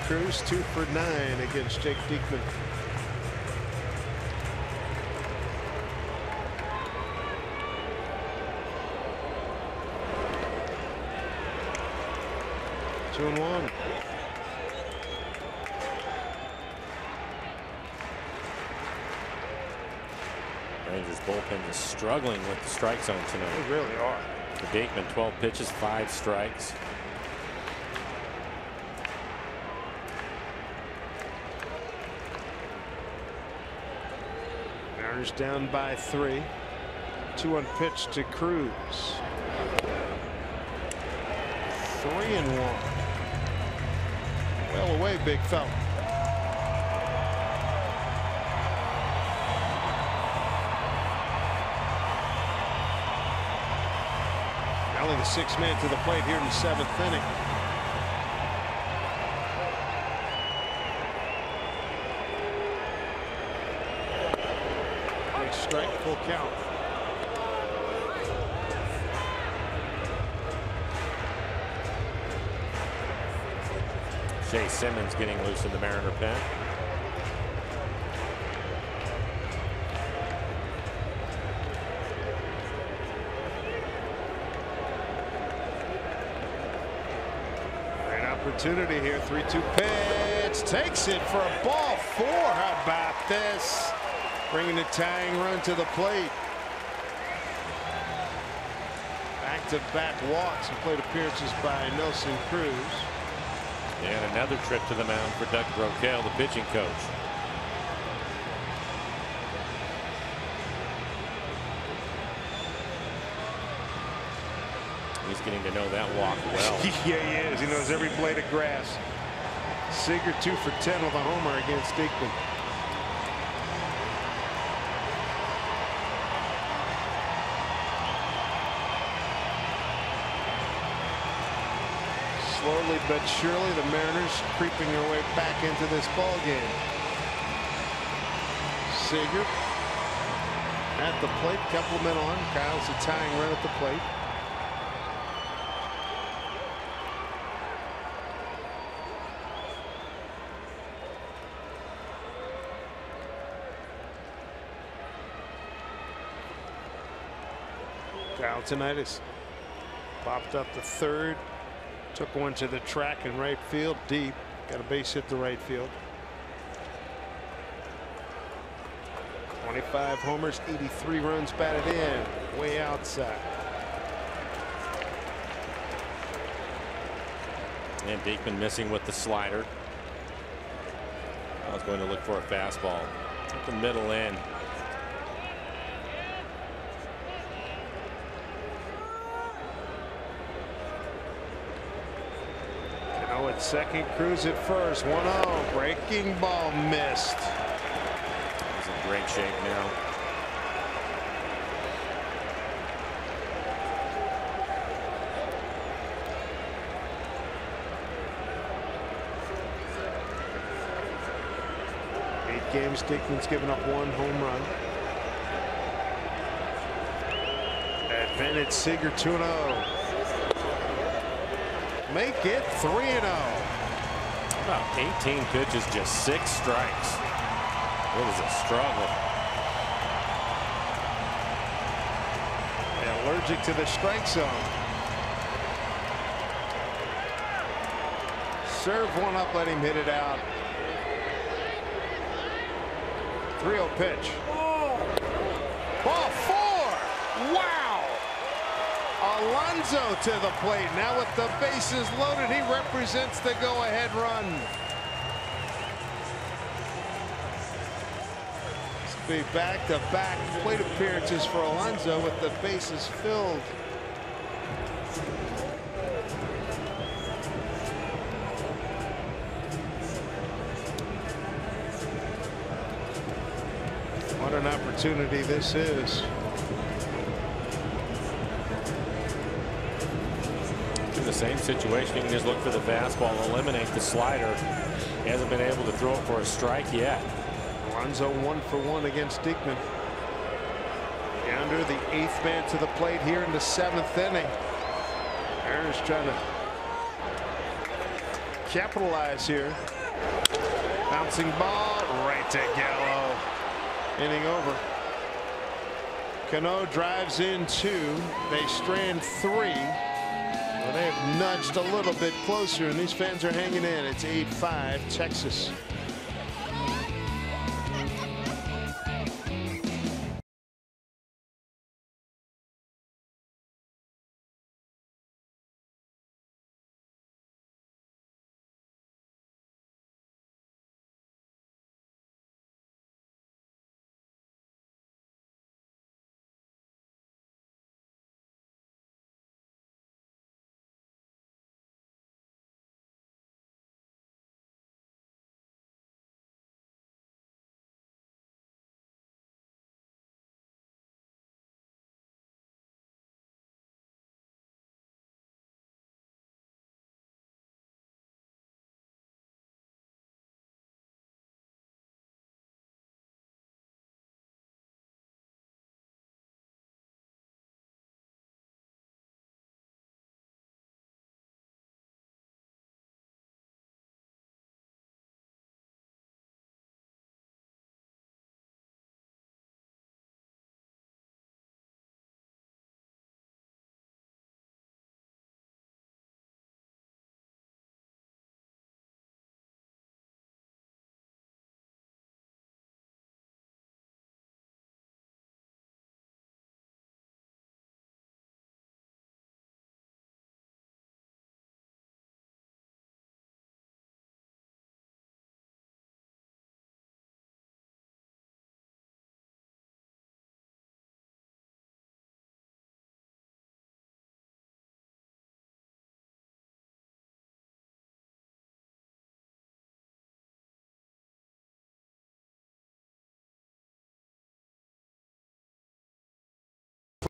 Cruz 2 for 9 against Jake Diekman. Two and one. Rangers bullpen is struggling with the strike zone tonight. They really are. For Diekman, 12 pitches, 5 strikes. Mariners down by 3. 2-1 pitch to Cruz. 3-1. Well away, big fella. Only the 6th man to the plate here in the 7th inning. Big strike, full count. Shea Simmons getting loose in the Mariner pen. Great opportunity here. 3-2 pitch. Takes it for a ball 4. How about this? Bringing the tying run to the plate. Back-to-back walks and plate appearances by Nelson Cruz. And another trip to the mound for Doug Brocail, the pitching coach. He's getting to know that walk well. Yeah, he is. He knows every blade of grass. Seager 2 for 10 with a homer against Diekman. Slowly but surely, the Mariners creeping their way back into this ball game. Seager at the plate, couple men on. Kyle's a tying run at the plate. Kyle tonight has popped up to third. Took one to the track in right field deep. Got a base hit to right field. 25 homers, 83 runs batted in. Way outside. And Diekman missing with the slider. I was going to look for a fastball at the middle end. At second, Cruz at first. 1-0. Breaking ball missed. He's in great shape now. Eight games, Diekman's given up 1 home run. Advantage Seager 2-0. Make it 3-0. About 18 pitches, just 6 strikes. It was a struggle. Allergic to the strike zone. Serve one up, let him hit it out. 3-0 pitch. Ball 4. Wow. Alonso to the plate. Now with the bases loaded, he represents the go-ahead run. This will be back-to-back plate appearances for Alonso with the bases filled. What an opportunity this is. To the same situation. You can just look for the fastball, eliminate the slider. He hasn't been able to throw it for a strike yet. Alonso 1 for 1 against Diekman. Yonder, the 8th man to the plate here in the 7th inning. Mariners trying to capitalize here. Bouncing ball right to Gallo. Inning over. Cano drives in 2. They strand 3. Well, they have nudged a little bit closer, and these fans are hanging in. It's 8-5 Texas.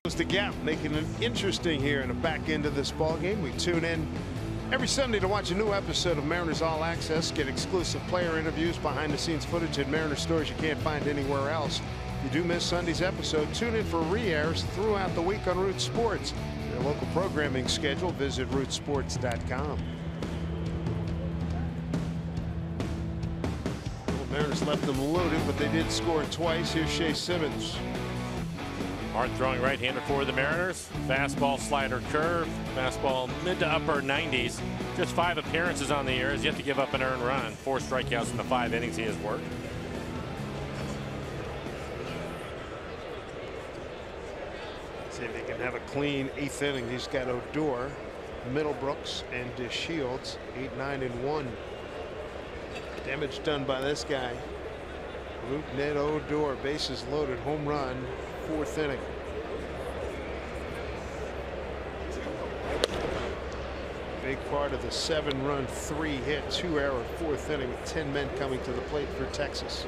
Close the gap, making it interesting here in the back end of this ball game. We tune in every Sunday to watch a new episode of Mariners All Access, get exclusive player interviews, behind the scenes footage, and Mariners stories you can't find anywhere else. If you do miss Sunday's episode, tune in for re-airs throughout the week on Root Sports. Their local programming schedule, visit rootsports.com. Well, Mariners left them loaded, but they did score twice. Here's Shea Simmons. Hard throwing right-hander for the Mariners. Fastball, slider, curve. Fastball mid to upper 90s. Just 5 appearances on the year. Has yet to give up an earned run. 4 strikeouts in the 5 innings he has worked. See if he can have a clean 8th inning. He's got Odor, Middlebrooks, and DeShields. 8, 9, and 1. Damage done by this guy. Ned Odor, bases loaded, home run, 4th inning. Big part of the 7-run, 3-hit, 2-error 4th inning with 10 men coming to the plate for Texas.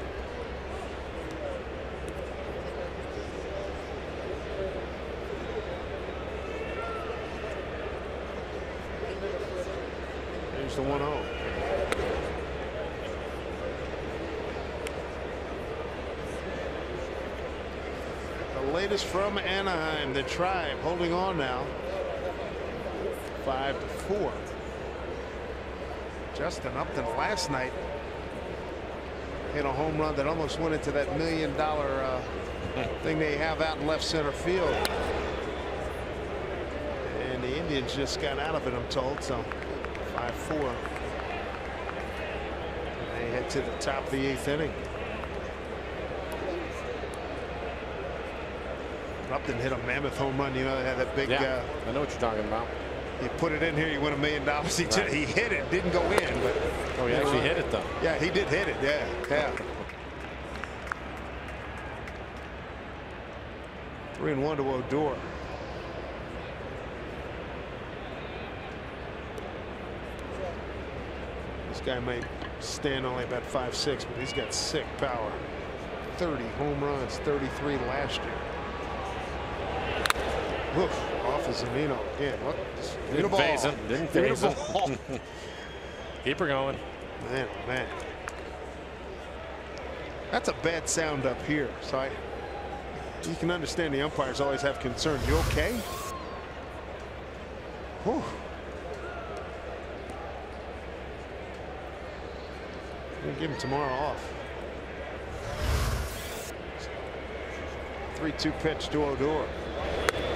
There's the 1-0. Latest from Anaheim, the Tribe holding on now, 5-4. Justin Upton last night hit a home run that almost went into that $1 million thing they have out in left center field, and the Indians just got out of it, I'm told. So 5-4. They head to the top of the 8th inning. Upton hit a mammoth home run. You know, they had that big. Yeah, I know what you're talking about. You put it in here, you win $1 million. He hit it, didn't go in, but. Oh, he actually hit it though. Yeah, he did hit it. Yeah. 3-1 to Odor. This guy may stand only about 5'6", but he's got sick power. 30 home runs, 33 last year. Oof, off to Zunino again. Look, Didn't phase him. Didn't phase him. Keep her going. Man, oh man. That's a bad sound up here. So you can understand the umpires always have concerns. You okay? Whew. We'll give him tomorrow off. 3-2 pitch to Odor.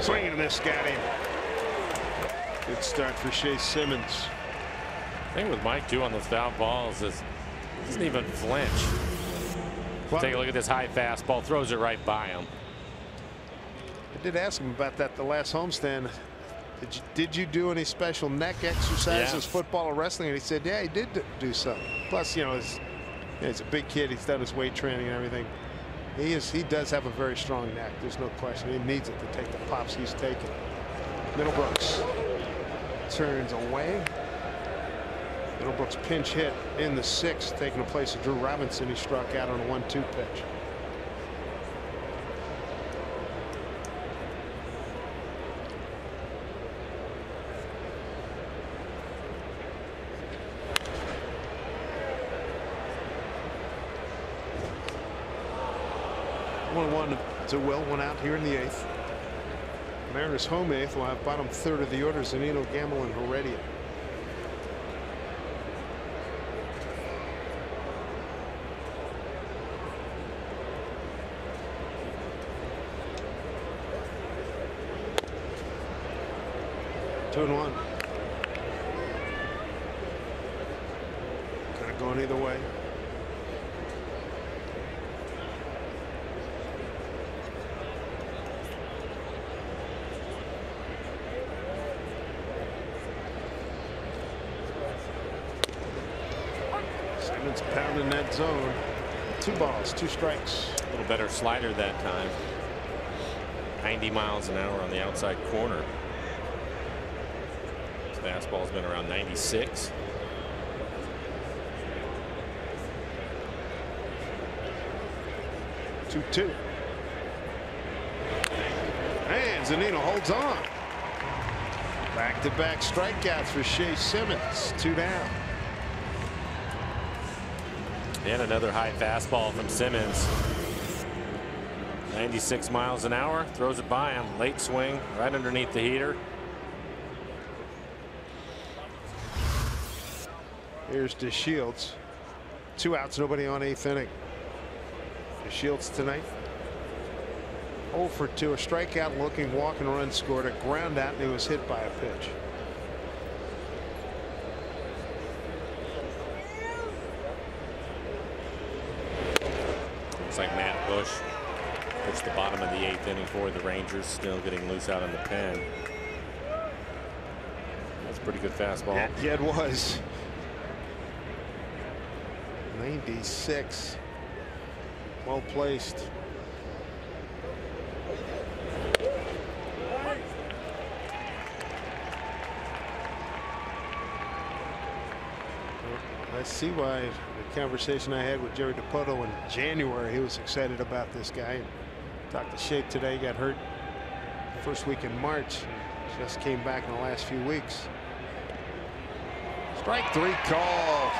Swing and a miss, got him. Good start for Shea Simmons. The thing with Mike too on those foul balls is he doesn't even flinch. Well, take a look at this high fastball, throws it right by him. I did ask him about that the last homestand. Did you do any special neck exercises, football or wrestling? And he said, yeah, he did do some. Plus, you know, he's a big kid. He's done his weight training and everything. He does have a very strong neck. There's no question. He needs it to take the pops he's taking. Middlebrooks turns away. Middlebrooks pinch hit in the 6th, taking the place of Drew Robinson. He struck out on a 1-2 pitch. One to Will, one out here in the 8th. Mariners home 8th will have bottom third of the order. Zunino, Gamble, and Heredia. Two and one. Kind of going either way. Simmons pounding that zone. 2 balls, 2 strikes. A little better slider that time. 90 miles an hour on the outside corner. His fastball's been around 96. Two. And Zunino holds on. Back-to-back strikeouts for Shea Simmons. 2 down. And another high fastball from Simmons. 96 miles an hour. Throws it by him. Late swing right underneath the heater. Here's DeShields. 2 outs, nobody on 8th inning. DeShields tonight 0 for 2, a strikeout looking walk and run scored, a ground out, and he was hit by a pitch. Looks like Matt Bush pitched the bottom of the 8th inning for the Rangers, still getting loose out in the pen. That's a pretty good fastball. Yeah, it was. 96. Well placed. I see why the conversation I had with Jerry DiPoto in January, he was excited about this guy. Talked to Shea today, got hurt first week in March. Just came back in the last few weeks. Strike 3 called.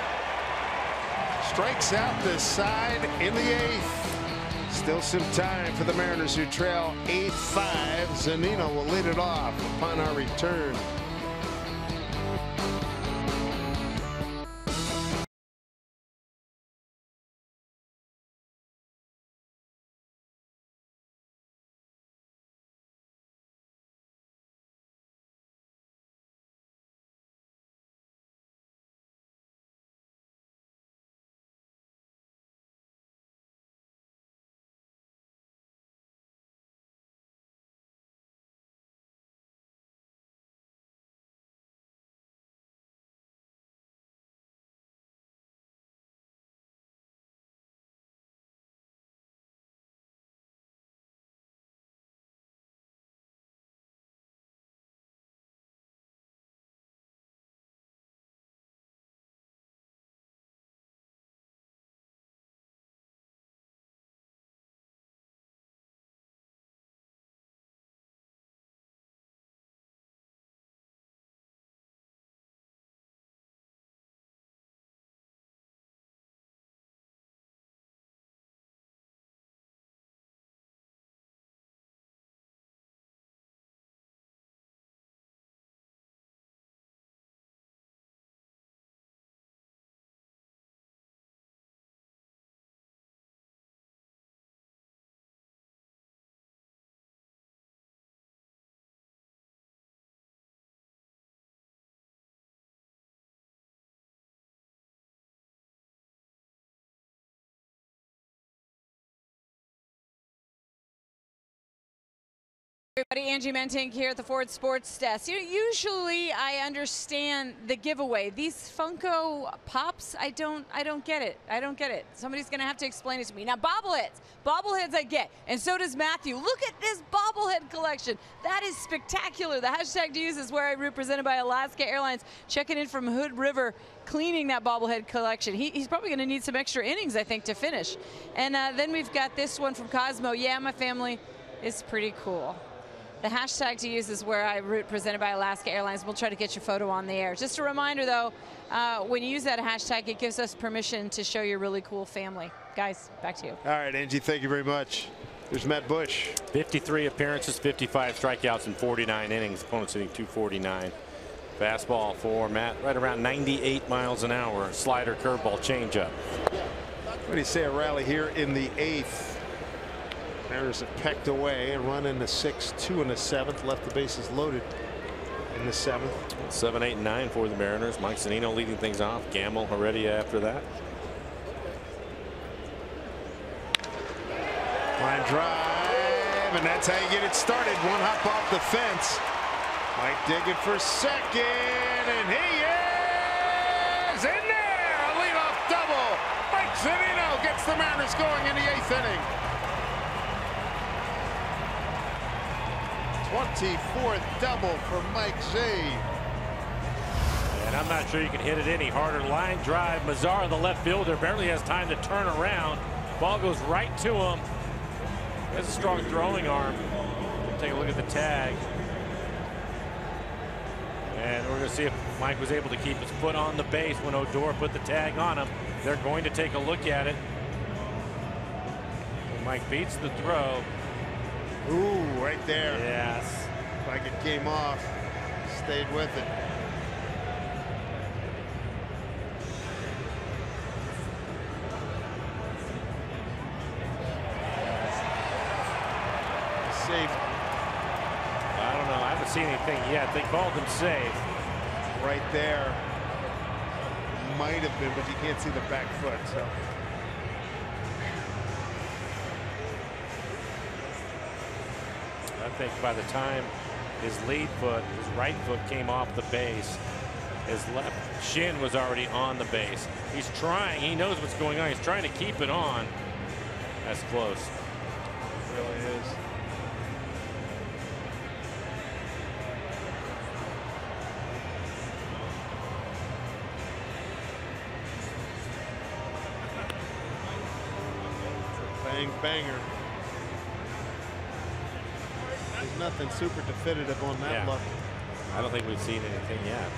Strikes out the side in the 8th. Still some time for the Mariners, who trail 8-5. Zunino will lead it off upon our return. everybody, Angie Mentink here at the Ford Sports Desk. Usually I understand the giveaway. These Funko Pops, I don't get it. I don't get it. Somebody's going to have to explain it to me. Now, bobbleheads I get, and so does Matthew. Look at this bobblehead collection. That is spectacular. The hashtag to use is Where I Root, presented by Alaska Airlines. Checking in from Hood River, cleaning that bobblehead collection. He's probably going to need some extra innings, I think, to finish. And then we've got this one from Cosmo. Yeah, my family is pretty cool. The hashtag to use is Where I Root, presented by Alaska Airlines. We'll try to get your photo on the air. Just a reminder, though, when you use that hashtag, it gives us permission to show your really cool family. Guys, back to you. All right, Angie, thank you very much. There's Matt Bush. 53 appearances, 55 strikeouts in 49 innings. Opponents hitting 249. Fastball for Matt, right around 98 miles an hour. Slider, curveball, changeup. What do you say, a rally here in the 8th? Mariners have pecked away, a run in the 6th, 2 in the 7th, left the bases loaded in the 7th. 7, 8, and 9 for the Mariners. Mike Zunino leading things off. Gamble already after that. Line drive, and that's how you get it started. One hop off the fence. Mike digging for second, and he is in there. A leadoff double. Mike Zunino gets the Mariners going in the 8th inning. 24th double for Mike Z. And I'm not sure you can hit it any harder. Line drive. Mazzara, the left fielder, barely has time to turn around. Ball goes right to him. He has a strong throwing arm. Take a look at the tag. And we're going to see if Mike was able to keep his foot on the base when Odor put the tag on him. They're going to take a look at it. Mike beats the throw. Ooh, right there. Yes. Like it came off. Stayed with it. Safe. I don't know. I haven't seen anything yet. They called him safe. Right there. Might have been, but you can't see the back foot. So. I think by the time his lead foot, his right foot came off the base, his left shin was already on the base. He's trying. He knows what's going on. He's trying to keep it on. That's close. It really is. Bang banger. There's nothing super definitive on that look. I don't think we've seen anything yet.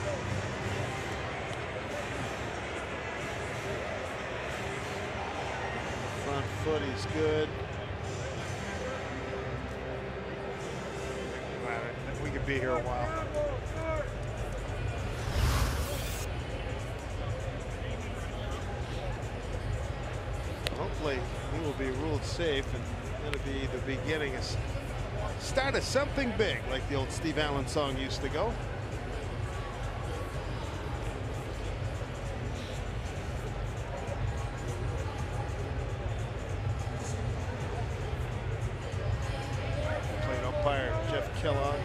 Front foot is good. We could be here a while. Hopefully he will be ruled safe, and it'll be the beginning of start of something big, like the old Steve Allen song used to go. Plate umpire Jeff Kellogg,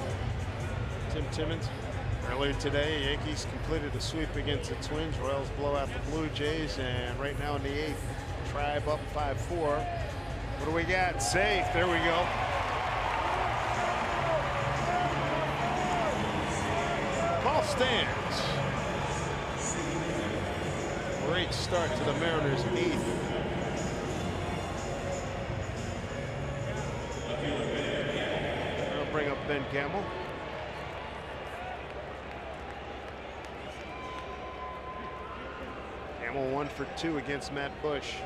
Tim Timmons. Earlier today, Yankees completed a sweep against the Twins. Royals blow out the Blue Jays, and right now in the 8th, Tribe up 5-4. What do we got? Safe. There we go. Ball stands. Great start to the Mariners' 8th. I'll bring up Ben Gamble. Gamble 1 for 2 against Matt Bush.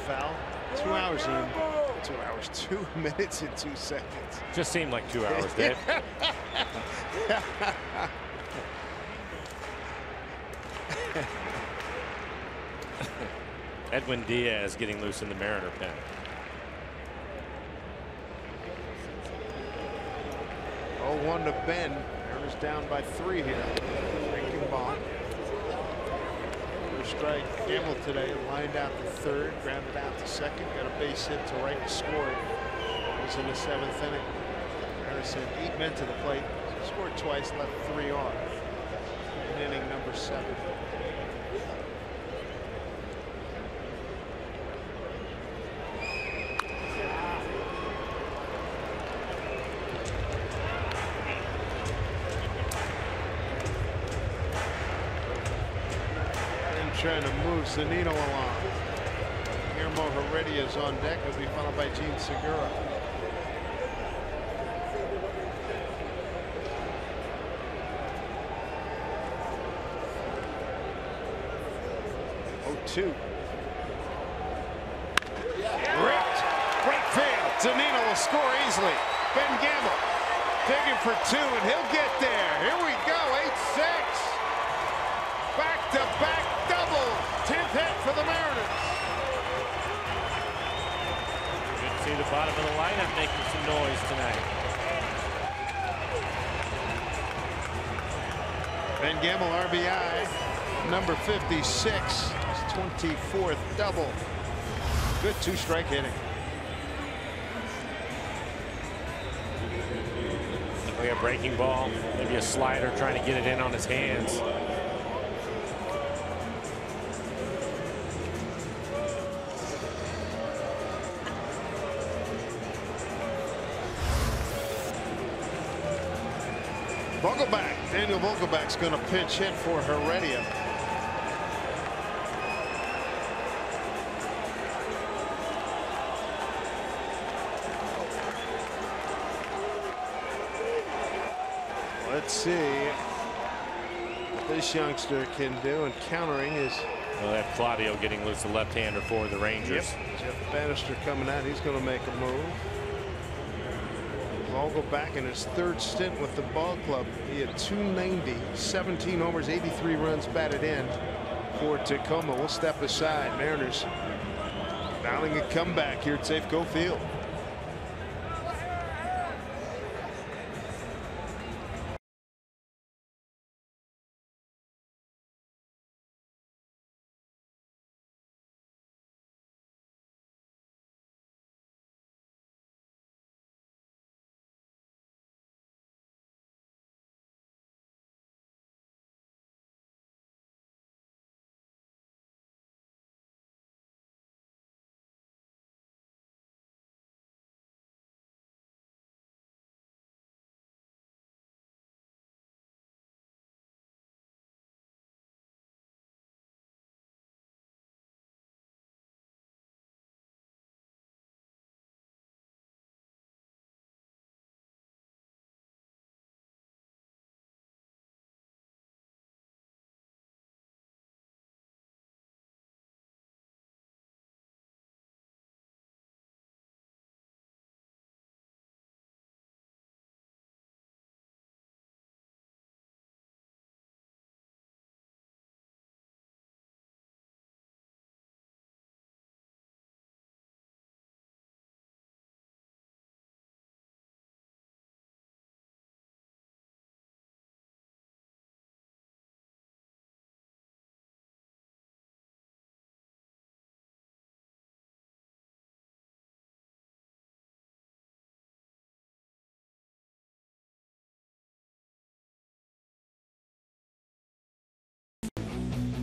Foul. 2 hours in. 2 hours, 2 minutes and 2 seconds. Just seemed like 2 hours, Dave. Edwin Diaz getting loose in the Mariner pen. Oh, 1 to Ben. Mariners down by 3 here. Breaking ball. strike. Gamble today lined out to third, grounded out to second, got a base hit to right and scored. It was in the 7th inning. Harrison 8 men to the plate. Scored twice, left 3 on. In inning number 7. Trying to move Zunino along. Guillermo Heredia is on deck. He'll be followed by Gene Segura. Two. Ripped. Right field. Zunino will score easily. Ben Gamble digging for 2, and he'll get there. Here we go. 8-6. Back-to-back double. 10th hit for the Mariners. Good to see the bottom of the lineup making some noise tonight. Ben Gamble, RBI, number 56. 24th double. Good 2-strike hitting. We have breaking ball, maybe a slider trying to get it in on his hands. Vogelback. Daniel Vogelback's going to pinch hit for Heredia. Let's see what this youngster can do, and countering is. Well, that Claudio getting loose, the left-hander for the Rangers. Yep. Jeff Bannister coming out. He's going to make a move. Vogelback in his 3rd stint with the ball club. He had 290, 17 homers, 83 runs batted in for Tacoma. We'll step aside. Mariners battling a comeback here at Safeco Field.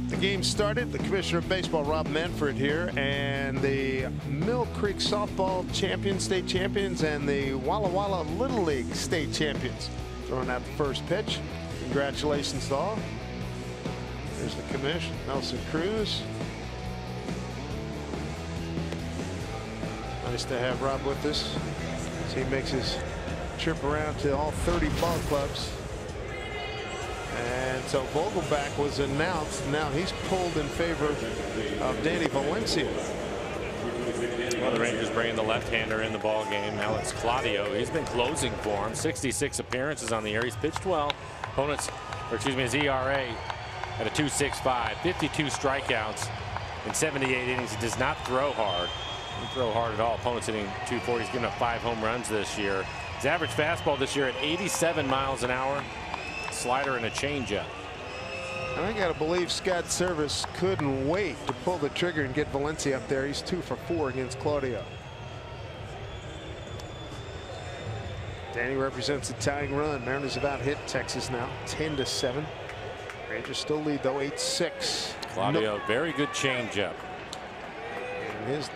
The game started. The commissioner of baseball, Rob Manfred, here, and the Mill Creek softball champions, state champions, and the Walla Walla Little League state champions throwing out the first pitch. Congratulations to all. There's the commission, Nelson Cruz. Nice to have Rob with us as he makes his trip around to all 30 ball clubs. And so Vogelback was announced. Now he's pulled in favor of Danny Valencia. Well, the Rangers bringing the left-hander in the ball game. Now it's Claudio. He's been closing for him. 66 appearances on the year. He's pitched well. Opponents, or excuse me, his ERA at a 2.65. 52 strikeouts in 78 innings. He does not throw hard. He doesn't throw hard at all. Opponents hitting 240. He's given up 5 home runs this year. His average fastball this year at 87 miles an hour. Slider and a changeup. I got to believe Scott Service couldn't wait to pull the trigger and get Valencia up there. He's 2 for 4 against Claudio. Danny represents a tying run. Mariners have out hit Texas now 10-7. Rangers still lead though 8-6. Claudio, very good changeup. And his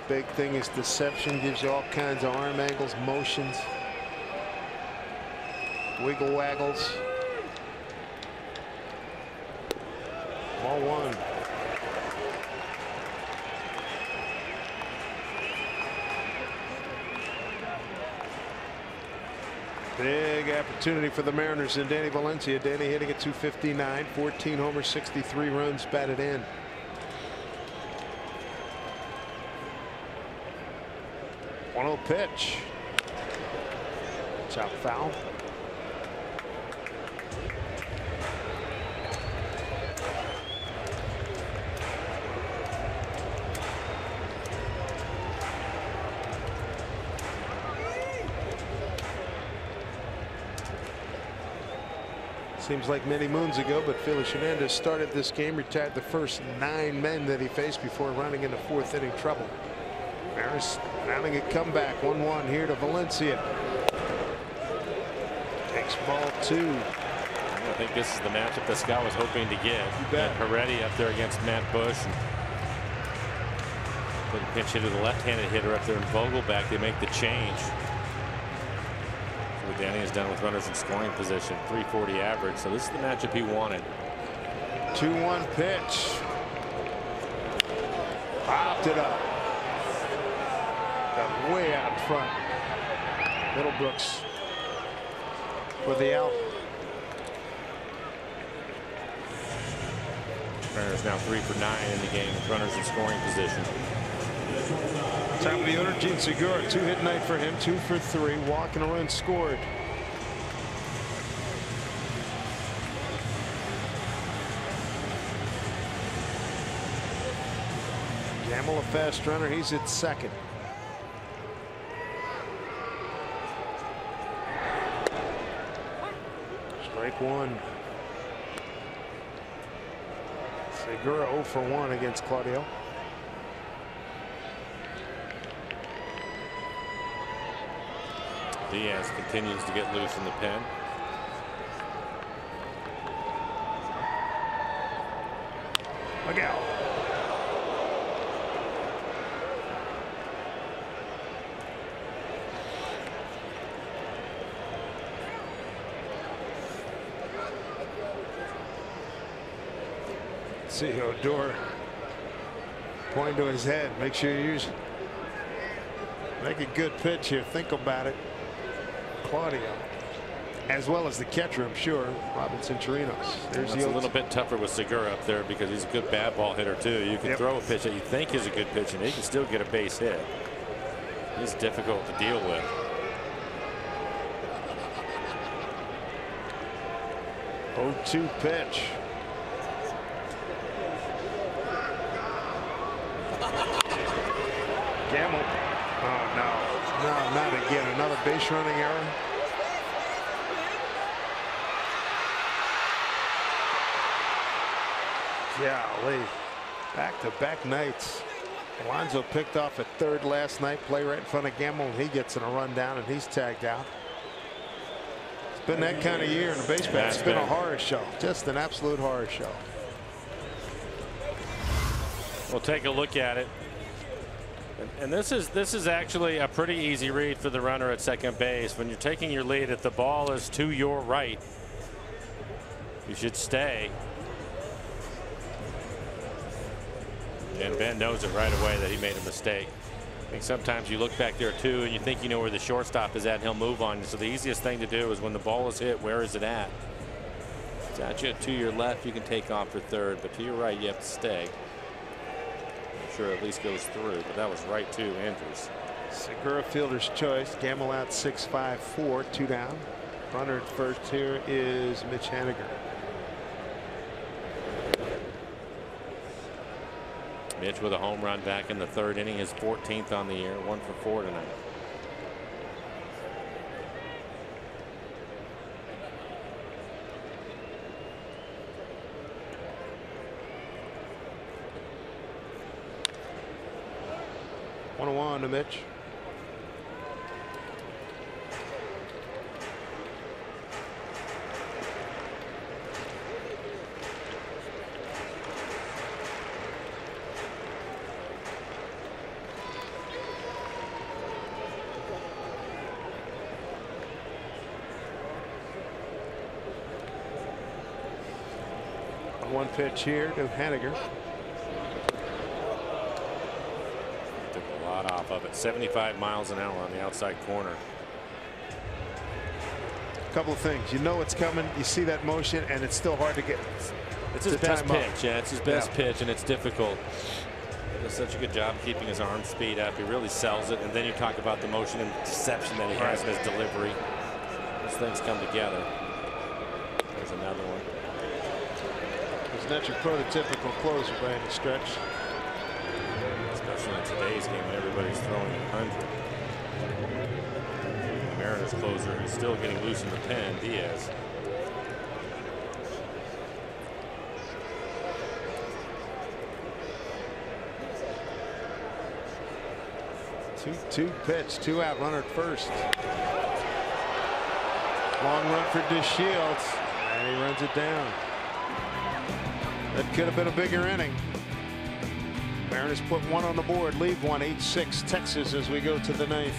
big thing is deception. Gives you all kinds of arm angles, motions, wiggle waggles. Ball 1. Big opportunity for the Mariners and Danny Valencia. Danny hitting at .259, 14 homers, 63 runs batted in. One-0 pitch. Chop foul. Seems like many moons ago, but Felix Hernandez started this game, retired the first 9 men that he faced before running into 4th inning trouble. Mariners mounting a comeback, 1-1 here to Valencia. Takes ball 2. I think this is the matchup that Scott was hoping to get. Heredia up there against Matt Bush. Put a pinch hitter, the left-handed hitter up there in Vogelback. They make the change. What Danny has done with runners in scoring position, 340 average. So this is the matchup he wanted. 2-1 pitch. Popped it up. Got way out in front. Middlebrooks for the out. Mariners now 3 for 9 in the game with runners in scoring position. Top of the order, Gene Segura, 2-hit night for him, 2 for 3, walk and a run scored. Gamble, a fast runner, he's at second. Strike 1. Segura 0 for 1 against Claudio. Diaz continues to get loose in the pen. Look out. See Odor pointing to his head. Make sure you use. Make a good pitch here. Think about it. Claudio, as well as the catcher, I'm sure, Robinson Chirinos. There's It's a little bit tougher with Segura up there because he's a good bad ball hitter too. You can throw a pitch that you think is a good pitch and he can still get a base hit. He's difficult to deal with. Oh, 2 pitch. Gamble. Oh no. No, not again. Another base running error. Golly. Back-to-back nights. Alonso picked off at third last night. Play right in front of Gamble, and he gets in a run down, and he's tagged out. It's been that kind of year in the baseball. It's been a horror show. Just an absolute horror show. We'll take a look at it. And this is actually a pretty easy read for the runner at second base. When you're taking your lead, if the ball is to your right, you should stay. And Ben knows it right away that he made a mistake. I think sometimes you look back there too and you think you know where the shortstop is at and he'll move on you. So the easiest thing to do is when the ball is hit, where is it at? It's at you to your left, you can take off for third, but to your right you have to stay. Sure at least goes through, but that was right to Andrews. Segura fielder's choice. Gamble out 6-5-4, 2 down. Runner at first here is Mitch Haniger. Mitch with a home run back in the 3rd inning, his 14th on the year, 1 for 4 tonight. 1-1 to Mitch. One pitch here to Haniger. Took a lot off of it. 75 miles an hour on the outside corner. A couple of things. You know it's coming. You see that motion, and it's still hard to get. It's his best pitch. Yeah, it's his best pitch, and it's difficult. He does such a good job keeping his arm speed up. He really sells it. And then you talk about the motion and deception that he has in his delivery. Those things come together. There's another one. He's not your prototypical closer by any stretch. Especially in today's game when everybody's throwing 100. The Mariners closer who's still getting loose in the pen, Diaz. Two pitch, 2 out, runner at first. Long run for DeShields, and he runs it down. That could have been a bigger inning. Mariners put 1 on the board, leave 1, 8-6 Texas as we go to the 9th.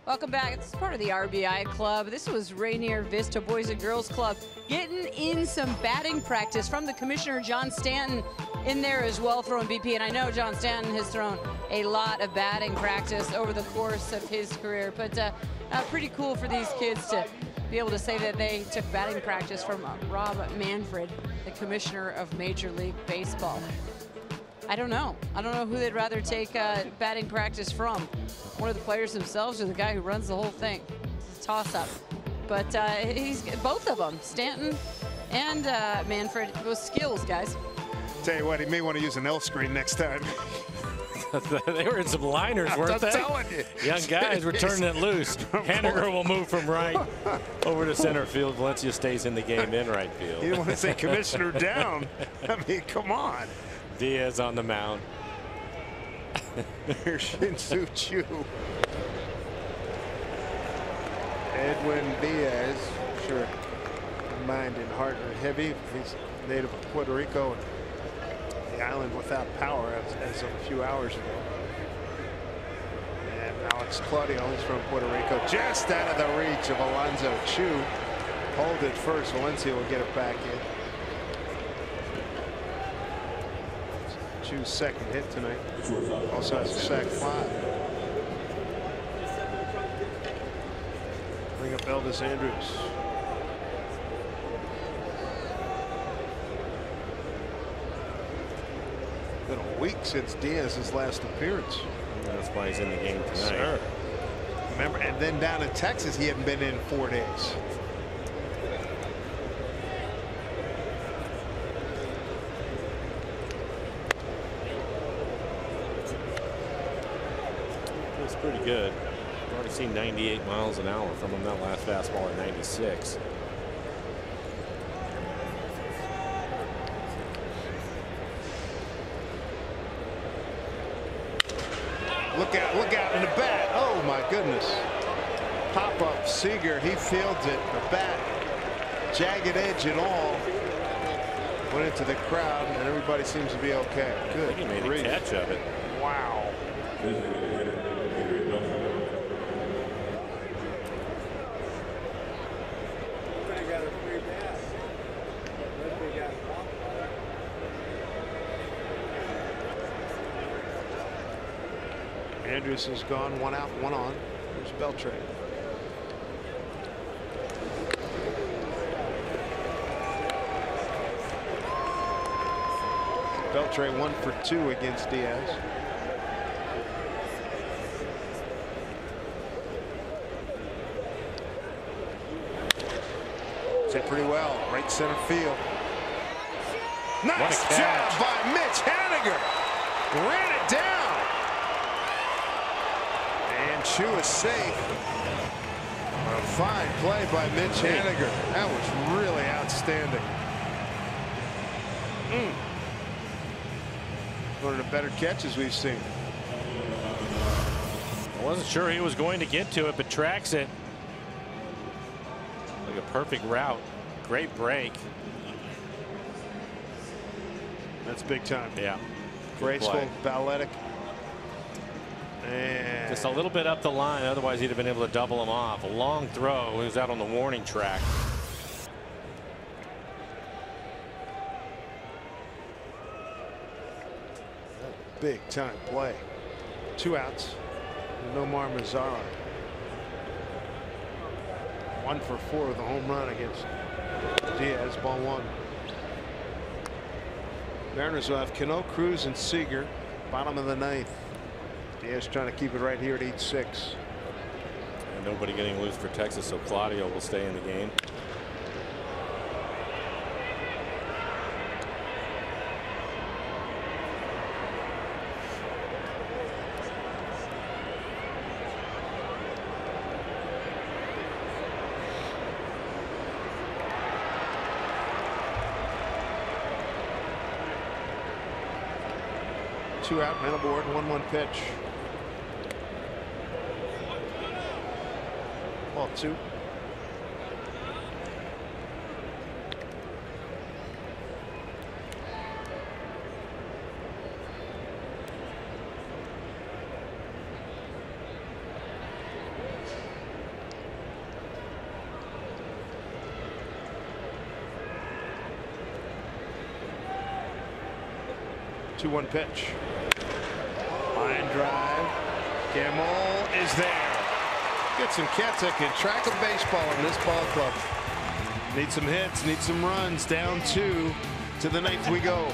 Welcome back. This is part of the RBI Club. This was Rainier Vista Boys and Girls Club getting in some batting practice from the commissioner, John Stanton, in there as well, throwing BP. And I know John Stanton has thrown a lot of batting practice over the course of his career. But pretty cool for these kids to be able to say that they took batting practice from Rob Manfred, the commissioner of Major League Baseball. I don't know. I don't know who they'd rather take batting practice from. One of the players themselves or the guy who runs the whole thing. It's a toss-up. But he's both of them, Stanton and Manfred, those skills, guys. Tell you what, he may want to use an L screen next time. They were in some liners, weren't they? I'm telling you. Young guys were turning it loose. Haniger will move from right over to center field. Valencia stays in the game in right field. You don't want to say commissioner down. I mean, come on. Diaz on the mound. Here's Shin-Soo Choo. Edwin Diaz, sure, mind and heart are heavy. He's native of Puerto Rico, and the island without power as of a few hours ago. And Alex Claudio is from Puerto Rico, just out of the reach of Alonzo Chu. Hold it first. Valencia will get it back in. Chu's second hit tonight. Also has a sac fly. Bring up Elvis Andrus. been a week since Diaz's last appearance. That's why he's in the game tonight. Sure. Remember, and then down in Texas, he hadn't been in 4 days. Feels pretty good. I've already seen 98 miles an hour from him. That last fastball at 96. Look out in the bat. Oh my goodness. Pop up Seager. He fields it. The bat, jagged edge and all, went into the crowd, and everybody seems to be okay. Good. I think he made grief. a catch of it. Wow. Andrus is gone, 1 out, 1 on. There's Beltre. Beltre 1 for 2 against Diaz. Hit pretty well, right center field. Nice job by Mitch Haniger. Ran it down. And Chu is safe. A fine play by Mitch Haniger. That was really outstanding. One of the better catches we've seen. I wasn't sure he was going to get to it, but tracks it. Like a perfect route. Great break. That's big time. Yeah. Graceful, balletic. And just a little bit up the line. Otherwise, he'd have been able to double him off. A long throw. He was out on the warning track. Big time play. 2 outs. Nomar Mazara. 1 for 4 with a home run against Diaz. Ball 1. Mariners will have Cano, Cruz, and Seager. Bottom of the 9th. Diaz trying to keep it right here at 8-6. And nobody getting loose for Texas, so Claudio will stay in the game. Two out, man aboard, 1-1 pitch. Ball 2. Two-one pitch. Line drive. Gamble is there. Get some cats that can track a baseball in this ball club. Need some hits, need some runs. Down 2 to the 9th we go.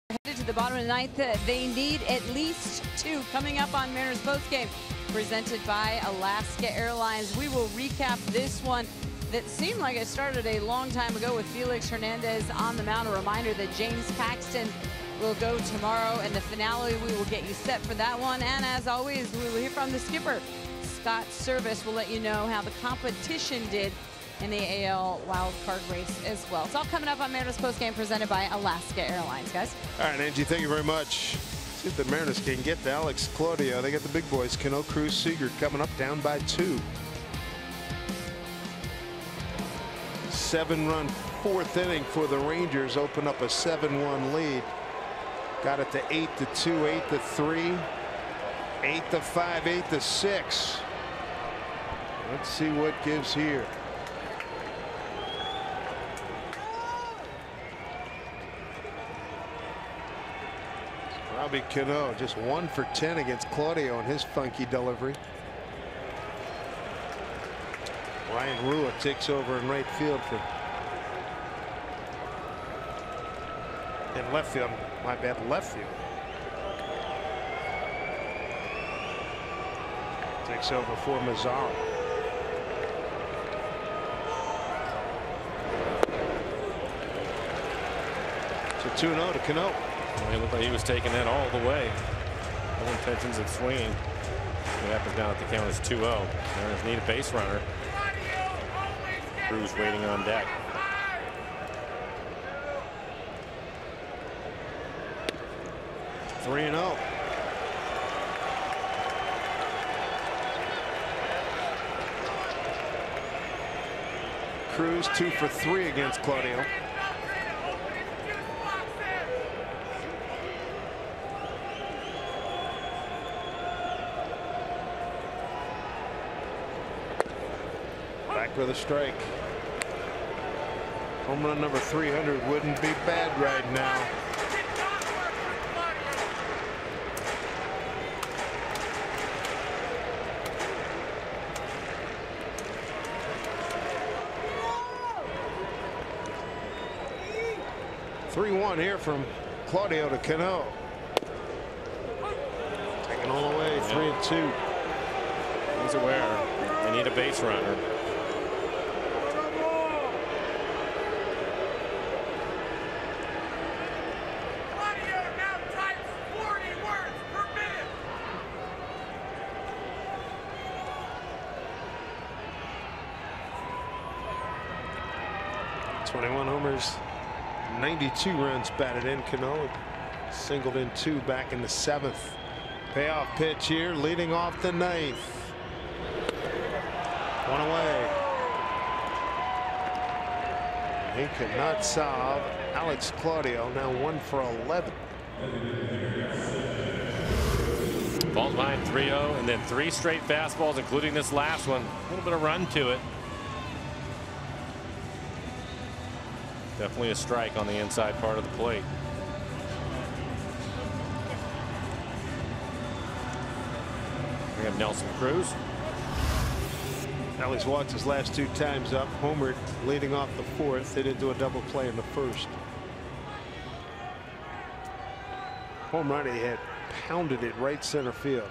Headed to the bottom of the ninth. They need at least 2 coming up on Mariners postgame, presented by Alaska Airlines. We will recap this one that seemed like it started a long time ago with Felix Hernandez on the mound. A reminder that James Paxton will go tomorrow, and the finale, we will get you set for that one. And as always, we will hear from the skipper, Scott Service. Will let you know how the competition did in the AL wild card race as well. It's all coming up on Mariners postgame, presented by Alaska Airlines, guys. All right, Angie, thank you very much. See if the Mariners can get to Alex Claudio. They got the big boys, Cano, Cruz, Seager coming up, down by 2. 7-run 4th inning for the Rangers, open up a 7-1 lead. Got it to 8-2, 8-3, 8-5, 8-6. Let's see what gives here. Robbie Cano just 1 for 10 against Claudio on his funky delivery. Ryan Rua takes over in right field for in left field. My bad, left field. Takes over for Mazzara. So 2-0 to Cano. It looked like he was taking that all the way. No intentions of swinging. What happens down at the count is 2-0. Mariners need a base runner. Cruz waiting on deck. Three and 0. Cruz 2 for 3 against Claudio. Back with a strike. Home run number 300 wouldn't be bad right now. Three-1 here from Claudio to Cano. Taking all the way, 3-2. He's aware they need a base runner. Homers, 92 runs batted in. Cano singled in 2 back in the 7th. Payoff pitch here, leading off the 9th. 1 away. He could not solve Alex Claudio, now 1 for 11. Falls behind 3-0, and then 3 straight fastballs, including this last one. A little bit of run to it. Definitely a strike on the inside part of the plate. We have Nelson Cruz. Alex walked his last 2 times up. Homered leading off the 4th. They didn't do a double play in the 1st. Home run, he had pounded it right center field.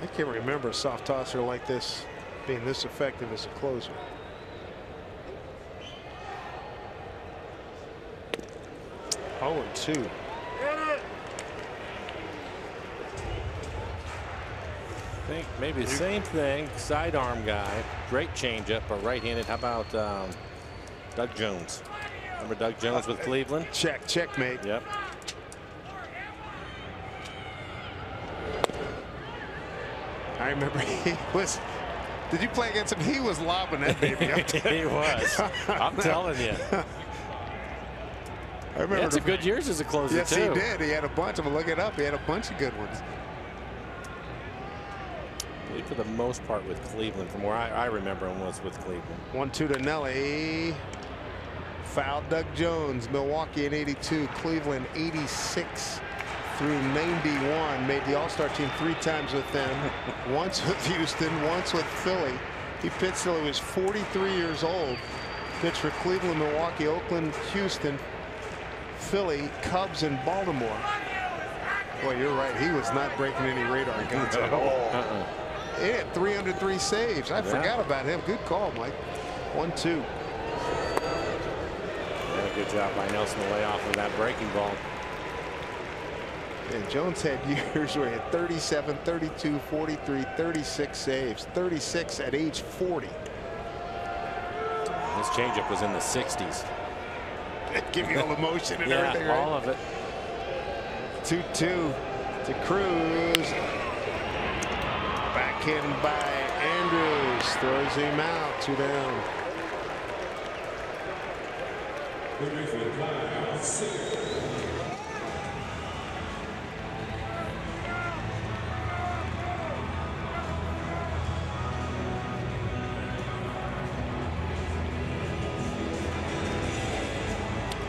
I can't remember a soft tosser like this being this effective as a closer. Oh, 2. I think maybe the same thing. Sidearm guy. Great changeup, but right-handed. How about Doug Jones? Remember Doug Jones with Cleveland? Checkmate. Yep. I remember he was. Did you play against him? He was lobbing that baby. He was. I'm telling you. I remember. He had some good years as a closer, yes, too. Yes, he did. He had a bunch of them. Look it up. He had a bunch of good ones. I believe for the most part with Cleveland, from where I remember him, was with Cleveland. 1-2 to Nelly. Fouled Doug Jones. Milwaukee in 82. Cleveland 86. through 91. Made the All-Star team 3 times with them. Once with Houston, once with Philly. He pitched till he was 43 years old. Pitched for Cleveland, Milwaukee, Oakland, Houston, Philly, Cubs, and Baltimore. Boy, you're right. He was not breaking any radar guns at all. He had 303 saves. I forgot about him. Good call, Mike. 1-2. Good job by Nelson to lay off of that breaking ball. And Jones had years where he had 37, 32, 43, 36 saves. 36 at age 40. His changeup was in the 60s. It'd give you all the motion and everything, right? All of it. 2-2 to Cruz. Backhand by Andrews. Throws him out. 2 down.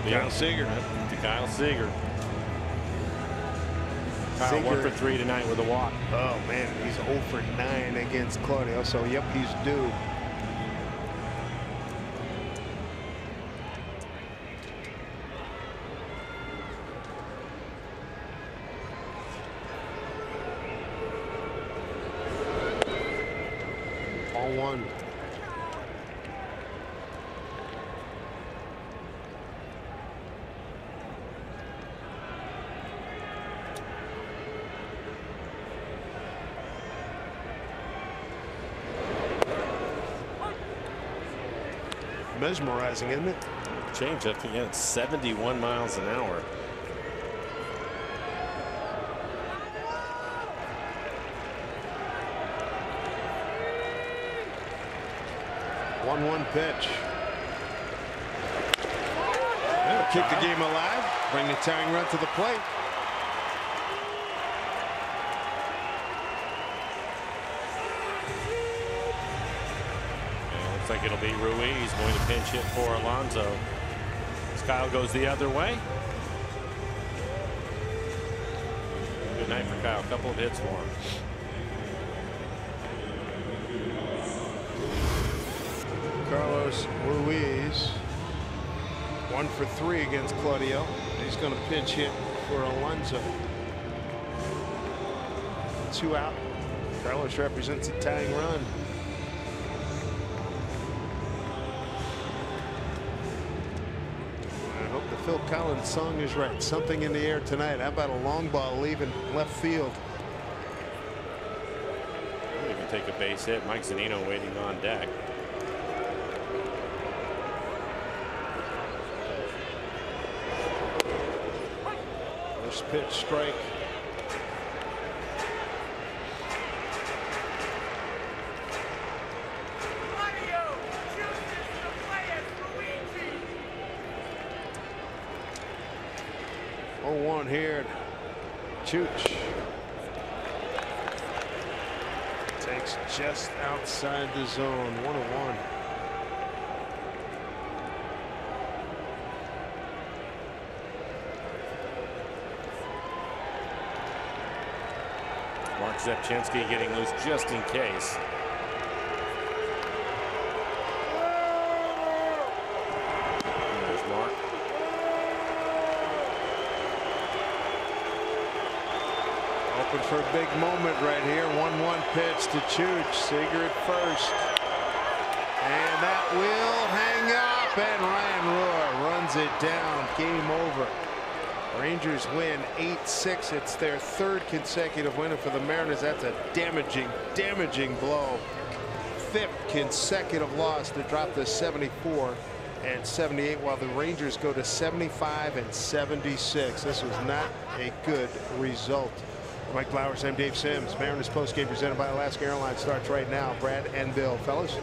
Kyle Seager. To Kyle Seager. Kyle 1 for 3 tonight with a walk. Oh man, he's 0 for 9 against Claudio. So yep, he's due. All 1. Mesmerizing, isn't it? Change up again, 71 miles an hour. One pitch. That'll keep the game alive. Bring the tying run to the plate. Looks like it'll be Ruiz going to pinch hit for Alonso. As Kyle goes the other way. Good night for Kyle. A couple of hits for him. Carlos Ruiz 1 for 3 against Claudio. He's going to pinch hit for Alonso. 2 out. Carlos represents a tying run. I hope the Phil Collins song is right. Something in the air tonight. How about a long ball leaving left field? We'll even take a base hit. Mike Zunino waiting on deck. First pitch strike. One here. Chooch takes just outside the zone. 1-1. Mark Zepchinski getting loose just in case. There's Mark. Open for a big moment right here. 1-1 pitch to Chooch. Seager at first. And that will hang up, and Ryan Rohr runs it down. Game over. Rangers win 8-6. It's their 3rd consecutive win, and for the Mariners, that's a damaging blow. 5th consecutive loss to drop to 74 and 78, while the Rangers go to 75 and 76. This was not a good result. Mike Flowers, I'm Dave Sims. Mariners postgame presented by Alaska Airlines starts right now. Brad and Bill. Fellas.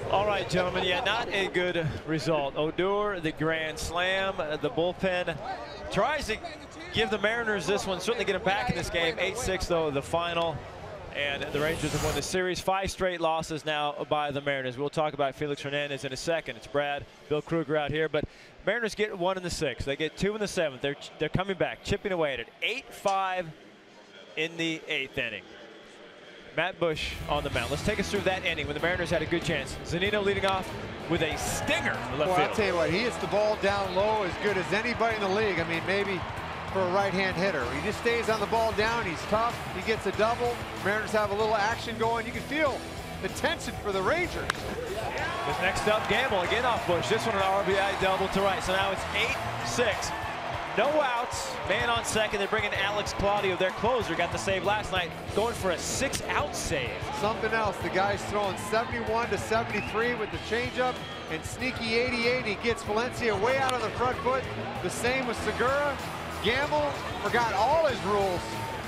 All right, gentlemen. Yeah, not a good result. Odor, the grand slam. The bullpen tries to give the Mariners this one, certainly get them back in this game. 8-6, though, the final. And the Rangers have won the series. 5 straight losses now by the Mariners. We'll talk about Felix Hernandez in a second. It's Brad, Bill Kruger out here. But Mariners get 1 in the 6th. They get 2 in the 7th. They're coming back, chipping away at it. 8-5 in the 8th inning. Matt Bush on the mound. Let's take us through that inning when the Mariners had a good chance. Zunino leading off with a stinger to left Well, field. I'll tell you what, he hits the ball down low as good as anybody in the league. I mean, maybe for a right-hand hitter. He just stays on the ball down. He's tough. He gets a double. Mariners have a little action going. You can feel the tension for the Rangers. This next up, Gamble again off Bush. This one an RBI double to right. So now it's 8-6. No outs. Man on second. They're bringing Alex Claudio, their closer, got the save last night, going for a 6-out save. Something else. The guy's throwing 71 to 73 with the changeup and sneaky 88. He gets Valencia way out of the front foot. The same with Segura. Gamble forgot all his rules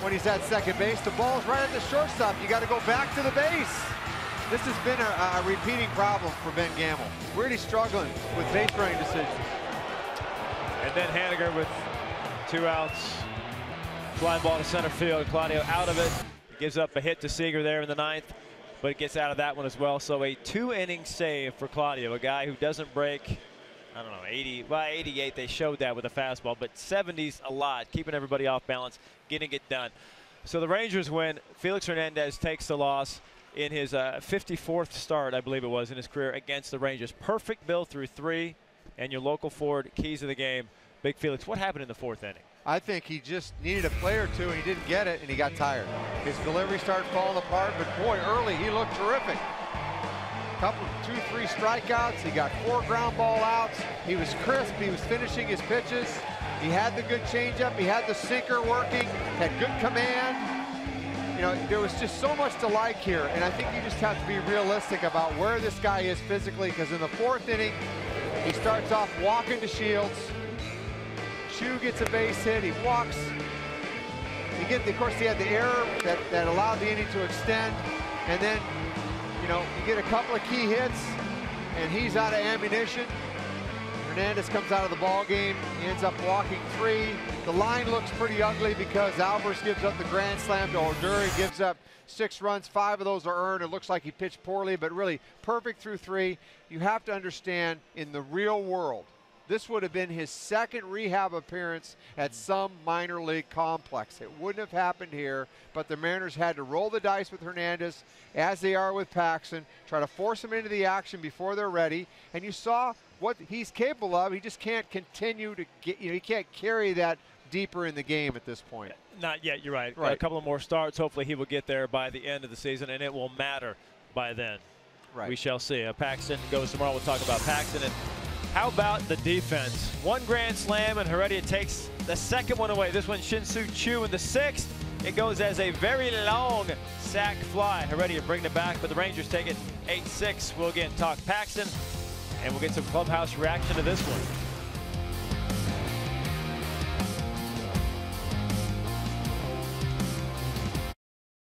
when he's at second base. The ball's right at the shortstop. You got to go back to the base. This has been a repeating problem for Ben Gamble. Really struggling with base running decisions. And then Haniger with 2 outs. Fly ball to center field. Claudio out of it. Gives up a hit to Seager there in the 9th, but gets out of that one as well. So a 2-inning save for Claudio, a guy who doesn't break, I don't know, 80, well, 88, they showed that with a fastball, but 70's a lot, keeping everybody off balance, getting it done. So the Rangers win. Felix Hernandez takes the loss in his 54th start, I believe it was, in his career against the Rangers. Perfect Bill through 3, and your local forward, keys of the game, Big Felix. What happened in the 4th inning? I think he just needed a play or two, and he didn't get it, and he got tired. His delivery started falling apart, but boy, early he looked terrific. Couple, 2-3 strikeouts. He got 4 ground ball outs. He was crisp. He was finishing his pitches. He had the good changeup. He had the sinker working. Had good command. You know, there was just so much to like here, and I think you just have to be realistic about where this guy is physically, because in the 4th inning, he starts off walking to Shields. Chu gets a base hit. He walks. Of course, he had the error that allowed the inning to extend, and then, you know, you get a couple of key hits, and he's out of ammunition. Hernandez comes out of the ball game. He ends up walking 3. The line looks pretty ugly because Alvarez gives up the grand slam to Oduri, gives up 6 runs. 5 of those are earned. It looks like he pitched poorly, but really perfect through 3. You have to understand, in the real world, this would have been his 2nd rehab appearance at some minor league complex. It wouldn't have happened here, but the Mariners had to roll the dice with Hernandez, as they are with Paxton, try to force him into the action before they're ready, and you saw what he's capable of. He just can't continue to get, you know, he can't carry that deeper in the game at this point. Not yet, you're right. Right. A couple of more starts. Hopefully he will get there by the end of the season, and it will matter by then. Right. We shall see. Paxton goes tomorrow. We'll talk about Paxton. And how about the defense? 1 grand slam, and Heredia takes the 2nd one away. This one, Shin-Soo Choo in the 6th. It goes as a very long sac fly. Heredia bringing it back, but the Rangers take it 8-6. We'll again talk Paxton, and we'll get some clubhouse reaction to this one.